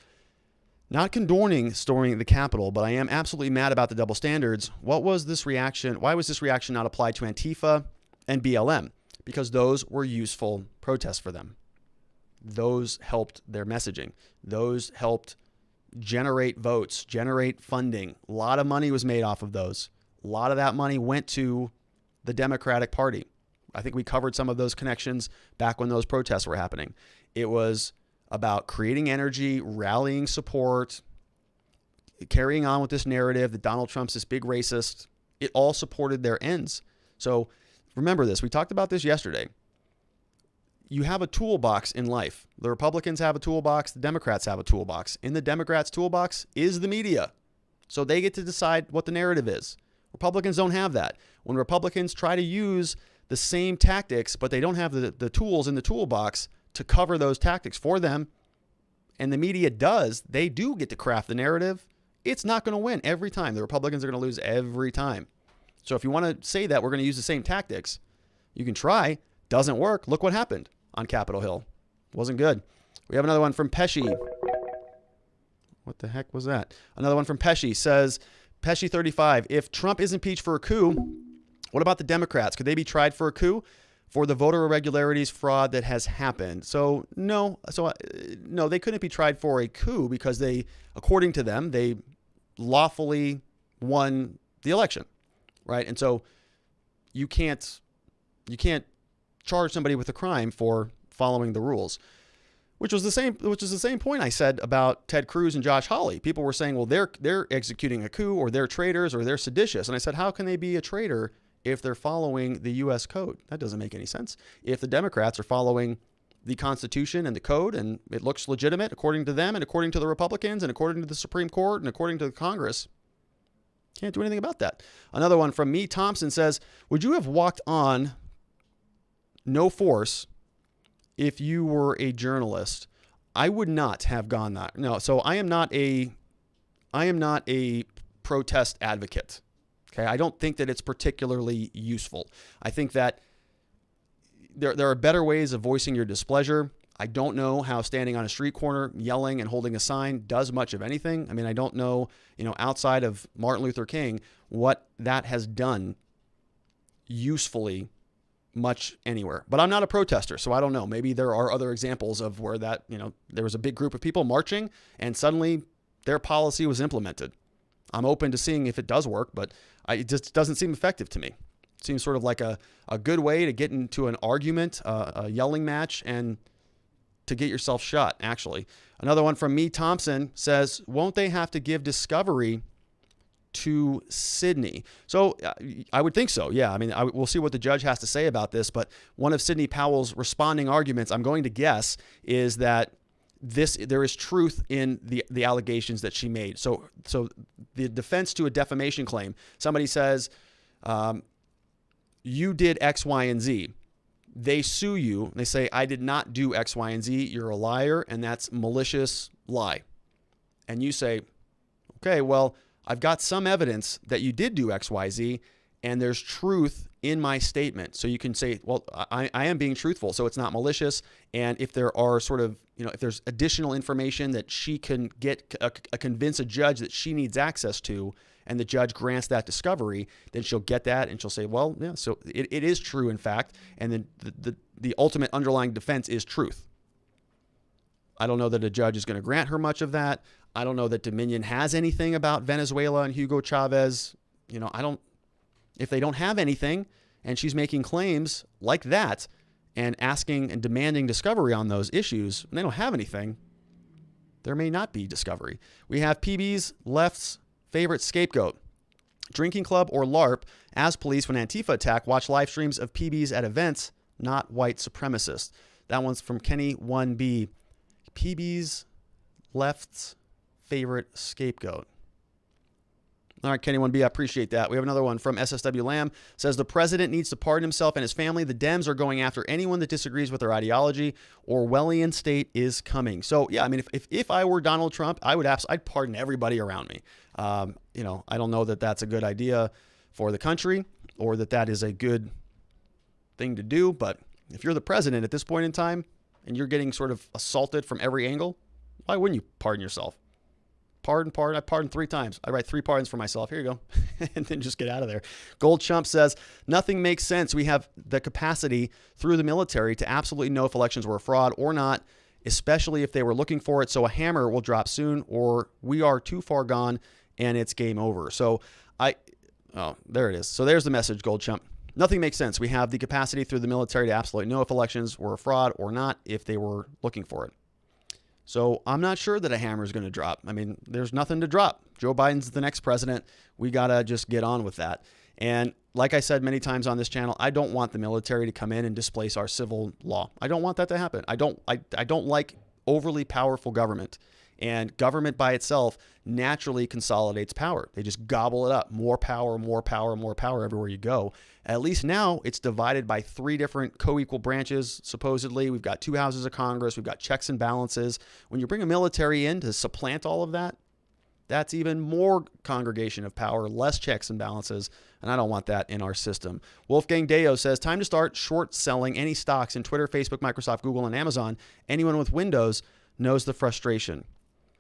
not condoning storming the Capitol, but I am absolutely mad about the double standards. Why was this reaction not applied to Antifa and BLM? Because those were useful protests for them. Those helped their messaging. Those helped generate votes, generate funding. A lot of money was made off of those. A lot of that money went to the Democratic Party. I think we covered some of those connections back when those protests were happening. It was about creating energy, rallying support, carrying on with this narrative that Donald Trump's this big racist. It all supported their ends. So remember this. We talked about this yesterday. You have a toolbox in life. The Republicans have a toolbox. The Democrats have a toolbox. In the Democrats' toolbox is the media. So they get to decide what the narrative is. Republicans don't have that. When Republicans try to use the same tactics, but they don't have the tools in the toolbox to cover those tactics for them, and the media does, they do get to craft the narrative. It's not going to win every time. The Republicans are going to lose every time. So if you want to say that we're going to use the same tactics, you can try. Doesn't work. Look what happened on Capitol Hill. Wasn't good. We have another one from Pesci. What the heck was that? Another one from Pesci says, Pesci 35, if Trump is impeached for a coup, what about the Democrats? Could they be tried for a coup for the voter irregularities fraud that has happened? So no, they couldn't be tried for a coup because they, according to them, they lawfully won the election, right? And so you can't charge somebody with a crime for following the rules, which is the same point I said about Ted Cruz and Josh Hawley. People were saying, well, they're executing a coup, or they're traitors, or they're seditious. And I said, how can they be a traitor if they're following the U.S. code? That doesn't make any sense. If the Democrats are following the Constitution and the code, and it looks legitimate according to them and according to the Republicans and according to the Supreme Court and according to the Congress, can't do anything about that. Another one from Me Thompson says, would you have walked on no force if you were a journalist? I would not have gone that. No, so I am not a protest advocate. Okay, I don't think that it's particularly useful. I think that there are better ways of voicing your displeasure. I don't know how standing on a street corner, yelling and holding a sign does much of anything. I mean, I don't know, outside of Martin Luther King, what that has done usefully much anywhere. But I'm not a protester, so I don't know. Maybe there are other examples of where that, there was a big group of people marching and suddenly their policy was implemented. I'm open to seeing if it does work, but it just doesn't seem effective to me. It seems sort of like a good way to get into an argument, a yelling match, and to get yourself shot, actually. Another one from Me Thompson says, won't they have to give discovery to Sidney? So I would think so. Yeah. I mean, we'll see what the judge has to say about this, but one of Sidney Powell's responding arguments, I'm going to guess, is that there is truth in the allegations that she made. So the defense to a defamation claim, somebody says, you did X, Y, and Z. They sue you. And they say, I did not do X, Y, and Z. You're a liar, and that's malicious lie. And you say, okay, well, I've got some evidence that you did do X, Y, Z, and there's truth in my statement. So you can say, well, I am being truthful, so it's not malicious. And if there are sort of, if there's additional information that she can get, convince a judge that she needs access to, and the judge grants that discovery, then she'll get that and she'll say, well, yeah, so it is true, in fact. And then the ultimate underlying defense is truth. I don't know that a judge is going to grant her much of that. I don't know that Dominion has anything about Venezuela and Hugo Chavez. If they don't have anything and she's making claims like that and asking and demanding discovery on those issues, and they don't have anything, there may not be discovery. We have PB's left's favorite scapegoat. Drinking club or LARP, as police when Antifa attack, watch live streams of PBs at events, not white supremacists. That one's from Kenny1B. PB's left's favorite scapegoat. All right, Kenny1B, I appreciate that. We have another one from SSW Lamb. Says the president needs to pardon himself and his family. The Dems are going after anyone that disagrees with their ideology. Orwellian state is coming. So, yeah, I mean, if I were Donald Trump, I'd pardon everybody around me. I don't know that that's a good idea for the country or that is a good thing to do. But if you're the president at this point in time and you're getting sort of assaulted from every angle, why wouldn't you pardon yourself? Pardon. I pardoned 3 times. I write 3 pardons for myself. Here you go. And then just get out of there. Gold Chump says, nothing makes sense. We have the capacity through the military to absolutely know if elections were a fraud or not, especially if they were looking for it. So a hammer will drop soon, or we are too far gone and it's game over. So there it is. So there's the message, Gold Chump. Nothing makes sense. We have the capacity through the military to absolutely know if elections were a fraud or not, if they were looking for it. So I'm not sure that a hammer is going to drop. I mean, there's nothing to drop. Joe Biden's the next president. We got to just get on with that. And like I said many times on this channel, I don't want the military to come in and displace our civil law. I don't want that to happen. I don't like overly powerful government. And government by itself naturally consolidates power. They just gobble it up. More power, more power, more power everywhere you go. At least now it's divided by 3 different co-equal branches, supposedly. We've got 2 houses of Congress. We've got checks and balances. When you bring a military in to supplant all of that, that's even more congregation of power, less checks and balances. And I don't want that in our system. Wolfgang Deo says, time to start short selling any stocks in Twitter, Facebook, Microsoft, Google, and Amazon. Anyone with Windows knows the frustration.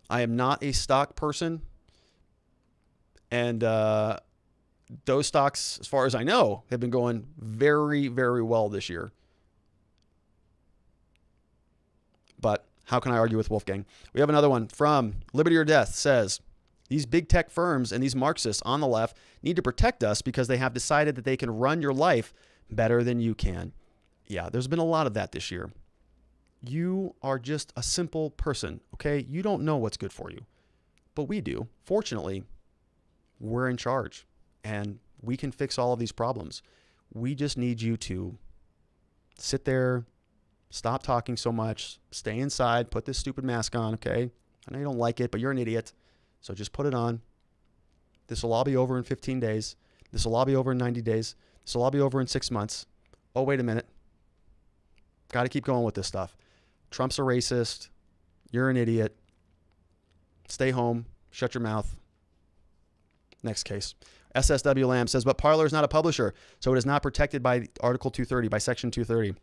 I am not a stock person, and those stocks, as far as I know, have been going very, very well this year. But how can I argue with Wolfgang? We have another one from Liberty or Death. Says, these big tech firms and these Marxists on the left need to protect us because they have decided that they can run your life better than you can. Yeah, there's been a lot of that this year. You are just a simple person, okay? You don't know what's good for you, but we do. Fortunately, we're in charge and we can fix all of these problems. We just need you to sit there, stop talking so much, stay inside, put this stupid mask on, okay? I know you don't like it, but you're an idiot, so just put it on. This will all be over in 15 days. This will all be over in 90 days. This will all be over in 6 months. Oh, wait a minute. Got to keep going with this stuff. Trump's a racist. You're an idiot. Stay home. Shut your mouth. Next case. SSW Lamb says, but Parler is not a publisher, so it is not protected by Article 230, by Section 230.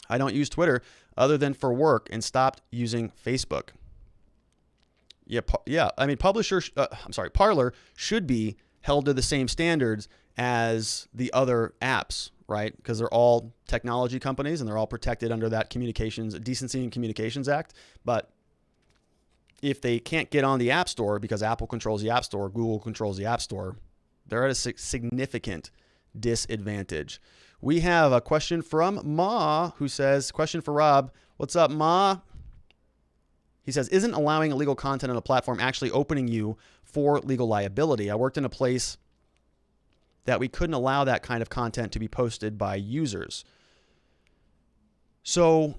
I don't use Twitter other than for work and stopped using Facebook. Yeah. I mean, Parler should be held to the same standards as the other apps, right? Because they're all technology companies and they're all protected under that Decency and Communications Act. But if they can't get on the App Store because Apple controls the App Store, Google controls the App Store, they're at a significant disadvantage. We have a question from Ma who says, question for Rob. What's up, Ma? He says, isn't allowing illegal content on a platform actually opening you for legal liability? I worked in a place that we couldn't allow that kind of content to be posted by users. So,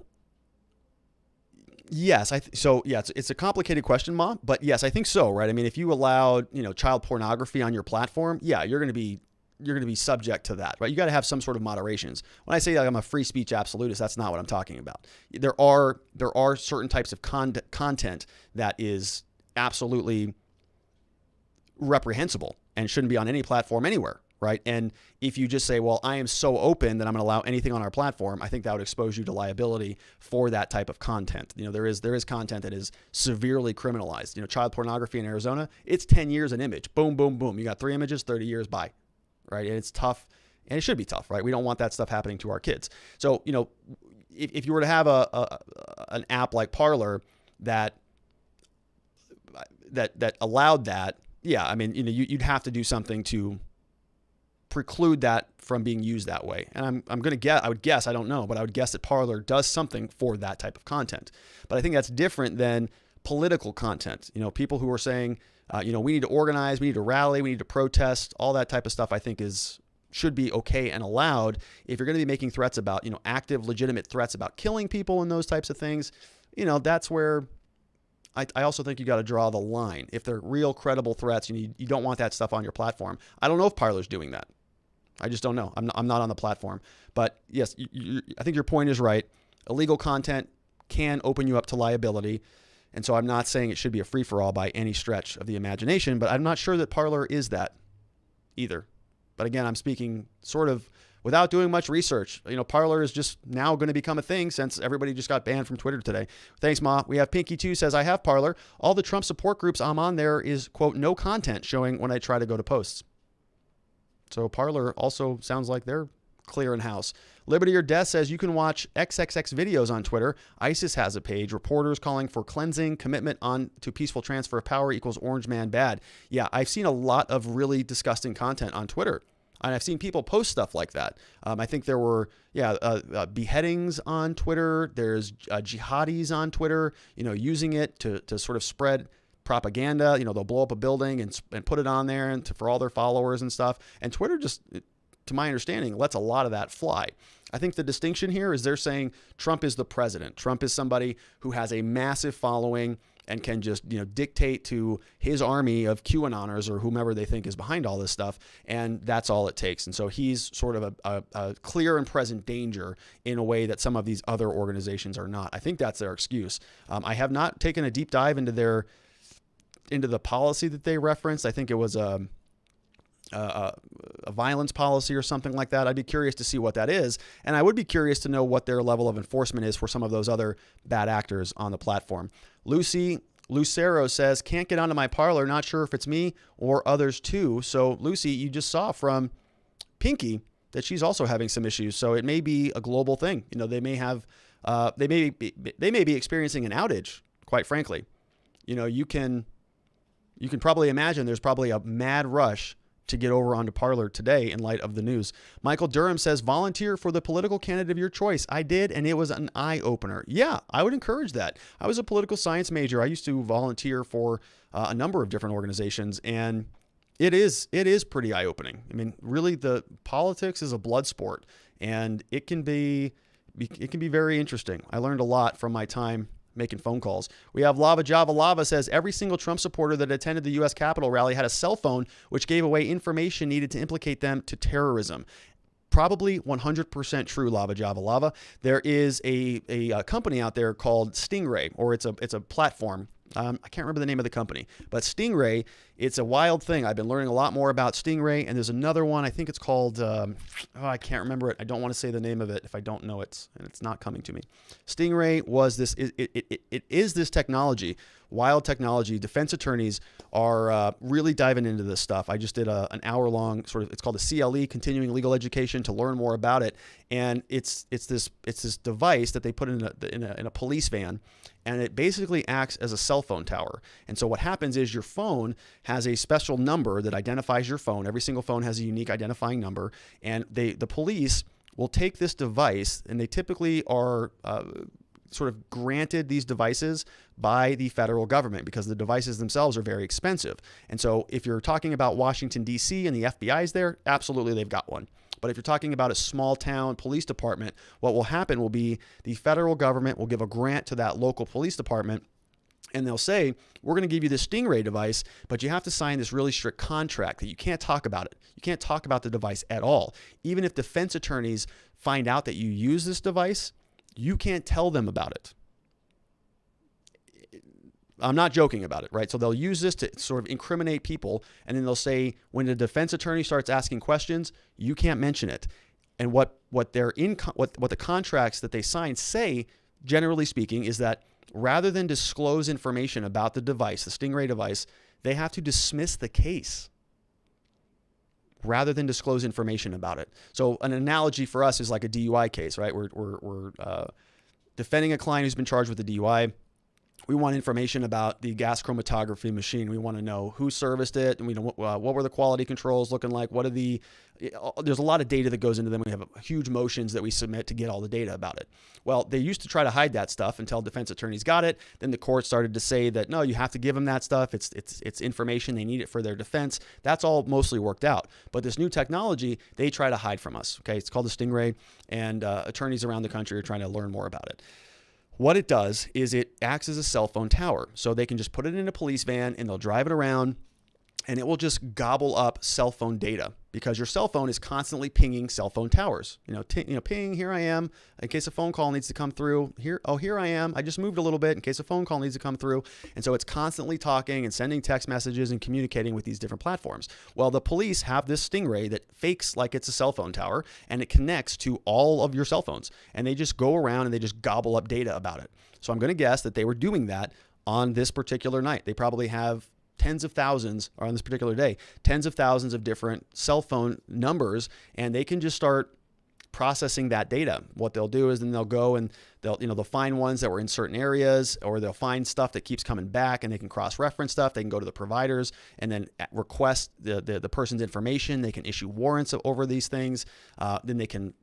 yes, it's a complicated question, Ma, but yes, I think so, right? I mean, if you allowed, child pornography on your platform, yeah, you're going to be you're going to be subject to that, right? You got to have some sort of moderations. When I say like I'm a free speech absolutist, that's not what I'm talking about. There are certain types of content that is absolutely reprehensible and shouldn't be on any platform anywhere, right? And if you just say, well, I am so open that I'm going to allow anything on our platform, I think that would expose you to liability for that type of content. There is content that is severely criminalized. Child pornography in Arizona, it's 10 years an image. Boom, boom, boom. You got 3 images, 30 years, bye. Right? And it's tough, and it should be tough, right? We don't want that stuff happening to our kids. So, if you were to have an app like Parler that allowed that, yeah, I mean, you'd have to do something to preclude that from being used that way. And I would guess, I don't know, but I would guess that Parler does something for that type of content. But I think that's different than political content. People who are saying, we need to organize, we need to rally, we need to protest, all that type of stuff I think should be okay and allowed. If you're going to be making threats about, active, legitimate threats about killing people and those types of things, that's where I also think you got to draw the line. If they're real credible threats, you don't want that stuff on your platform. I don't know if Parler's doing that. I just don't know. I'm not on the platform. But yes, I think your point is right. Illegal content can open you up to liability. And so I'm not saying it should be a free-for-all by any stretch of the imagination, but I'm not sure that Parler is that either. But again, I'm speaking sort of without doing much research. Parler is just now going to become a thing since everybody just got banned from Twitter today. Thanks, Ma. We have Pinky2 says, I have Parler. All the Trump support groups I'm on there is, quote, no content showing when I try to go to posts. So Parler also sounds like they're clearing house. Liberty or Death says you can watch XXX videos on Twitter. ISIS has a page. Reporters calling for cleansing, commitment on to peaceful transfer of power equals Orange Man bad. Yeah, I've seen a lot of really disgusting content on Twitter. And I've seen people post stuff like that. I think there were, beheadings on Twitter. There's jihadis on Twitter, using it to sort of spread propaganda. They'll blow up a building and put it on there and for all their followers and stuff. And Twitter just, to my understanding, lets a lot of that fly. I think the distinction here is they're saying Trump is the president. Trump is somebody who has a massive following and can just, dictate to his army of QAnoners or whomever they think is behind all this stuff. And that's all it takes. And so he's sort of a clear and present danger in a way that some of these other organizations are not. I think that's their excuse. I have not taken a deep dive into the policy that they referenced. I think it was a violence policy or something like that. I'd be curious to see what that is. And I would be curious to know what their level of enforcement is for some of those other bad actors on the platform. Lucy Lucero says, can't get onto my Parler. Not sure if it's me or others too. So Lucy, you just saw from Pinky that she's also having some issues. So it may be a global thing. They may have, they may be experiencing an outage, quite frankly. You can probably imagine there's probably a mad rush to get over onto Parler today in light of the news. Michael Durham says, volunteer for the political candidate of your choice. I did, and it was an eye-opener. Yeah, I would encourage that. I was a political science major. I used to volunteer for a number of different organizations, and it is pretty eye-opening. I mean, really, the politics is a blood sport, and it can be very interesting. I learned a lot from my time making phone calls. We have Lava Java Lava says every single Trump supporter that attended the U.S. Capitol rally had a cell phone which gave away information needed to implicate them to terrorism. Probably 100% true, Lava Java Lava. There is a company out there called Stingray, or it's a platform. I can't remember the name of the company, but Stingray, it's a wild thing. I've been learning a lot more about Stingray, and there's another one. I think it's called, I can't remember it. I don't want to say the name of it if I don't know it, and it's not coming to me. Stingray was this, it is this technology, wild technology. Defense attorneys are really diving into this stuff. I just did an hour-long sort of, it's called a CLE, Continuing Legal Education, to learn more about it, and it's this device that they put in a police van, and it basically acts as a cell phone tower. And so what happens is your phone has a special number that identifies your phone. Every single phone has a unique identifying number, and the police will take this device, and they typically are sort of granted these devices by the federal government because the devices themselves are very expensive. And so if you're talking about Washington, D.C. and the FBI is there, absolutely they've got one. But if you're talking about a small town police department, what will happen will be the federal government will give a grant to that local police department, And they'll say, we're going to give you this Stingray device, but you have to sign this really strict contract that you can't talk about it. You can't talk about the device at all. Even if defense attorneys find out that you use this device, you can't tell them about it. I'm not joking about it, right? So they'll use this to sort of incriminate people, and then they'll say, when the defense attorney starts asking questions, you can't mention it. And what the contracts that they sign say, generally speaking, is that rather than disclose information about the device, the Stingray device, they have to dismiss the case rather than disclose information about it. So an analogy for us is like a DUI case, right? We're defending a client who's been charged with a DUI. We want information about the gas chromatography machine. We want to know who serviced it, and we know what were the quality controls looking like. There's a lot of data that goes into them. We have huge motions that we submit to get all the data about it. Well, they used to try to hide that stuff until defense attorneys got it. Then the court started to say that no, you have to give them that stuff. It's information. They need it for their defense. That's all mostly worked out. But this new technology, they try to hide from us. Okay, it's called the Stingray, and attorneys around the country are trying to learn more about it. What it does is it acts as a cell phone tower. So they can just put it in a police van and they'll drive it around, and it will just gobble up cell phone data because your cell phone is constantly pinging cell phone towers. Ping, here I am, in case a phone call needs to come through. Here I am. I just moved a little bit in case a phone call needs to come through. And so it's constantly talking and sending text messages and communicating with these different platforms. Well, the police have this Stingray that fakes like it's a cell phone tower, and it connects to all of your cell phones. And they just go around and they just gobble up data about it. So I'm going to guess that they were doing that on this particular night. They probably have tens of thousands, or on this particular day, tens of thousands of different cell phone numbers, and they can just start processing that data. What they'll do is then they'll go and they'll find ones that were in certain areas, or they'll find stuff that keeps coming back, and they can cross-reference stuff. They can go to the providers and then request the person's information. They can issue warrants over these things. Then they can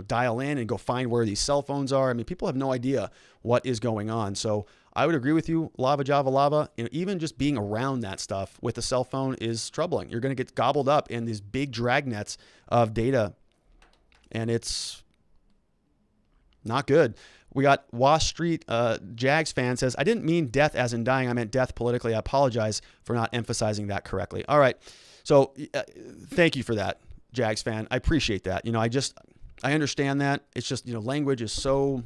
dial in and go find where these cell phones are. I mean, people have no idea what is going on. So I would agree with you, Lava Java Lava. Even just being around that stuff with a cell phone is troubling. You're going to get gobbled up in these big dragnets of data, and it's not good. We got Wash Street Jags fan says, I didn't mean death as in dying. I meant death politically. I apologize for not emphasizing that correctly. All right. So thank you for that, Jags fan. I appreciate that. I understand that. It's just, language is so,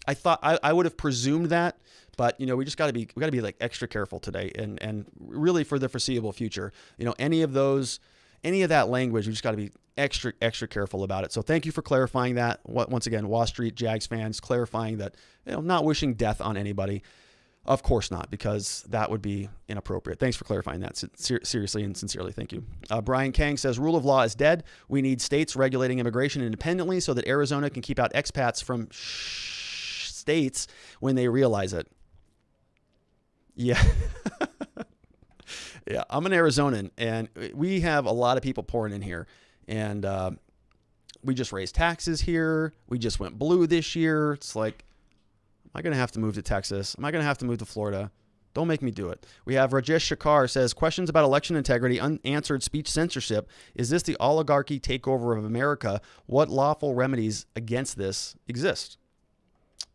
I thought I would have presumed that, but we just got to be like extra careful today and really for the foreseeable future, any of that language, we just got to be extra careful about it. So thank you for clarifying that. Once again, Wall Street Jags fans clarifying that, not wishing death on anybody. Of course not, because that would be inappropriate. Thanks for clarifying that. Seriously and sincerely, thank you. Brian Kang says, rule of law is dead. We need states regulating immigration independently so that Arizona can keep out expats from states when they realize it. Yeah. Yeah, I'm an Arizonan, and we have a lot of people pouring in here. And we just raised taxes here. We just went blue this year. It's like, am I going to have to move to Texas? Am I going to have to move to Florida? Don't make me do it. We have Rajesh Shakar says, questions about election integrity, unanswered speech censorship. Is this the oligarchy takeover of America? What lawful remedies against this exist?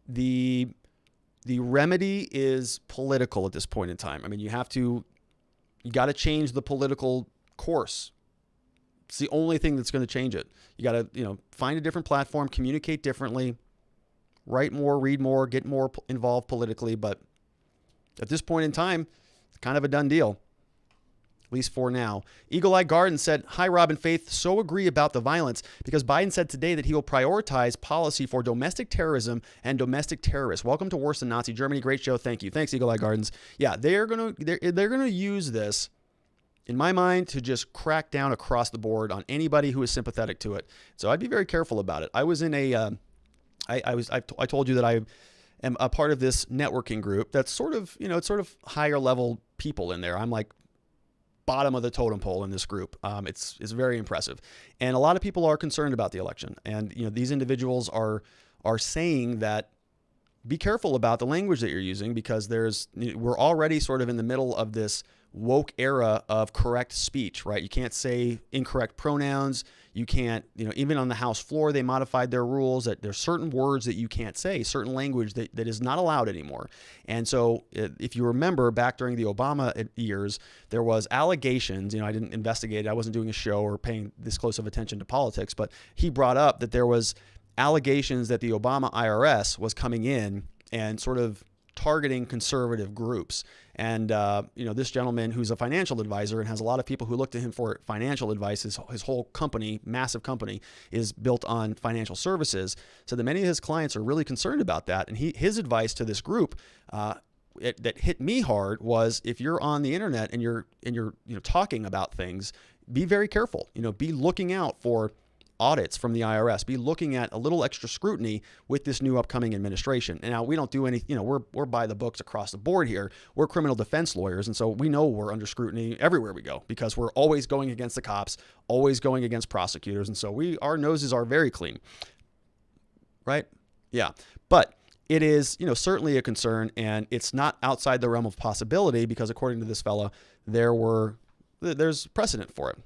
The remedy is political at this point in time. I mean, you got to change the political course. It's the only thing that's going to change it. You got to, find a different platform, communicate differently, write more, read more, get more involved politically. But at this point in time, it's kind of a done deal, at least for now. Eagle Eye Garden said, hi, Rob and Faith. So agree about the violence because Biden said today that he will prioritize policy for domestic terrorism and domestic terrorists. Welcome to Worse Than Nazi Germany. Great show. Thank you. Thanks, Eagle Eye Gardens. Yeah, they're going to use this, in my mind, to just crack down across the board on anybody who is sympathetic to it. So I'd be very careful about it. I was in I told you that I am a part of this networking group that's sort of, it's sort of higher level people in there. I'm like bottom of the totem pole in this group. It's very impressive. And a lot of people are concerned about the election. And, these individuals are saying that be careful about the language that you're using because we're already sort of in the middle of this woke era of correct speech, right? You can't say incorrect pronouns. You can't, even on the House floor, they modified their rules that there's certain words that you can't say, certain language that is not allowed anymore. And so if you remember back during the Obama years, there was allegations, I didn't investigate it. I wasn't doing a show or paying this close of attention to politics, but he brought up that there was allegations that the Obama IRS was coming in and sort of targeting conservative groups. And, this gentleman who's a financial advisor and has a lot of people who look to him for financial advice, his whole company, massive company, is built on financial services. So that many of his clients are really concerned about that. And his advice to this group that hit me hard was, if you're on the internet and you're talking about things, be very careful. Be looking out for audits from the IRS, be looking at a little extra scrutiny with this new upcoming administration. And now we don't do any, we're by the books across the board here. We're criminal defense lawyers. And so we know we're under scrutiny everywhere we go because we're always going against the cops, always going against prosecutors. And so our noses are very clean, right? Yeah. But it is, certainly a concern, and it's not outside the realm of possibility because according to this fella, there's precedent for it.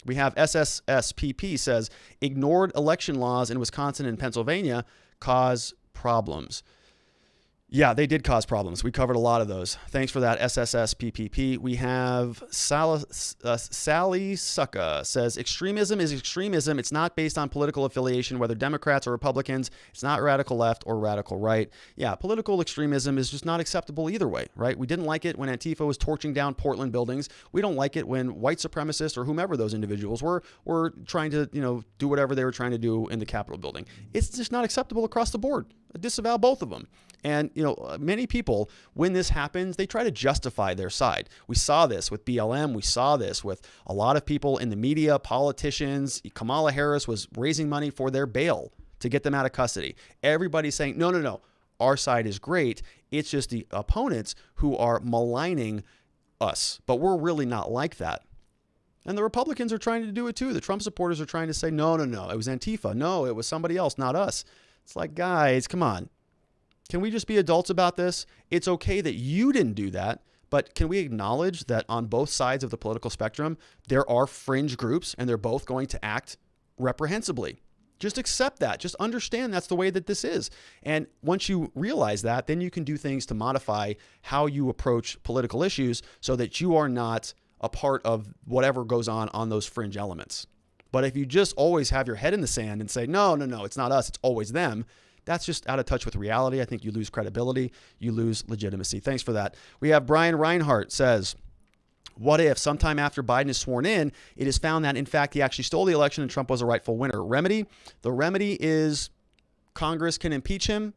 We have SSSPP says ignored election laws in Wisconsin and Pennsylvania cause problems. Yeah, they did cause problems. We covered a lot of those. Thanks for that, SSSPPP. We have Sally Sucka says extremism is extremism. It's not based on political affiliation, whether Democrats or Republicans. It's not radical left or radical right. Yeah, political extremism is just not acceptable either way, right? We didn't like it when Antifa was torching down Portland buildings. We don't like it when white supremacists or whomever those individuals were trying to, do whatever they were trying to do in the Capitol building. It's just not acceptable across the board. I disavow both of them. And, many people, when this happens, they try to justify their side. We saw this with BLM. We saw this with a lot of people in the media, politicians. Kamala Harris was raising money for their bail to get them out of custody. Everybody's saying, no, our side is great. It's just the opponents who are maligning us. But we're really not like that. And the Republicans are trying to do it too. The Trump supporters are trying to say, no, it was Antifa. No, it was somebody else, not us. It's like, guys, come on. Can we just be adults about this? It's okay that you didn't do that, but can we acknowledge that on both sides of the political spectrum, there are fringe groups and they're both going to act reprehensibly? Just accept that. Just understand that's the way that this is. And once you realize that, then you can do things to modify how you approach political issues so that you are not a part of whatever goes on those fringe elements. But if you just always have your head in the sand and say, no, it's not us, it's always them, that's just out of touch with reality. I think you lose credibility, you lose legitimacy. Thanks for that. We have Brian Reinhart says, what if sometime after Biden is sworn in, it is found that in fact he actually stole the election and Trump was a rightful winner? Remedy? The remedy is Congress can impeach him.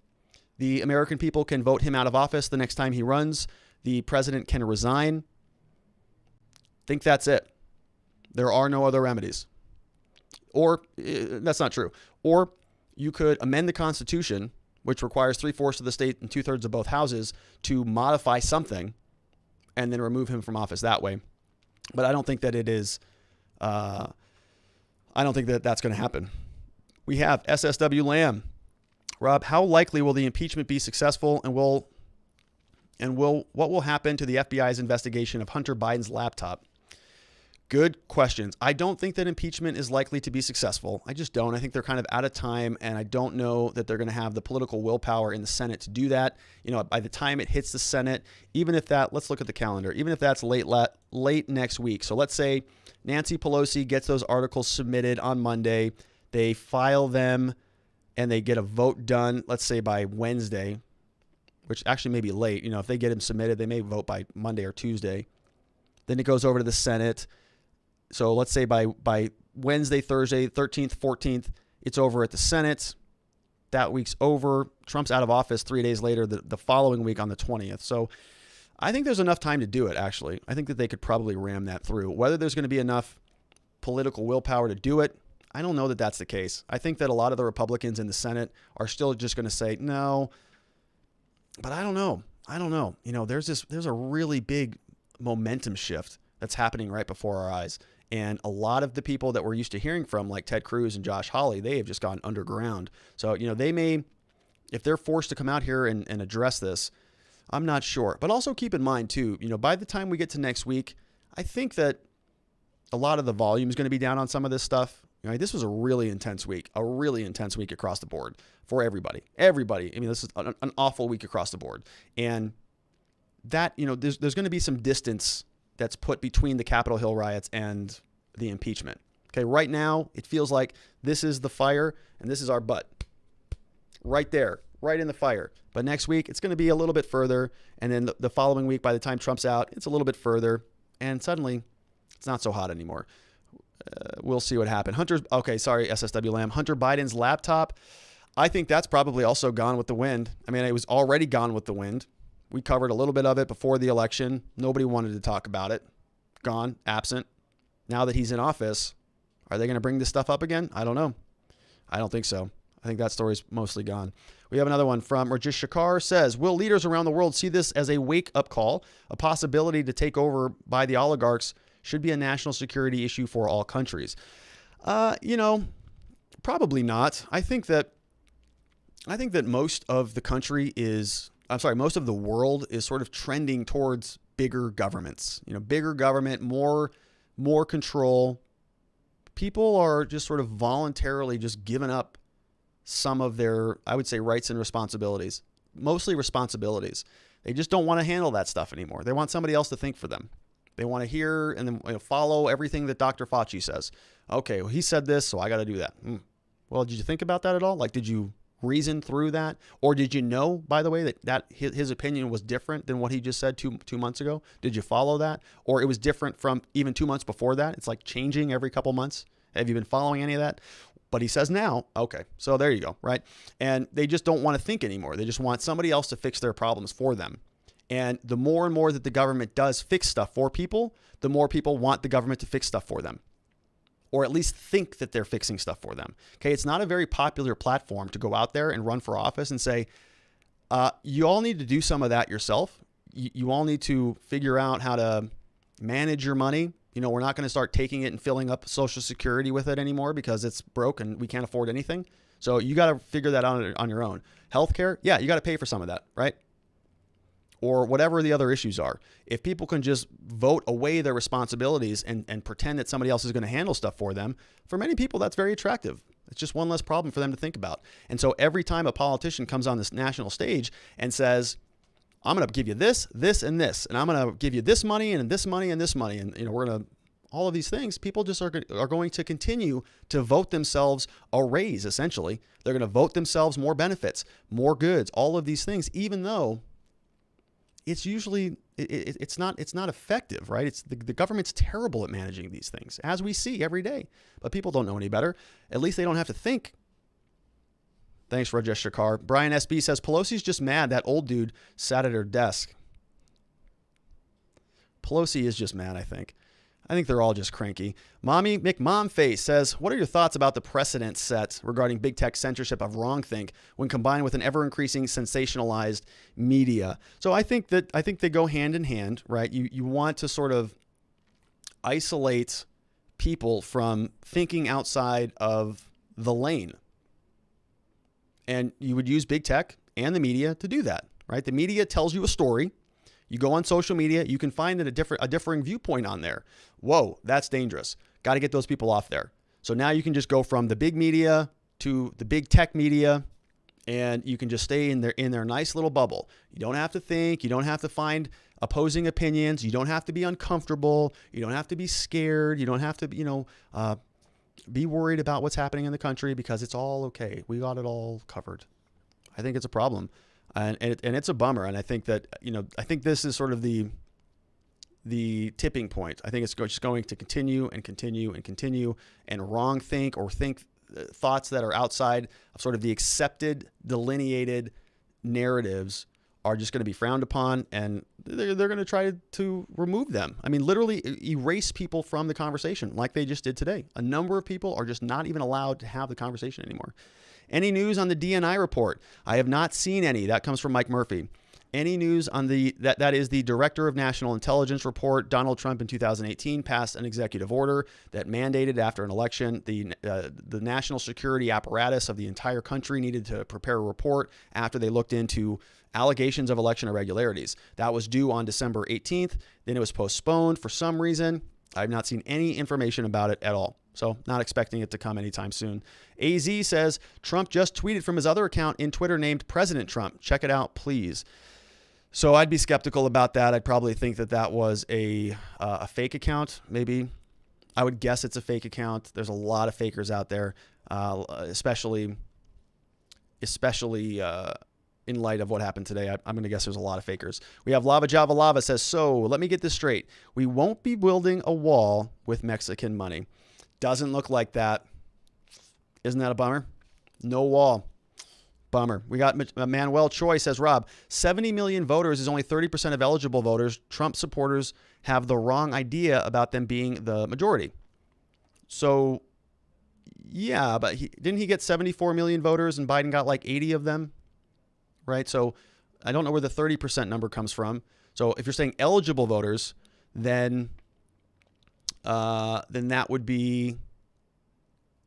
The American people can vote him out of office the next time he runs. The president can resign. Think that's it. There are no other remedies. Or that's not true. Or you could amend the Constitution, which requires 3/4 of the state and 2/3 of both houses to modify something and then remove him from office that way. But I don't think that it is, I don't think that that's going to happen. We have SSW Lamb. Rob, how likely will the impeachment be successful and what will happen to the FBI's investigation of Hunter Biden's laptop? Good questions. I don't think that impeachment is likely to be successful. I just don't. I think they're kind of out of time, and I don't know that they're going to have the political willpower in the Senate to do that. By the time it hits the Senate, let's look at the calendar, even if that's late next week. So let's say Nancy Pelosi gets those articles submitted on Monday, they file them, and they get a vote done, let's say by Wednesday, which actually may be late. If they get them submitted, they may vote by Monday or Tuesday. Then it goes over to the Senate. So let's say by Wednesday, Thursday, 13th, 14th, it's over at the Senate. That week's over. Trump's out of office 3 days later, the following week on the 20th. So I think there's enough time to do it, actually. I think that they could probably ram that through. Whether there's going to be enough political willpower to do it, I don't know that that's the case. I think that a lot of the Republicans in the Senate are still just going to say no, but I don't know. There's a really big momentum shift that's happening right before our eyes. And a lot of the people that we're used to hearing from, like Ted Cruz and Josh Hawley, they have just gone underground. So, they may, if they're forced to come out here and address this, I'm not sure. But also keep in mind, too, by the time we get to next week, I think that a lot of the volume is going to be down on some of this stuff. This was a really intense week across the board for everybody. Everybody. I mean, this is an awful week across the board. And that, there's going to be some distance that's put between the Capitol Hill riots and the impeachment. Okay, right now, it feels like this is the fire and this is our butt. Right there, right in the fire. But next week, it's going to be a little bit further. And then the following week, by the time Trump's out, it's a little bit further. And suddenly, it's not so hot anymore. We'll see what happens. SSW Lamb. Hunter Biden's laptop. I think that's probably also gone with the wind. I mean, it was already gone with the wind. We covered a little bit of it before the election. Nobody wanted to talk about it. Gone, absent. Now that he's in office, are they going to bring this stuff up again? I don't know. I don't think so. I think that story's mostly gone. We have another one from Rajesh Shakar says, will leaders around the world see this as a wake-up call? A possibility to take over by the oligarchs should be a national security issue for all countries. Probably not. I think that most of the world is sort of trending towards bigger governments. Bigger government, more control. People are just sort of voluntarily just giving up some of their, I would say, rights and responsibilities. Mostly responsibilities. They just don't want to handle that stuff anymore. They want somebody else to think for them. They want to hear and then follow everything that Dr. Fauci says. Okay, well, he said this, so I got to do that. Well, did you think about that at all? Like, did you reason through that? Or did you know, by the way, that his opinion was different than what he just said two months ago? Did you follow that? Or it was different from even 2 months before that? It's like changing every couple months. Have you been following any of that? But he says now, okay, so there you go, right? And they just don't want to think anymore. They just want somebody else to fix their problems for them. And the more and more that the government does fix stuff for people, the more people want the government to fix stuff for them. Or at least think that they're fixing stuff for them. Okay, it's not a very popular platform to go out there and run for office and say, you all need to do some of that yourself. You all need to figure out how to manage your money. We're not going to start taking it and filling up Social Security with it anymore because it's broke and we can't afford anything. So you got to figure that out on your own. Healthcare, yeah, you got to pay for some of that, right? Or whatever the other issues are. If people can just vote away their responsibilities and pretend that somebody else is going to handle stuff for them, for many people, that's very attractive. It's just one less problem for them to think about. And so every time a politician comes on this national stage and says, I'm going to give you this, this, and this, and I'm going to give you this money and this money and this money, and we're going to all of these things, people just are going to continue to vote themselves a raise, essentially. They're going to vote themselves more benefits, more goods, all of these things, even though it's usually, it's not effective, right? It's the government's terrible at managing these things, as we see every day. But people don't know any better. At least they don't have to think. Thanks, Rajesh Shakar. Brian SB says, Pelosi's just mad that old dude sat at her desk. Pelosi is just mad, I think. I think they're all just cranky. Mommy McMomface says, what are your thoughts about the precedent set regarding big tech censorship of wrongthink when combined with an ever-increasing sensationalized media? So I think they go hand in hand, right? You want to sort of isolate people from thinking outside of the lane. And you would use big tech and the media to do that, right? The media tells you a story. You go on social media, you can find a differing viewpoint on there. Whoa, that's dangerous. Got to get those people off there. So now you can just go from the big media to the big tech media, and you can just stay in their nice little bubble. You don't have to think. You don't have to find opposing opinions. You don't have to be uncomfortable. You don't have to be scared. You don't have to, be worried about what's happening in the country because it's all okay. We got it all covered. I think it's a problem. And it's a bummer. And I think that, I think this is sort of the tipping point. I think it's just going to continue and continue and continue, and wrong think or think thoughts that are outside of sort of the accepted, delineated narratives are just going to be frowned upon, and they're going to try to remove them. I mean, literally erase people from the conversation like they just did today. A number of people are just not even allowed to have the conversation anymore. Any news on the DNI report? I have not seen any. That comes from Mike Murphy. any news on that is the Director of National Intelligence report. Donald Trump in 2018 passed an executive order that mandated after an election the national security apparatus of the entire country needed to prepare a report after they looked into allegations of election irregularities. That was due on December 18th. Then it was postponed for some reason. I've not seen any information about it at all. So not expecting it to come anytime soon. AZ says, Trump just tweeted from his other account in Twitter named President Trump. Check it out, please. So I'd be skeptical about that. I'd probably think that was a fake account, maybe. I would guess it's a fake account. There's a lot of fakers out there, especially in light of what happened today. I'm going to guess there's a lot of fakers. We have Lava Java Lava says, so let me get this straight. We won't be building a wall with Mexican money. Doesn't look like that. Isn't that a bummer? No wall. Bummer. We got Manuel Choi says, Rob, 70 million voters is only 30% of eligible voters. Trump supporters have the wrong idea about them being the majority. So, yeah, but didn't he get 74 million voters and Biden got like 80 of them? Right? So I don't know where the 30% number comes from. So if you're saying eligible voters, then that would be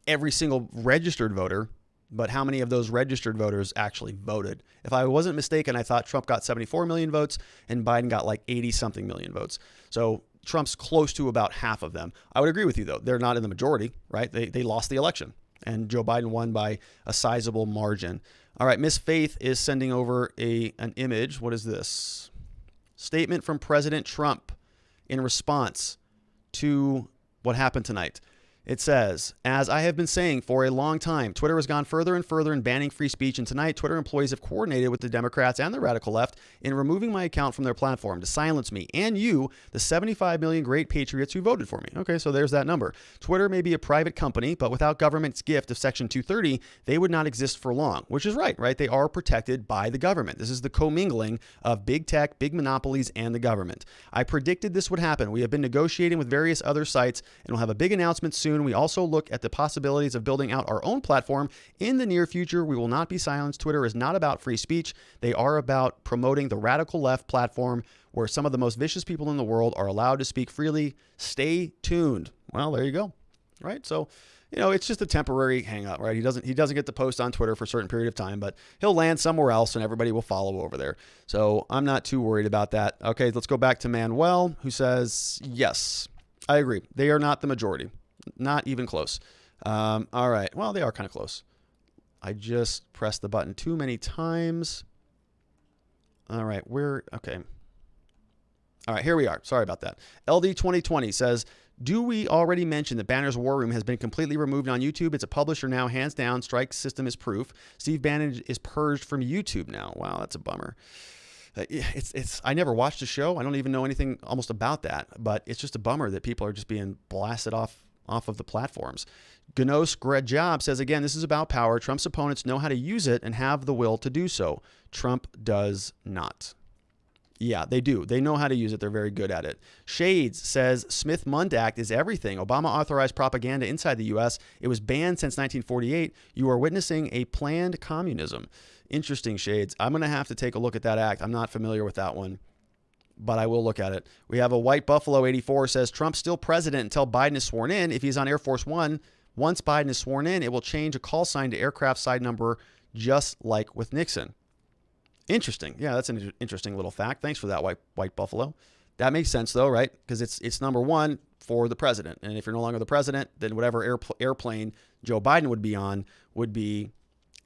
every single registered voter. But how many of those registered voters actually voted? If I wasn't mistaken, I thought Trump got 74 million votes and Biden got like 80-something million votes. So Trump's close to about half of them. I would agree with you, though. They're not in the majority, right? They lost the election. And Joe Biden won by a sizable margin. All right, Miss Faith is sending over an image. What is this? Statement from President Trump in response to what happened tonight. It says, as I have been saying for a long time, Twitter has gone further and further in banning free speech, and tonight Twitter employees have coordinated with the Democrats and the radical left in removing my account from their platform to silence me and you, the 75 million great patriots who voted for me. Okay, so there's that number. Twitter may be a private company, but without government's gift of Section 230, they would not exist for long, which is right? They are protected by the government. This is the commingling of big tech, big monopolies, and the government. I predicted this would happen. We have been negotiating with various other sites, and we'll have a big announcement soon. We also look at the possibilities of building out our own platform in the near future. We will not be silenced. Twitter is not about free speech. They are about promoting the radical left platform where some of the most vicious people in the world are allowed to speak freely. Stay tuned. Well, there you go. Right? So, it's just a temporary hang up, right? He doesn't get to post on Twitter for a certain period of time, but he'll land somewhere else and everybody will follow over there. So I'm not too worried about that. Okay, let's go back to Manuel, who says, yes, I agree. They are not the majority. Not even close. All right. Well, they are kind of close. I just pressed the button too many times. All right. Okay. All right. Here we are. Sorry about that. LD 2020 says, do we already mention that Banner's War Room has been completely removed on YouTube? It's a publisher now, hands down. Strike system is proof. Steve Bannon is purged from YouTube now. Wow, that's a bummer. I never watched the show. I don't even know anything almost about that, but it's just a bummer that people are just being blasted off of the platforms. Gnos Grejab says, again, this is about power. Trump's opponents know how to use it and have the will to do so. Trump does not. Yeah, they do. They know how to use it. They're very good at it. Shades says, Smith-Mund Act is everything. Obama authorized propaganda inside the U.S. It was banned since 1948. You are witnessing a planned communism. Interesting, Shades. I'm going to have to take a look at that act. I'm not familiar with that one, but I will look at it. We have a White Buffalo 84 says, Trump's still president until Biden is sworn in. If he's on Air Force One, once Biden is sworn in, it will change a call sign to aircraft side number, just like with Nixon. Interesting. Yeah, that's an interesting little fact. Thanks for that, White Buffalo. That makes sense, though, right? Because it's number one for the president. And if you're no longer the president, then whatever airplane Joe Biden would be on would be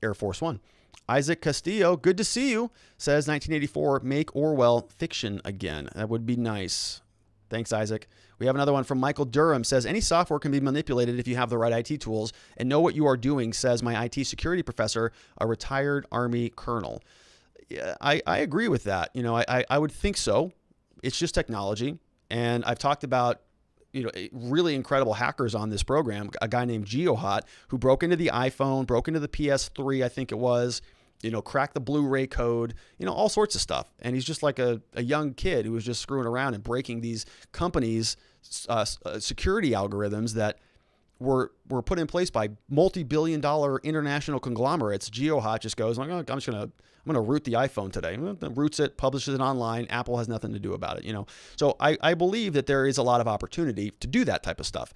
Air Force One. Isaac Castillo, good to see you, says 1984, make Orwell fiction again. That would be nice. Thanks, Isaac. We have another one from Michael Durham, says any software can be manipulated if you have the right IT tools and know what you are doing, says my IT security professor, a retired Army colonel. Yeah, I agree with that. I would think so. It's just technology. And I've talked about really incredible hackers on this program, a guy named GeoHot, who broke into the iPhone, broke into the PS3, I think it was, cracked the Blu-ray code, all sorts of stuff. And he's just like a young kid who was just screwing around and breaking these companies' security algorithms that were put in place by multi-billion-dollar international conglomerates. GeoHot just goes like, oh, I'm gonna root the iPhone today. Roots it, publishes it online. Apple has nothing to do about it, So I believe that there is a lot of opportunity to do that type of stuff.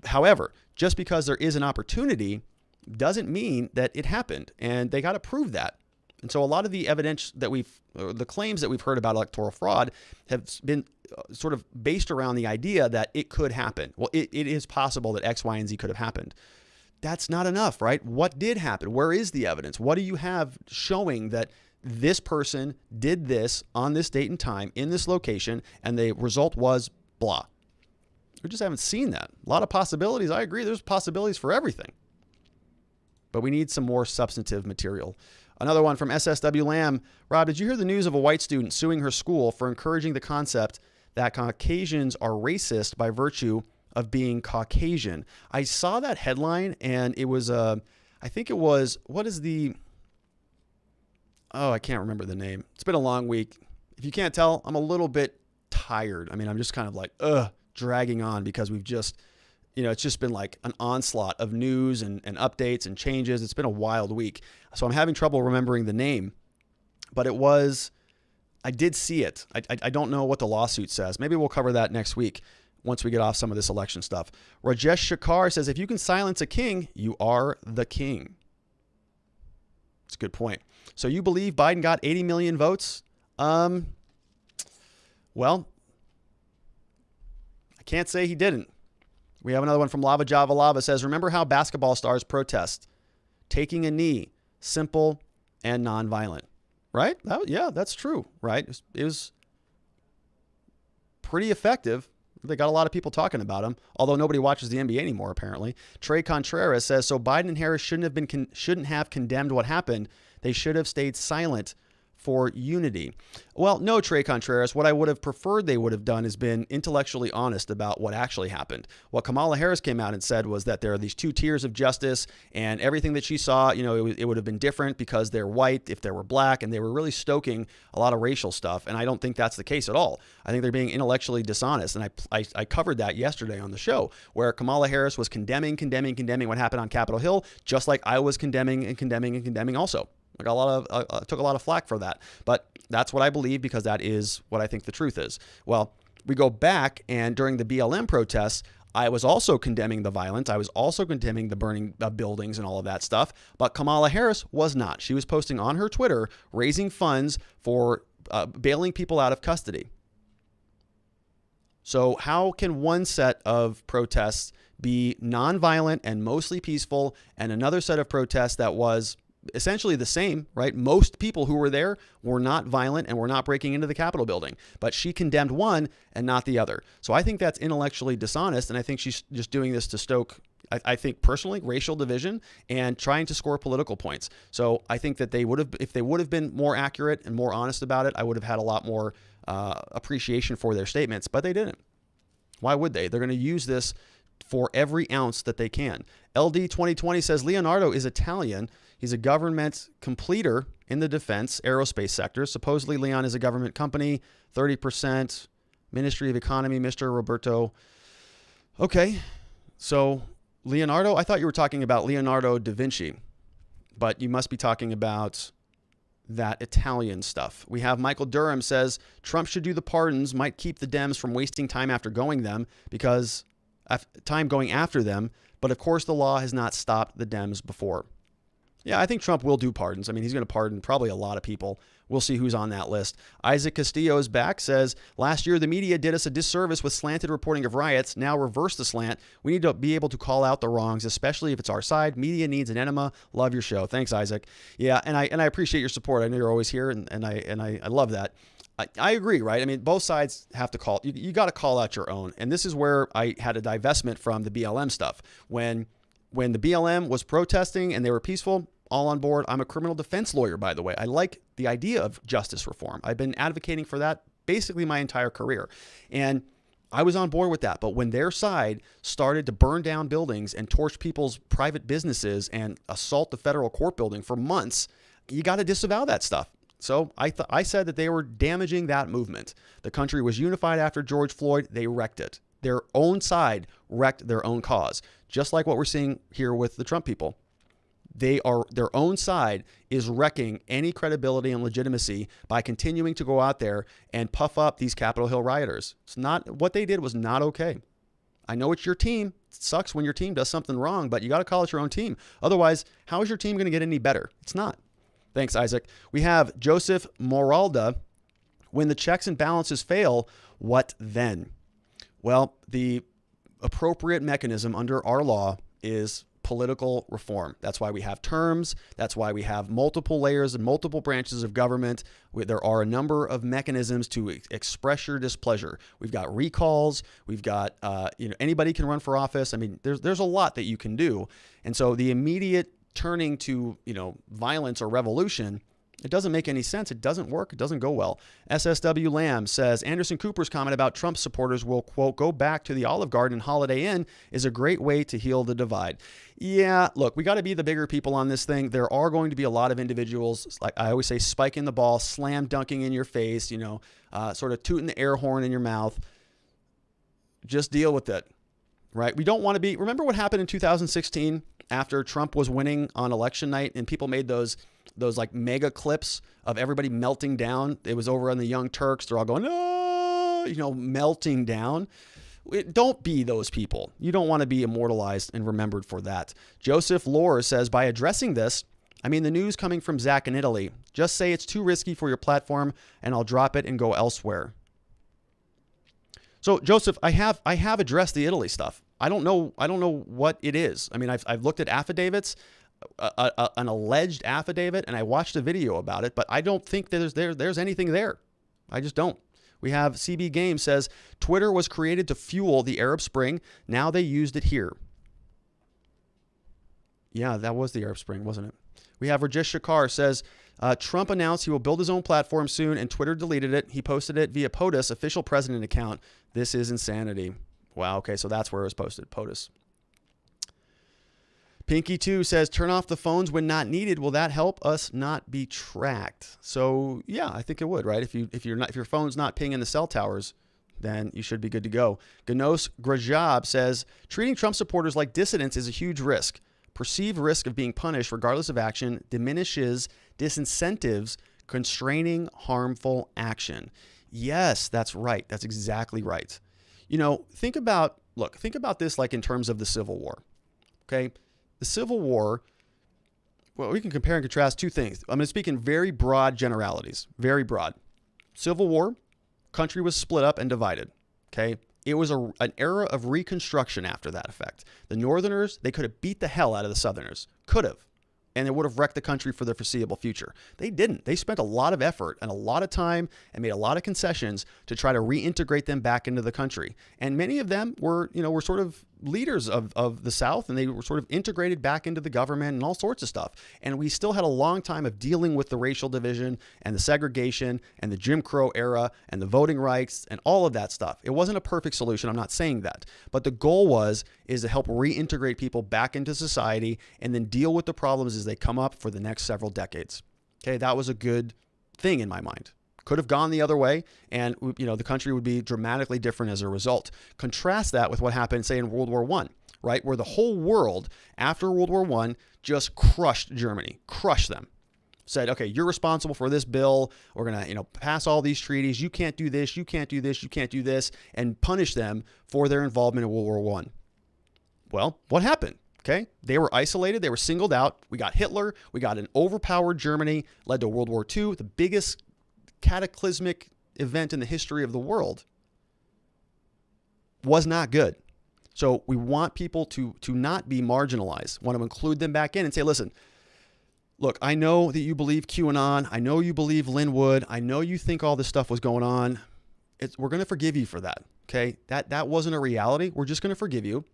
However, just because there is an opportunity doesn't mean that it happened, and they got to prove that. And so a lot of the evidence that the claims that we've heard about electoral fraud have been sort of based around the idea that it could happen. Well, it is possible that X, Y, and Z could have happened. That's not enough, right? What did happen? Where is the evidence? What do you have showing that this person did this on this date and time in this location, and the result was blah? We just haven't seen that. A lot of possibilities. I agree. There's possibilities for everything. But we need some more substantive material. Another one from SSW Lamb. Rob, did you hear the news of a white student suing her school for encouraging the concept that Caucasians are racist by virtue of being Caucasian? I saw that headline, and it was, I think it was, I can't remember the name. It's been a long week. If you can't tell, I'm a little bit tired. I mean, I'm just kind of like, dragging on because we've just, it's just been like an onslaught of news and updates and changes. It's been a wild week. So I'm having trouble remembering the name, but I did see it. I don't know what the lawsuit says. Maybe we'll cover that next week once we get off some of this election stuff. Rajesh Shakar says, if you can silence a king, you are the king. It's a good point. So you believe Biden got 80 million votes? Well, I can't say he didn't. We have another one from Lava Java Lava. Says, remember how basketball stars protest? Taking a knee, simple and nonviolent. Right? Yeah, that's true. Right? It was pretty effective. They got a lot of people talking about him, although nobody watches the NBA anymore, apparently. Trey Contreras says, so Biden and Harris shouldn't have condemned what happened. They should have stayed silent for unity. Well, no, Trey Contreras. What I would have preferred they would have done is been intellectually honest about what actually happened. What Kamala Harris came out and said was that there are these two tiers of justice, and everything that she saw, it would have been different because they're white if they were black, and they were really stoking a lot of racial stuff. And I don't think that's the case at all. I think they're being intellectually dishonest. And I covered that yesterday on the show, where Kamala Harris was condemning what happened on Capitol Hill, just like I was condemning also. I took a lot of flack for that, but that's what I believe because that is what I think the truth is. Well, we go back, and during the BLM protests, I was also condemning the violence. I was also condemning the burning of buildings and all of that stuff, but Kamala Harris was not. She was posting on her Twitter, raising funds for bailing people out of custody. So how can one set of protests be nonviolent and mostly peaceful, and another set of protests that was essentially the same, right? Most people who were there were not violent and were not breaking into the Capitol building, but she condemned one and not the other. So I think that's intellectually dishonest, and I think she's just doing this to stoke, I think personally, racial division and trying to score political points. So I think that if they would have been more accurate and more honest about it, I would have had a lot more appreciation for their statements, but they didn't. Why would they? They're going to use this for every ounce that they can. LD 2020 says Leonardo is Italian. He's a government completer in the defense aerospace sector. Supposedly Leon is a government company, 30%, Ministry of Economy, Mr. Roberto. Okay, so Leonardo, I thought you were talking about Leonardo da Vinci, but you must be talking about that Italian stuff. We have Michael Durham says Trump should do the pardons, might keep the Dems from wasting time after going them because time going after them. But of course, the law has not stopped the Dems before. Yeah, I think Trump will do pardons. I mean, he's going to pardon probably a lot of people. We'll see who's on that list. Isaac Castillo is back, says, last year the media did us a disservice with slanted reporting of riots. Now reverse the slant. We need to be able to call out the wrongs, especially if it's our side. Media needs an enema. Love your show. Thanks, Isaac. Yeah, and I appreciate your support. I know you're always here, and I love that. I agree, right? I mean, both sides have to call. You got to call out your own. And this is where I had a divestment from the BLM stuff. When the BLM was protesting and they were peaceful, all on board. I'm a criminal defense lawyer, by the way. I like the idea of justice reform. I've been advocating for that basically my entire career. And I was on board with that. But when their side started to burn down buildings and torch people's private businesses and assault the federal court building for months, you got to disavow that stuff. So I said that they were damaging that movement. The country was unified after George Floyd. They wrecked it. Their own side wrecked their own cause, just like what we're seeing here with the Trump people. Their own side is wrecking any credibility and legitimacy by continuing to go out there and puff up these Capitol Hill rioters. It's not, what they did was not okay. I know it's your team. It sucks when your team does something wrong, but you got to call it your own team. Otherwise, how is your team going to get any better? It's not. Thanks, Isaac. We have Joseph Moralda. When the checks and balances fail, what then? Well, the appropriate mechanism under our law is political reform. That's why we have terms. That's why we have multiple layers and multiple branches of government. There are a number of mechanisms to express your displeasure. We've got recalls. We've got, anybody can run for office. I mean, there's a lot that you can do. And so the immediate turning to, violence or revolution, it doesn't make any sense. It doesn't work. It doesn't go well. SSW Lamb says, Anderson Cooper's comment about Trump supporters will, quote, go back to the Olive Garden and Holiday Inn is a great way to heal the divide. Yeah, look, we got to be the bigger people on this thing. There are going to be a lot of individuals, like I always say, spiking the ball, slam dunking in your face, sort of tooting the air horn in your mouth. Just deal with it, right? We don't want to be, remember what happened in 2016 after Trump was winning on election night and people made those like mega clips of everybody melting down. It was over on the Young Turks. They're all going, oh, melting down. Don't be those people. You don't want to be immortalized and remembered for that. Joseph Lohr says, by addressing this, I mean the news coming from Zach in Italy, just say it's too risky for your platform and I'll drop it and go elsewhere. So Joseph, I have addressed the Italy stuff. I don't know what it is. I mean, I've looked at affidavits, an alleged affidavit, and I watched a video about it, but I don't think there's anything there. I just don't. We have CB Game says, Twitter was created to fuel the Arab Spring. Now they used it here. Yeah, that was the Arab Spring, wasn't it? We have Rajesh Shakar says, Trump announced he will build his own platform soon and Twitter deleted it. He posted it via POTUS official president account. This is insanity. Wow. Okay. So that's where it was posted. POTUS. Pinky2 says, turn off the phones when not needed. Will that help us not be tracked? So yeah, I think it would, right? If your phone's not pinging the cell towers, then you should be good to go. Ganos Grajab says, treating Trump supporters like dissidents is a huge risk. Perceived risk of being punished regardless of action diminishes disincentives constraining harmful action. Yes, that's right. That's exactly right. Think about this like in terms of the Civil War. Okay. The Civil War, well, we can compare and contrast two things. I'm going to speak in very broad generalities, very broad. Civil War, country was split up and divided. Okay. It was an era of reconstruction after that effect. The Northerners, they could have beat the hell out of the Southerners. Could have. And it would have wrecked the country for the foreseeable future. They didn't. They spent a lot of effort and a lot of time and made a lot of concessions to try to reintegrate them back into the country. And many of them were sort of leaders of the South, and they were sort of integrated back into the government and all sorts of stuff. And we still had a long time of dealing with the racial division and the segregation and the Jim Crow era and the voting rights and all of that stuff. It wasn't a perfect solution. I'm not saying that. But the goal is to help reintegrate people back into society and then deal with the problems as they come up for the next several decades. Okay, that was a good thing in my mind. Could have gone the other way, and the country would be dramatically different as a result. Contrast that with what happened, say, in World War I, right, where the whole world after World War I just crushed Germany, crushed them. Said, okay, you're responsible for this bill. We're gonna, pass all these treaties. You can't do this. You can't do this. You can't do this, and punish them for their involvement in World War I. Well, what happened? Okay, they were isolated. They were singled out. We got Hitler. We got an overpowered Germany, led to World War II, the biggest cataclysmic event in the history of the world. Was not good. So we want people to not be marginalized. Want to include them back in and say, listen, look, I know that you believe QAnon. I know you believe Linwood. I know you think all this stuff was going on. We're going to forgive you for that. Okay, that wasn't a reality. We're just going to forgive you.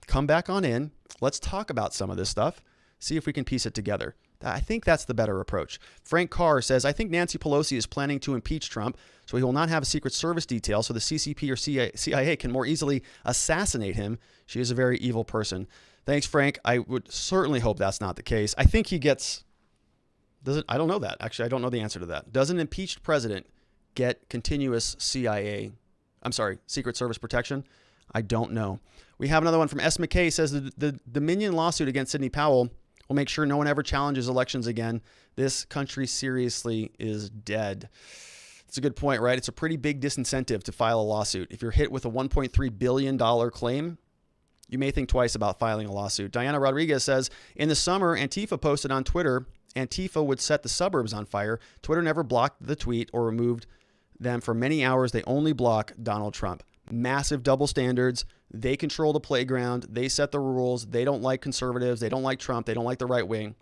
Come back on in. Let's talk about some of this stuff. See if we can piece it together. I think that's the better approach. Frank Carr says, I think Nancy Pelosi is planning to impeach Trump, so he will not have a secret service detail so the CCP or CIA can more easily assassinate him. She is a very evil person. Thanks, Frank. I would certainly hope that's not the case. I think he gets... I don't know that. Actually, I don't know the answer to that. Does an impeached president get continuous CIA I'm sorry, Secret Service protection? I don't know. We have another one from S. McKay says the Dominion lawsuit against Sidney Powell will make sure no one ever challenges elections again. This country seriously is dead. It's a good point, right? It's a pretty big disincentive to file a lawsuit. If you're hit with a $1.3 billion claim, you may think twice about filing a lawsuit. Diana Rodriguez says, in the summer, Antifa posted on Twitter, Antifa would set the suburbs on fire. Twitter never blocked the tweet or removed them for many hours. They only block Donald Trump. Massive double standards. They control the playground. They set the rules. They don't like conservatives. They don't like Trump. They don't like the right wing.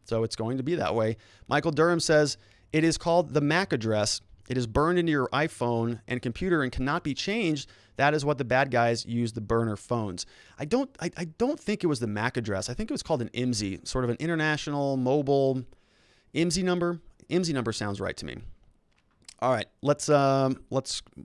So it's going to be that way. Michael Durham says, it is called the MAC address. It is burned into your iPhone and computer and cannot be changed. That is what the bad guys use the burner phones. I don't think it was the MAC address. I think it was called an IMSI, sort of an international mobile IMSI number. IMSI number sounds right to me. All right, let's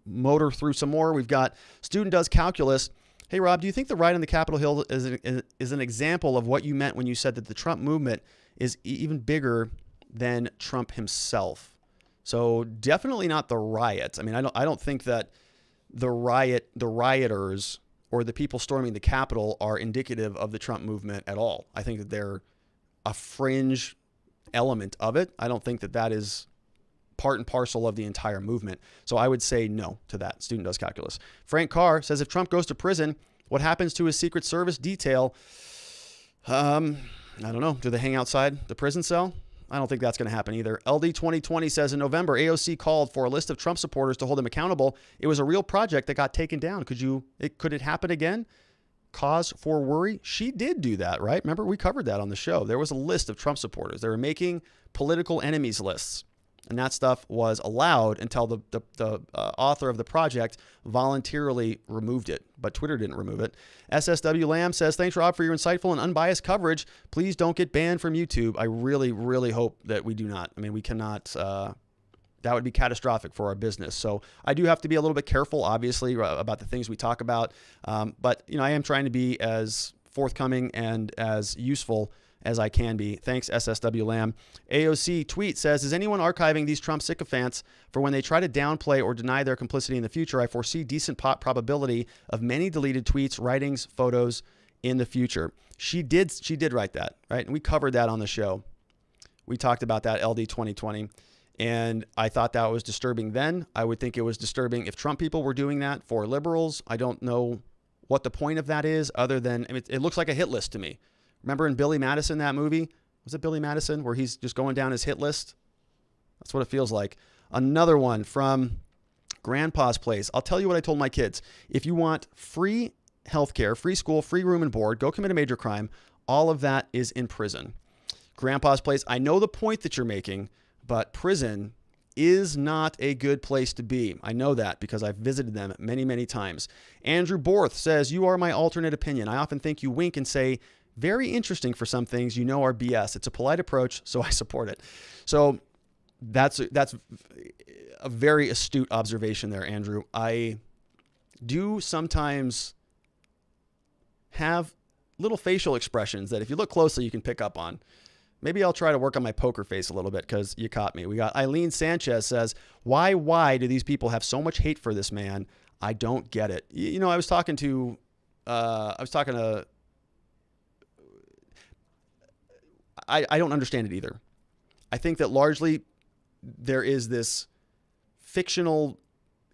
motor through some more. We've got student does calculus. Hey, Rob, do you think the riot on the Capitol Hill is an example of what you meant when you said that the Trump movement is even bigger than Trump himself? So definitely not the riots. I mean, I don't think that the rioters or the people storming the Capitol are indicative of the Trump movement at all. I think that they're a fringe element of it. I don't think that that is part and parcel of the entire movement. So I would say no to that. Student does calculus. Frank Carr says, if Trump goes to prison, what happens to his Secret Service detail? I don't know. Do they hang outside the prison cell? I don't think that's going to happen either. LD 2020 says, in November, AOC called for a list of Trump supporters to hold him accountable. It was a real project that got taken down. Could it happen again? Cause for worry? She did do that, right? Remember, we covered that on the show. There was a list of Trump supporters. They were making political enemies lists. And that stuff was allowed until the author of the project voluntarily removed it. But Twitter didn't remove it. SSW Lamb says, thanks, Rob, for your insightful and unbiased coverage. Please don't get banned from YouTube. I really, really hope that we do not. I mean, we cannot. That would be catastrophic for our business. So I do have to be a little bit careful, obviously, about the things we talk about. But, I am trying to be as forthcoming and as useful as I can be. Thanks, SSW Lamb. AOC tweet says, is anyone archiving these Trump sycophants for when they try to downplay or deny their complicity in the future? I foresee decent probability of many deleted tweets, writings, photos in the future. She did write that, right? And we covered that on the show. We talked about that, LD 2020. And I thought that was disturbing then. I would think it was disturbing if Trump people were doing that for liberals. I don't know what the point of that is other than, it looks like a hit list to me. Remember in Billy Madison, that movie? Was it Billy Madison where he's just going down his hit list? That's what it feels like. Another one from Grandpa's Place. I'll tell you what I told my kids. If you want free healthcare, free school, free room and board, go commit a major crime. All of that is in prison. Grandpa's Place. I know the point that you're making, but prison is not a good place to be. I know that because I've visited them many, many times. Andrew Borth says, you are my alternate opinion. I often think you wink and say, very interesting for some things you know are BS. It's a polite approach, so I support it. So that's a very astute observation there, Andrew. I do sometimes have little facial expressions that if you look closely, you can pick up on. Maybe I'll try to work on my poker face a little bit because you caught me. We got Eileen Sanchez says, why do these people have so much hate for this man? I don't get it. I was talking to I don't understand it either. I think that largely there is this fictional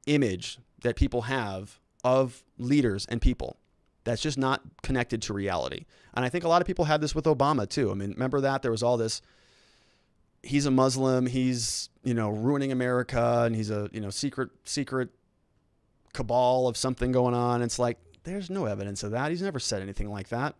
image that people have of leaders and people that's just not connected to reality. And I think a lot of people had this with Obama too. I mean, remember that there was all this, he's a Muslim, he's, ruining America, and he's a, secret cabal of something going on. It's like, there's no evidence of that. He's never said anything like that.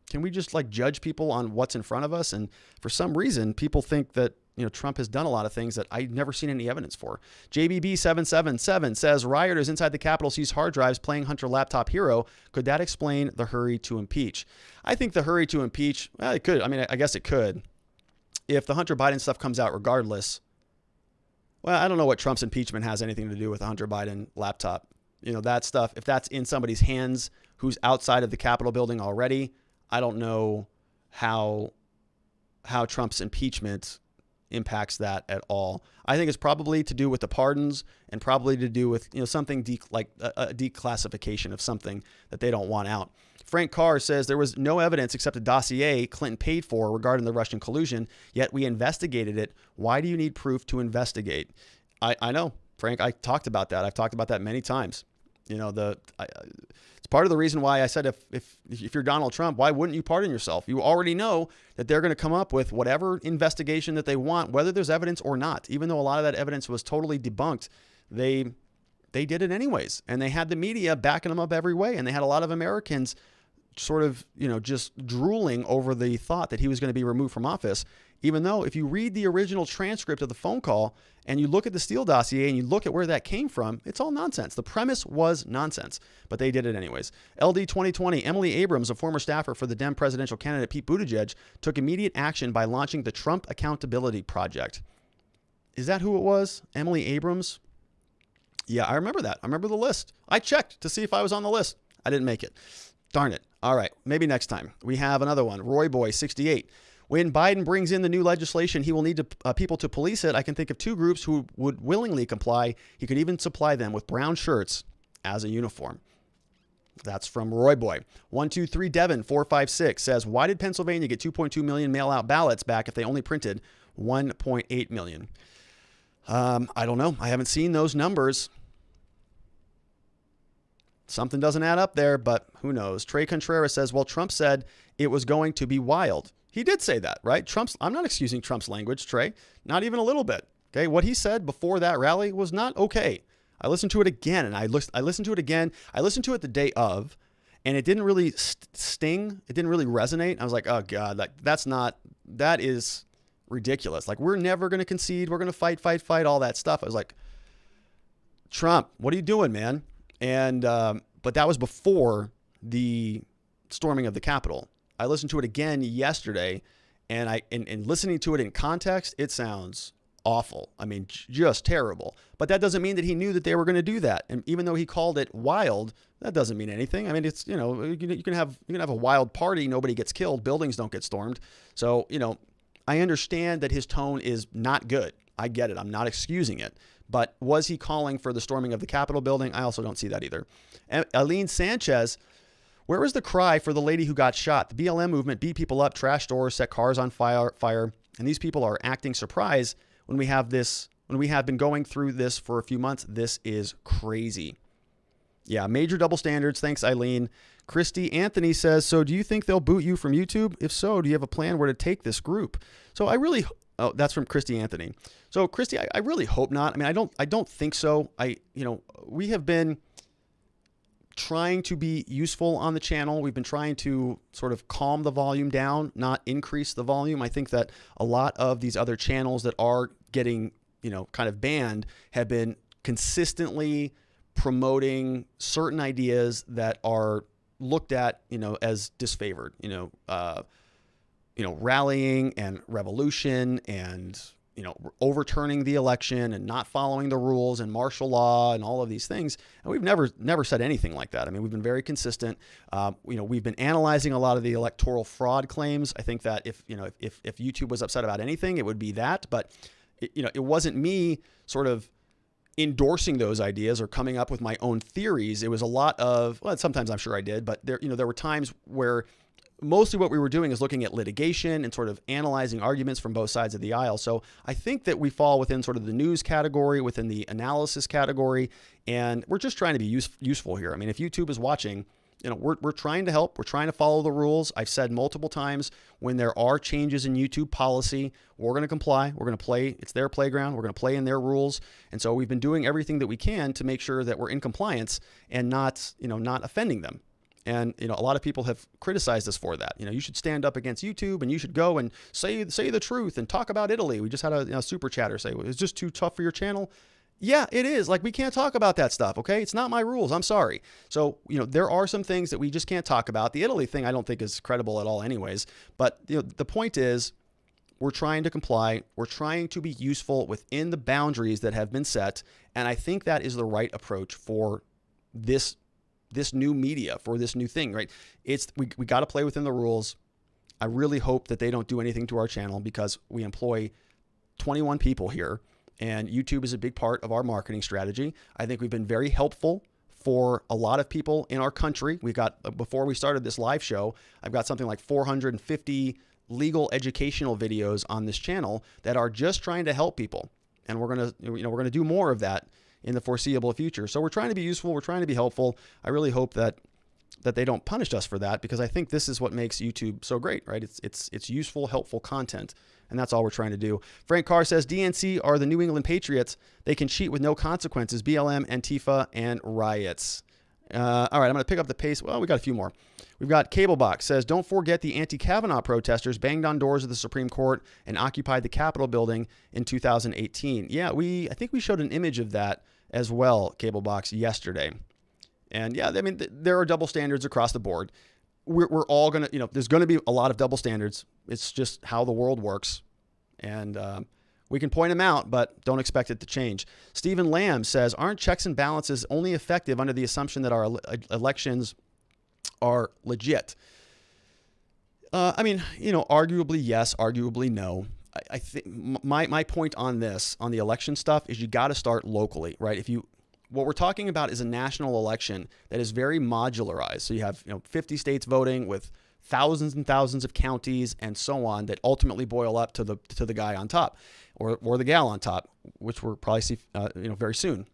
Can we just judge people on what's in front of us? And for some reason, people think that, Trump has done a lot of things that I've never seen any evidence for. JBB777 says rioters inside the Capitol seized hard drives playing Hunter Laptop Hero. Could that explain the hurry to impeach? I think the hurry to impeach, well, it could. I mean, I guess it could. If the Hunter Biden stuff comes out regardless, well, I don't know what Trump's impeachment has anything to do with the Hunter Biden laptop. That stuff, if that's in somebody's hands who's outside of the Capitol building already, I don't know how Trump's impeachment impacts that at all. I think it's probably to do with the pardons and probably to do with, something like a declassification of something that they don't want out. Frank Carr says there was no evidence except a dossier Clinton paid for regarding the Russian collusion, yet we investigated it. Why do you need proof to investigate? I know, Frank, I talked about that. I've talked about that many times. It's part of the reason why I said if you're Donald Trump, why wouldn't you pardon yourself? You already know that they're going to come up with whatever investigation that they want, whether there's evidence or not. Even though a lot of that evidence was totally debunked, they did it anyways. And they had the media backing them up every way. And they had a lot of Americans sort of, just drooling over the thought that he was going to be removed from office, even though if you read the original transcript of the phone call and you look at the Steele dossier and you look at where that came from, it's all nonsense. The premise was nonsense, but they did it anyways. LD 2020, Emily Abrams, a former staffer for the Dem presidential candidate Pete Buttigieg, took immediate action by launching the Trump Accountability Project. Is that who it was? Emily Abrams? Yeah, I remember that. I remember the list. I checked to see if I was on the list. I didn't make it. Darn it. All right, maybe next time. We have another one. Roy Boy, 68. When Biden brings in the new legislation, he will need people to police it. I can think of two groups who would willingly comply. He could even supply them with brown shirts as a uniform. That's from Roy Boy. 123 Devin 456 says, why did Pennsylvania get 2.2 million mail-out ballots back if they only printed 1.8 million? I don't know. I haven't seen those numbers. Something doesn't add up there, but who knows? Trey Contreras says, well, Trump said it was going to be wild. He did say that, right? I'm not excusing Trump's language, Trey, not even a little bit. Okay. What he said before that rally was not okay. I listened to it again and I listened to it again. I listened to it the day of, and it didn't really sting. It didn't really resonate. I was like, oh God, that is ridiculous. Like, we're never going to concede. We're going to fight, all that stuff. I was like, Trump, what are you doing, man? And, but that was before the storming of the Capitol. I listened to it again yesterday, and listening to it in context, it sounds awful. I mean, just terrible. But that doesn't mean that he knew that they were going to do that. And even though he called it wild, that doesn't mean anything. I mean, it's, you can have a wild party. Nobody gets killed. Buildings don't get stormed. So, I understand that his tone is not good. I get it. I'm not excusing it. But was he calling for the storming of the Capitol building? I also don't see that either. And Aline Sanchez, where was the cry for the lady who got shot? The BLM movement beat people up, trashed stores, set cars on fire, and these people are acting surprised when we have been going through this for a few months. This is crazy. Yeah, major double standards. Thanks, Eileen. Christy Anthony says, so do you think they'll boot you from YouTube? If so, do you have a plan where to take this group? So that's from Christy Anthony. So Christy, I really hope not. I mean, I don't think so. We have been trying to be useful on the channel. We've been trying to sort of calm the volume down, not increase the volume. I think that a lot of these other channels that are getting, kind of banned have been consistently promoting certain ideas that are looked at, as disfavored, rallying and revolution and, overturning the election and not following the rules and martial law and all of these things. And we've never said anything like that. I mean, we've been very consistent. We've been analyzing a lot of the electoral fraud claims. I think that if YouTube was upset about anything, it would be that, but it wasn't me sort of endorsing those ideas or coming up with my own theories. It was a lot of, well, sometimes I'm sure I did, but there were times where mostly what we were doing is looking at litigation and sort of analyzing arguments from both sides of the aisle. So I think that we fall within sort of the news category, within the analysis category, and we're just trying to be useful here. I mean, if YouTube is watching, we're trying to help. We're trying to follow the rules. I've said multiple times, when there are changes in YouTube policy, we're going to comply. We're going to play. It's their playground. We're going to play in their rules. And so we've been doing everything that we can to make sure that we're in compliance and not offending them. And, a lot of people have criticized us for that. You should stand up against YouTube and you should go and say the truth and talk about Italy. We just had a super chatter say, it's just too tough for your channel. Yeah, it is. Like, we can't talk about that stuff. Okay. It's not my rules. I'm sorry. So, there are some things that we just can't talk about. The Italy thing, I don't think is credible at all anyways. But, the point is, we're trying to comply. We're trying to be useful within the boundaries that have been set. And I think that is the right approach for this new media, for this new thing, right? We got to play within the rules. I really hope that they don't do anything to our channel because we employ 21 people here, and YouTube is a big part of our marketing strategy. I think we've been very helpful for a lot of people in our country. We got, before we started this live show, I've got something like 450 legal educational videos on this channel that are just trying to help people. And we're going to do more of that in the foreseeable future. So we're trying to be useful. We're trying to be helpful. I really hope that they don't punish us for that, because I think this is what makes YouTube so great, right? It's useful, helpful content. And that's all we're trying to do. Frank Carr says, DNC are the New England Patriots. They can cheat with no consequences. BLM, Antifa, and riots. All right, I'm going to pick up the pace. Well, we got a few more. We've got Cablebox says, don't forget the anti-Kavanaugh protesters banged on doors of the Supreme Court and occupied the Capitol building in 2018. Yeah, I think we showed an image of that as well, Cablebox, yesterday. And yeah, I mean, there are double standards across the board. We're all going to, there's going to be a lot of double standards. It's just how the world works. And we can point them out, but don't expect it to change. Stephen Lamb says, aren't checks and balances only effective under the assumption that our elections are legit? I mean, arguably yes, arguably no. I think my point on this, on the election stuff, is you got to start locally, right? What we're talking about is a national election that is very modularized. So you have 50 states voting with thousands and thousands of counties and so on, that ultimately boil up to the guy on top or the gal on top, which we'll probably see very soon.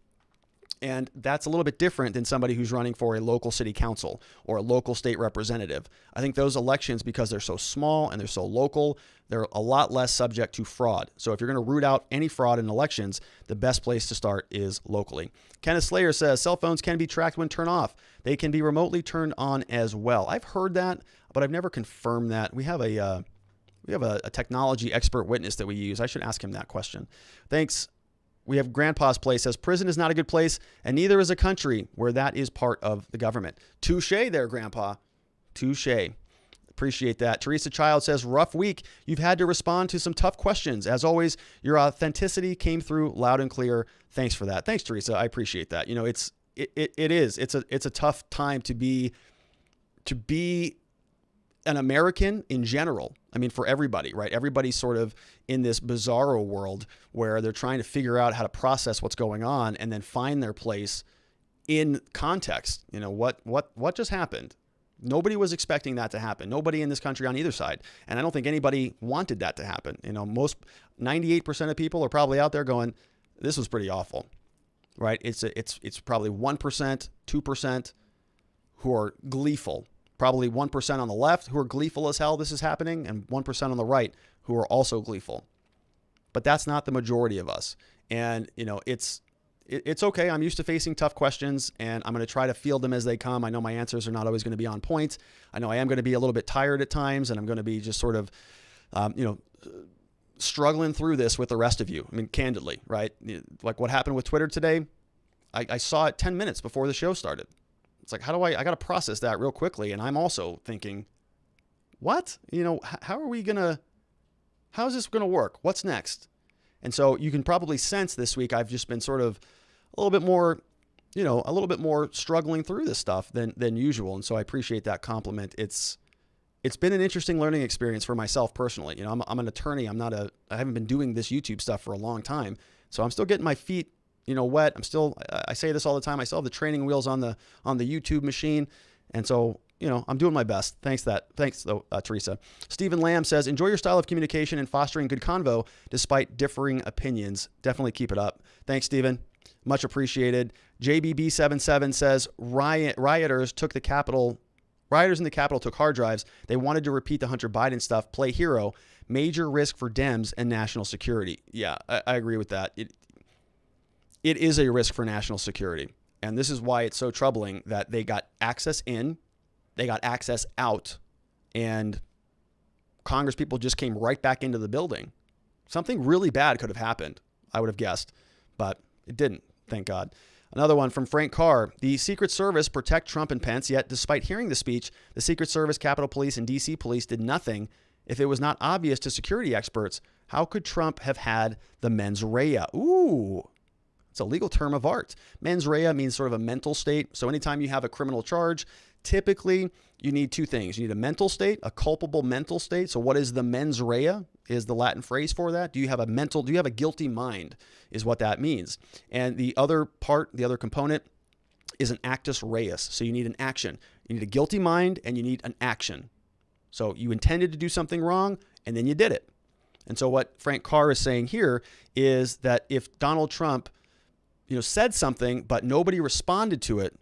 And that's a little bit different than somebody who's running for a local city council or a local state representative. I think those elections, because they're so small and they're so local, they're a lot less subject to fraud. So if you're going to root out any fraud in elections, the best place to start is locally. Kenneth Slayer says, cell phones can be tracked when turned off. They can be remotely turned on as well. I've heard that, but I've never confirmed that. We have a technology expert witness that we use. I should ask him that question. Thanks. We have Grandpa's Place says, prison is not a good place, and neither is a country where that is part of the government. Touche there, Grandpa. Touche. Appreciate that. Teresa Child says, rough week. You've had to respond to some tough questions. As always, your authenticity came through loud and clear. Thanks for that. Thanks, Teresa. I appreciate that. It's a tough time to be an American in general. I mean, for everybody, right? Everybody's sort of in this bizarro world where they're trying to figure out how to process what's going on and then find their place in context. What just happened? Nobody was expecting that to happen. Nobody in this country on either side. And I don't think anybody wanted that to happen. 98% of people are probably out there going, this was pretty awful, right? It's probably 1%, 2% who are gleeful. Probably 1% on the left who are gleeful as hell this is happening, and 1% on the right who are also gleeful. But that's not the majority of us. And, it's okay. I'm used to facing tough questions, and I'm going to try to field them as they come. I know my answers are not always going to be on point. I know I am going to be a little bit tired at times, and I'm going to be just sort of, struggling through this with the rest of you. I mean, candidly, right? Like what happened with Twitter today, I saw it 10 minutes before the show started. It's like, I got to process that real quickly. And I'm also thinking, what? How is this going to work? What's next? And so you can probably sense this week, I've just been sort of a little bit more struggling through this stuff than usual. And so I appreciate that compliment. It's been an interesting learning experience for myself personally. I'm an attorney. I haven't been doing this YouTube stuff for a long time. So I'm still getting my feet wet. I say this all the time. I still have the training wheels on the YouTube machine. And so, I'm doing my best. Thanks though, Teresa. Stephen Lamb says, enjoy your style of communication and fostering good convo despite differing opinions. Definitely keep it up. Thanks, Stephen. Much appreciated. JBB77 says, rioters in the Capitol took hard drives. They wanted to repeat the Hunter Biden stuff, play hero, major risk for Dems and national security. Yeah, I agree with that. It is a risk for national security. And this is why it's so troubling that they got access in, they got access out, and Congress people just came right back into the building. Something really bad could have happened, I would have guessed, but it didn't, thank God. Another one from Frank Carr. The Secret Service protect Trump and Pence, yet despite hearing the speech, the Secret Service, Capitol Police, and D.C. Police did nothing. If it was not obvious to security experts, how could Trump have had the mens rea? Ooh. It's a legal term of art. Mens rea means sort of a mental state. So anytime you have a criminal charge, typically you need two things. You need a mental state, a culpable mental state. So what is the mens rea is the Latin phrase for that. Do you have a guilty mind is what that means. And the other component is an actus reus. So you need an action. You need a guilty mind and you need an action. So you intended to do something wrong and then you did it. And so what Frank Carr is saying here is that if Donald Trump, said something, but nobody responded to it,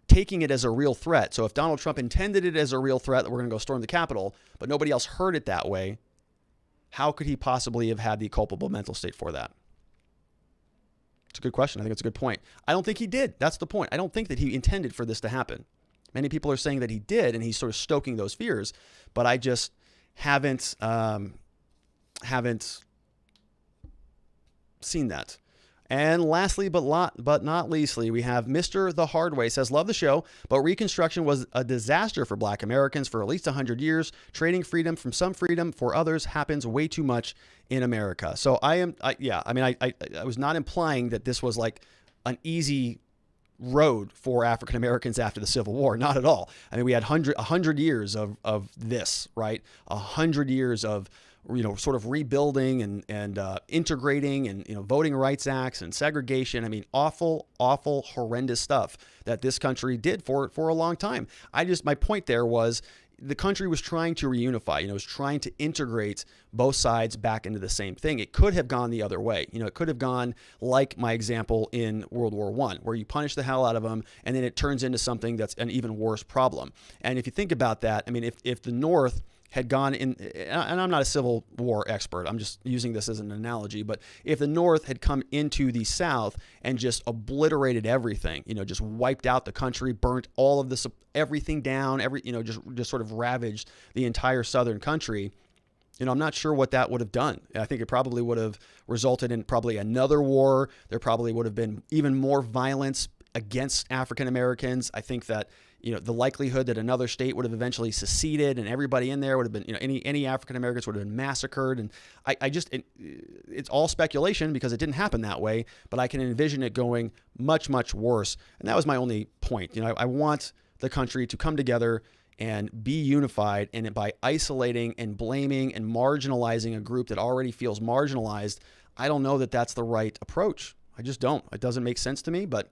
taking it as a real threat. So if Donald Trump intended it as a real threat that we're going to go storm the Capitol, but nobody else heard it that way, how could he possibly have had the culpable mental state for that? It's a good question. I think it's a good point. I don't think he did. That's the point. I don't think that he intended for this to happen. Many people are saying that he did, and he's sort of stoking those fears, but I just haven't seen that. And lastly, but not leastly, we have Mr. The Hard Way says, love the show, but Reconstruction was a disaster for Black Americans for at least 100 years. Trading freedom from some freedom for others happens way too much in America. So I was not implying that this was like an easy road for African Americans after the Civil War. Not at all. I mean, we had 100 years of this, right? 100 years of sort of rebuilding and integrating and, voting rights acts and segregation. I mean, awful, horrendous stuff that this country did for a long time. My point there was the country was trying to reunify, was trying to integrate both sides back into the same thing. It could have gone the other way. It could have gone like my example in World War I, where you punish the hell out of them and then it turns into something that's an even worse problem. And if you think about that, I mean, if the North had gone in, and I'm not a Civil War expert, I'm just using this as an analogy, but if the North had come into the South and just obliterated everything, just wiped out the country, burnt all of this, everything down, just sort of ravaged the entire Southern country, I'm not sure what that would have done. I think it probably would have resulted in probably another war. There probably would have been even more violence against African Americans. I think that the likelihood that another state would have eventually seceded and everybody in there would have been, any African Americans would have been massacred. And it's all speculation because it didn't happen that way, but I can envision it going much, much worse. And that was my only point. I want the country to come together and be unified, and by isolating and blaming and marginalizing a group that already feels marginalized, I don't know that that's the right approach. I just don't. It doesn't make sense to me, but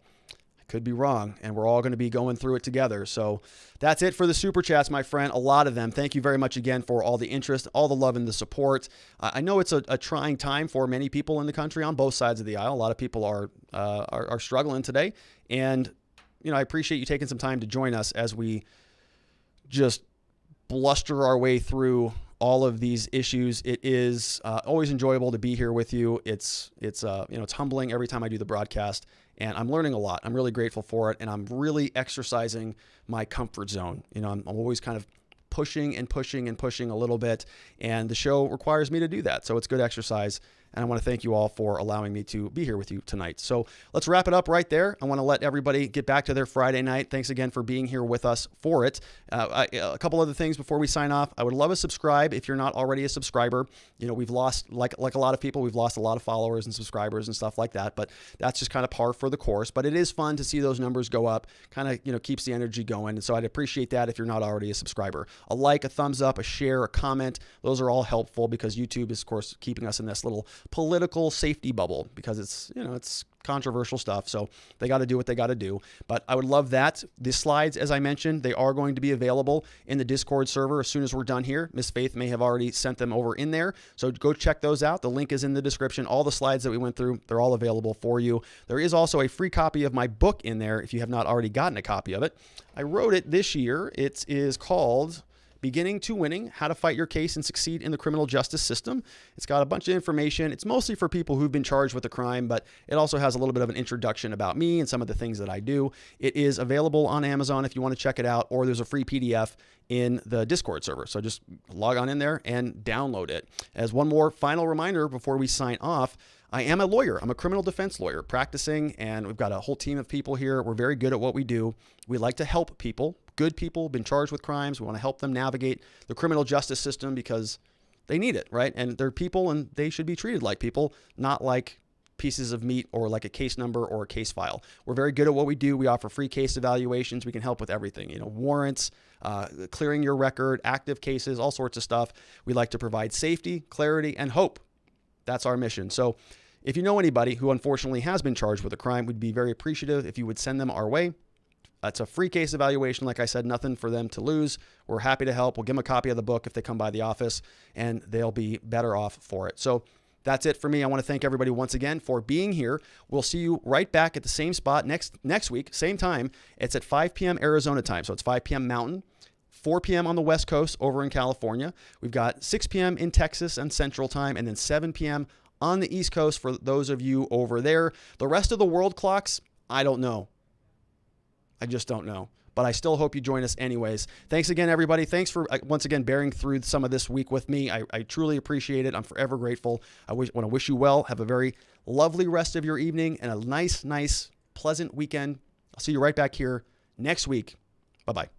could be wrong, and we're all going to be going through it together. So that's it for the Super Chats, my friend. A lot of them. Thank you very much again for all the interest, all the love, and the support. I know it's a trying time for many people in the country on both sides of the aisle. A lot of people are struggling today, and I appreciate you taking some time to join us as we just bluster our way through all of these issues. It is always enjoyable to be here with you. It's humbling every time I do the broadcast, and I'm learning a lot. I'm really grateful for it, and I'm really exercising my comfort zone. I'm always kind of pushing a little bit, and the show requires me to do that. So it's good exercise. And I want to thank you all for allowing me to be here with you tonight. So let's wrap it up right there. I want to let everybody get back to their Friday night. Thanks again for being here with us for it. A couple other things before we sign off. I would love a subscribe if you're not already a subscriber. We've lost, like a lot of people, we've lost a lot of followers and subscribers and stuff like that. But that's just kind of par for the course. But it is fun to see those numbers go up. Kind of, keeps the energy going. And so I'd appreciate that if you're not already a subscriber. A like, a thumbs up, a share, a comment. Those are all helpful because YouTube is, of course, keeping us in this little political safety bubble because it's controversial stuff. So they got to do what they got to do. But I would love that. The slides, as I mentioned, they are going to be available in the Discord server as soon as we're done here. Miss Faith may have already sent them over in there. So go check those out. The link is in the description. All the slides that we went through, they're all available for you. There is also a free copy of my book in there if you have not already gotten a copy of it. I wrote it this year. It is called Beginning to Winning, How to Fight Your Case and Succeed in the Criminal Justice System. It's got a bunch of information. It's mostly for people who've been charged with a crime, but it also has a little bit of an introduction about me and some of the things that I do. It is available on Amazon if you want to check it out, or there's a free PDF in the Discord server. So just log on in there and download it. As one more final reminder before we sign off, I am a lawyer. I'm a criminal defense lawyer practicing, and we've got a whole team of people here. We're very good at what we do. We like to help people, good people, been charged with crimes. We want to help them navigate the criminal justice system because they need it, right? And they're people and they should be treated like people, not like pieces of meat or like a case number or a case file. We're very good at what we do. We offer free case evaluations. We can help with everything, warrants, clearing your record, active cases, all sorts of stuff. We like to provide safety, clarity, and hope. That's our mission. So if you know anybody who unfortunately has been charged with a crime, we'd be very appreciative if you would send them our way. It's a free case evaluation. Like I said, nothing for them to lose. We're happy to help. We'll give them a copy of the book if they come by the office, and they'll be better off for it. So that's it for me. I want to thank everybody once again for being here. We'll see you right back at the same spot next week, same time. It's at 5 p.m. Arizona time. So it's 5 p.m. Mountain, 4 p.m. on the West Coast over in California. We've got 6 p.m. in Texas and Central time, and then 7 p.m. on the East Coast for those of you over there. The rest of the world clocks, I don't know. I just don't know. But I still hope you join us anyways. Thanks again, everybody. Thanks for, once again, bearing through some of this week with me. I truly appreciate it. I'm forever grateful. I want to wish you well. Have a very lovely rest of your evening and a nice, pleasant weekend. I'll see you right back here next week. Bye-bye.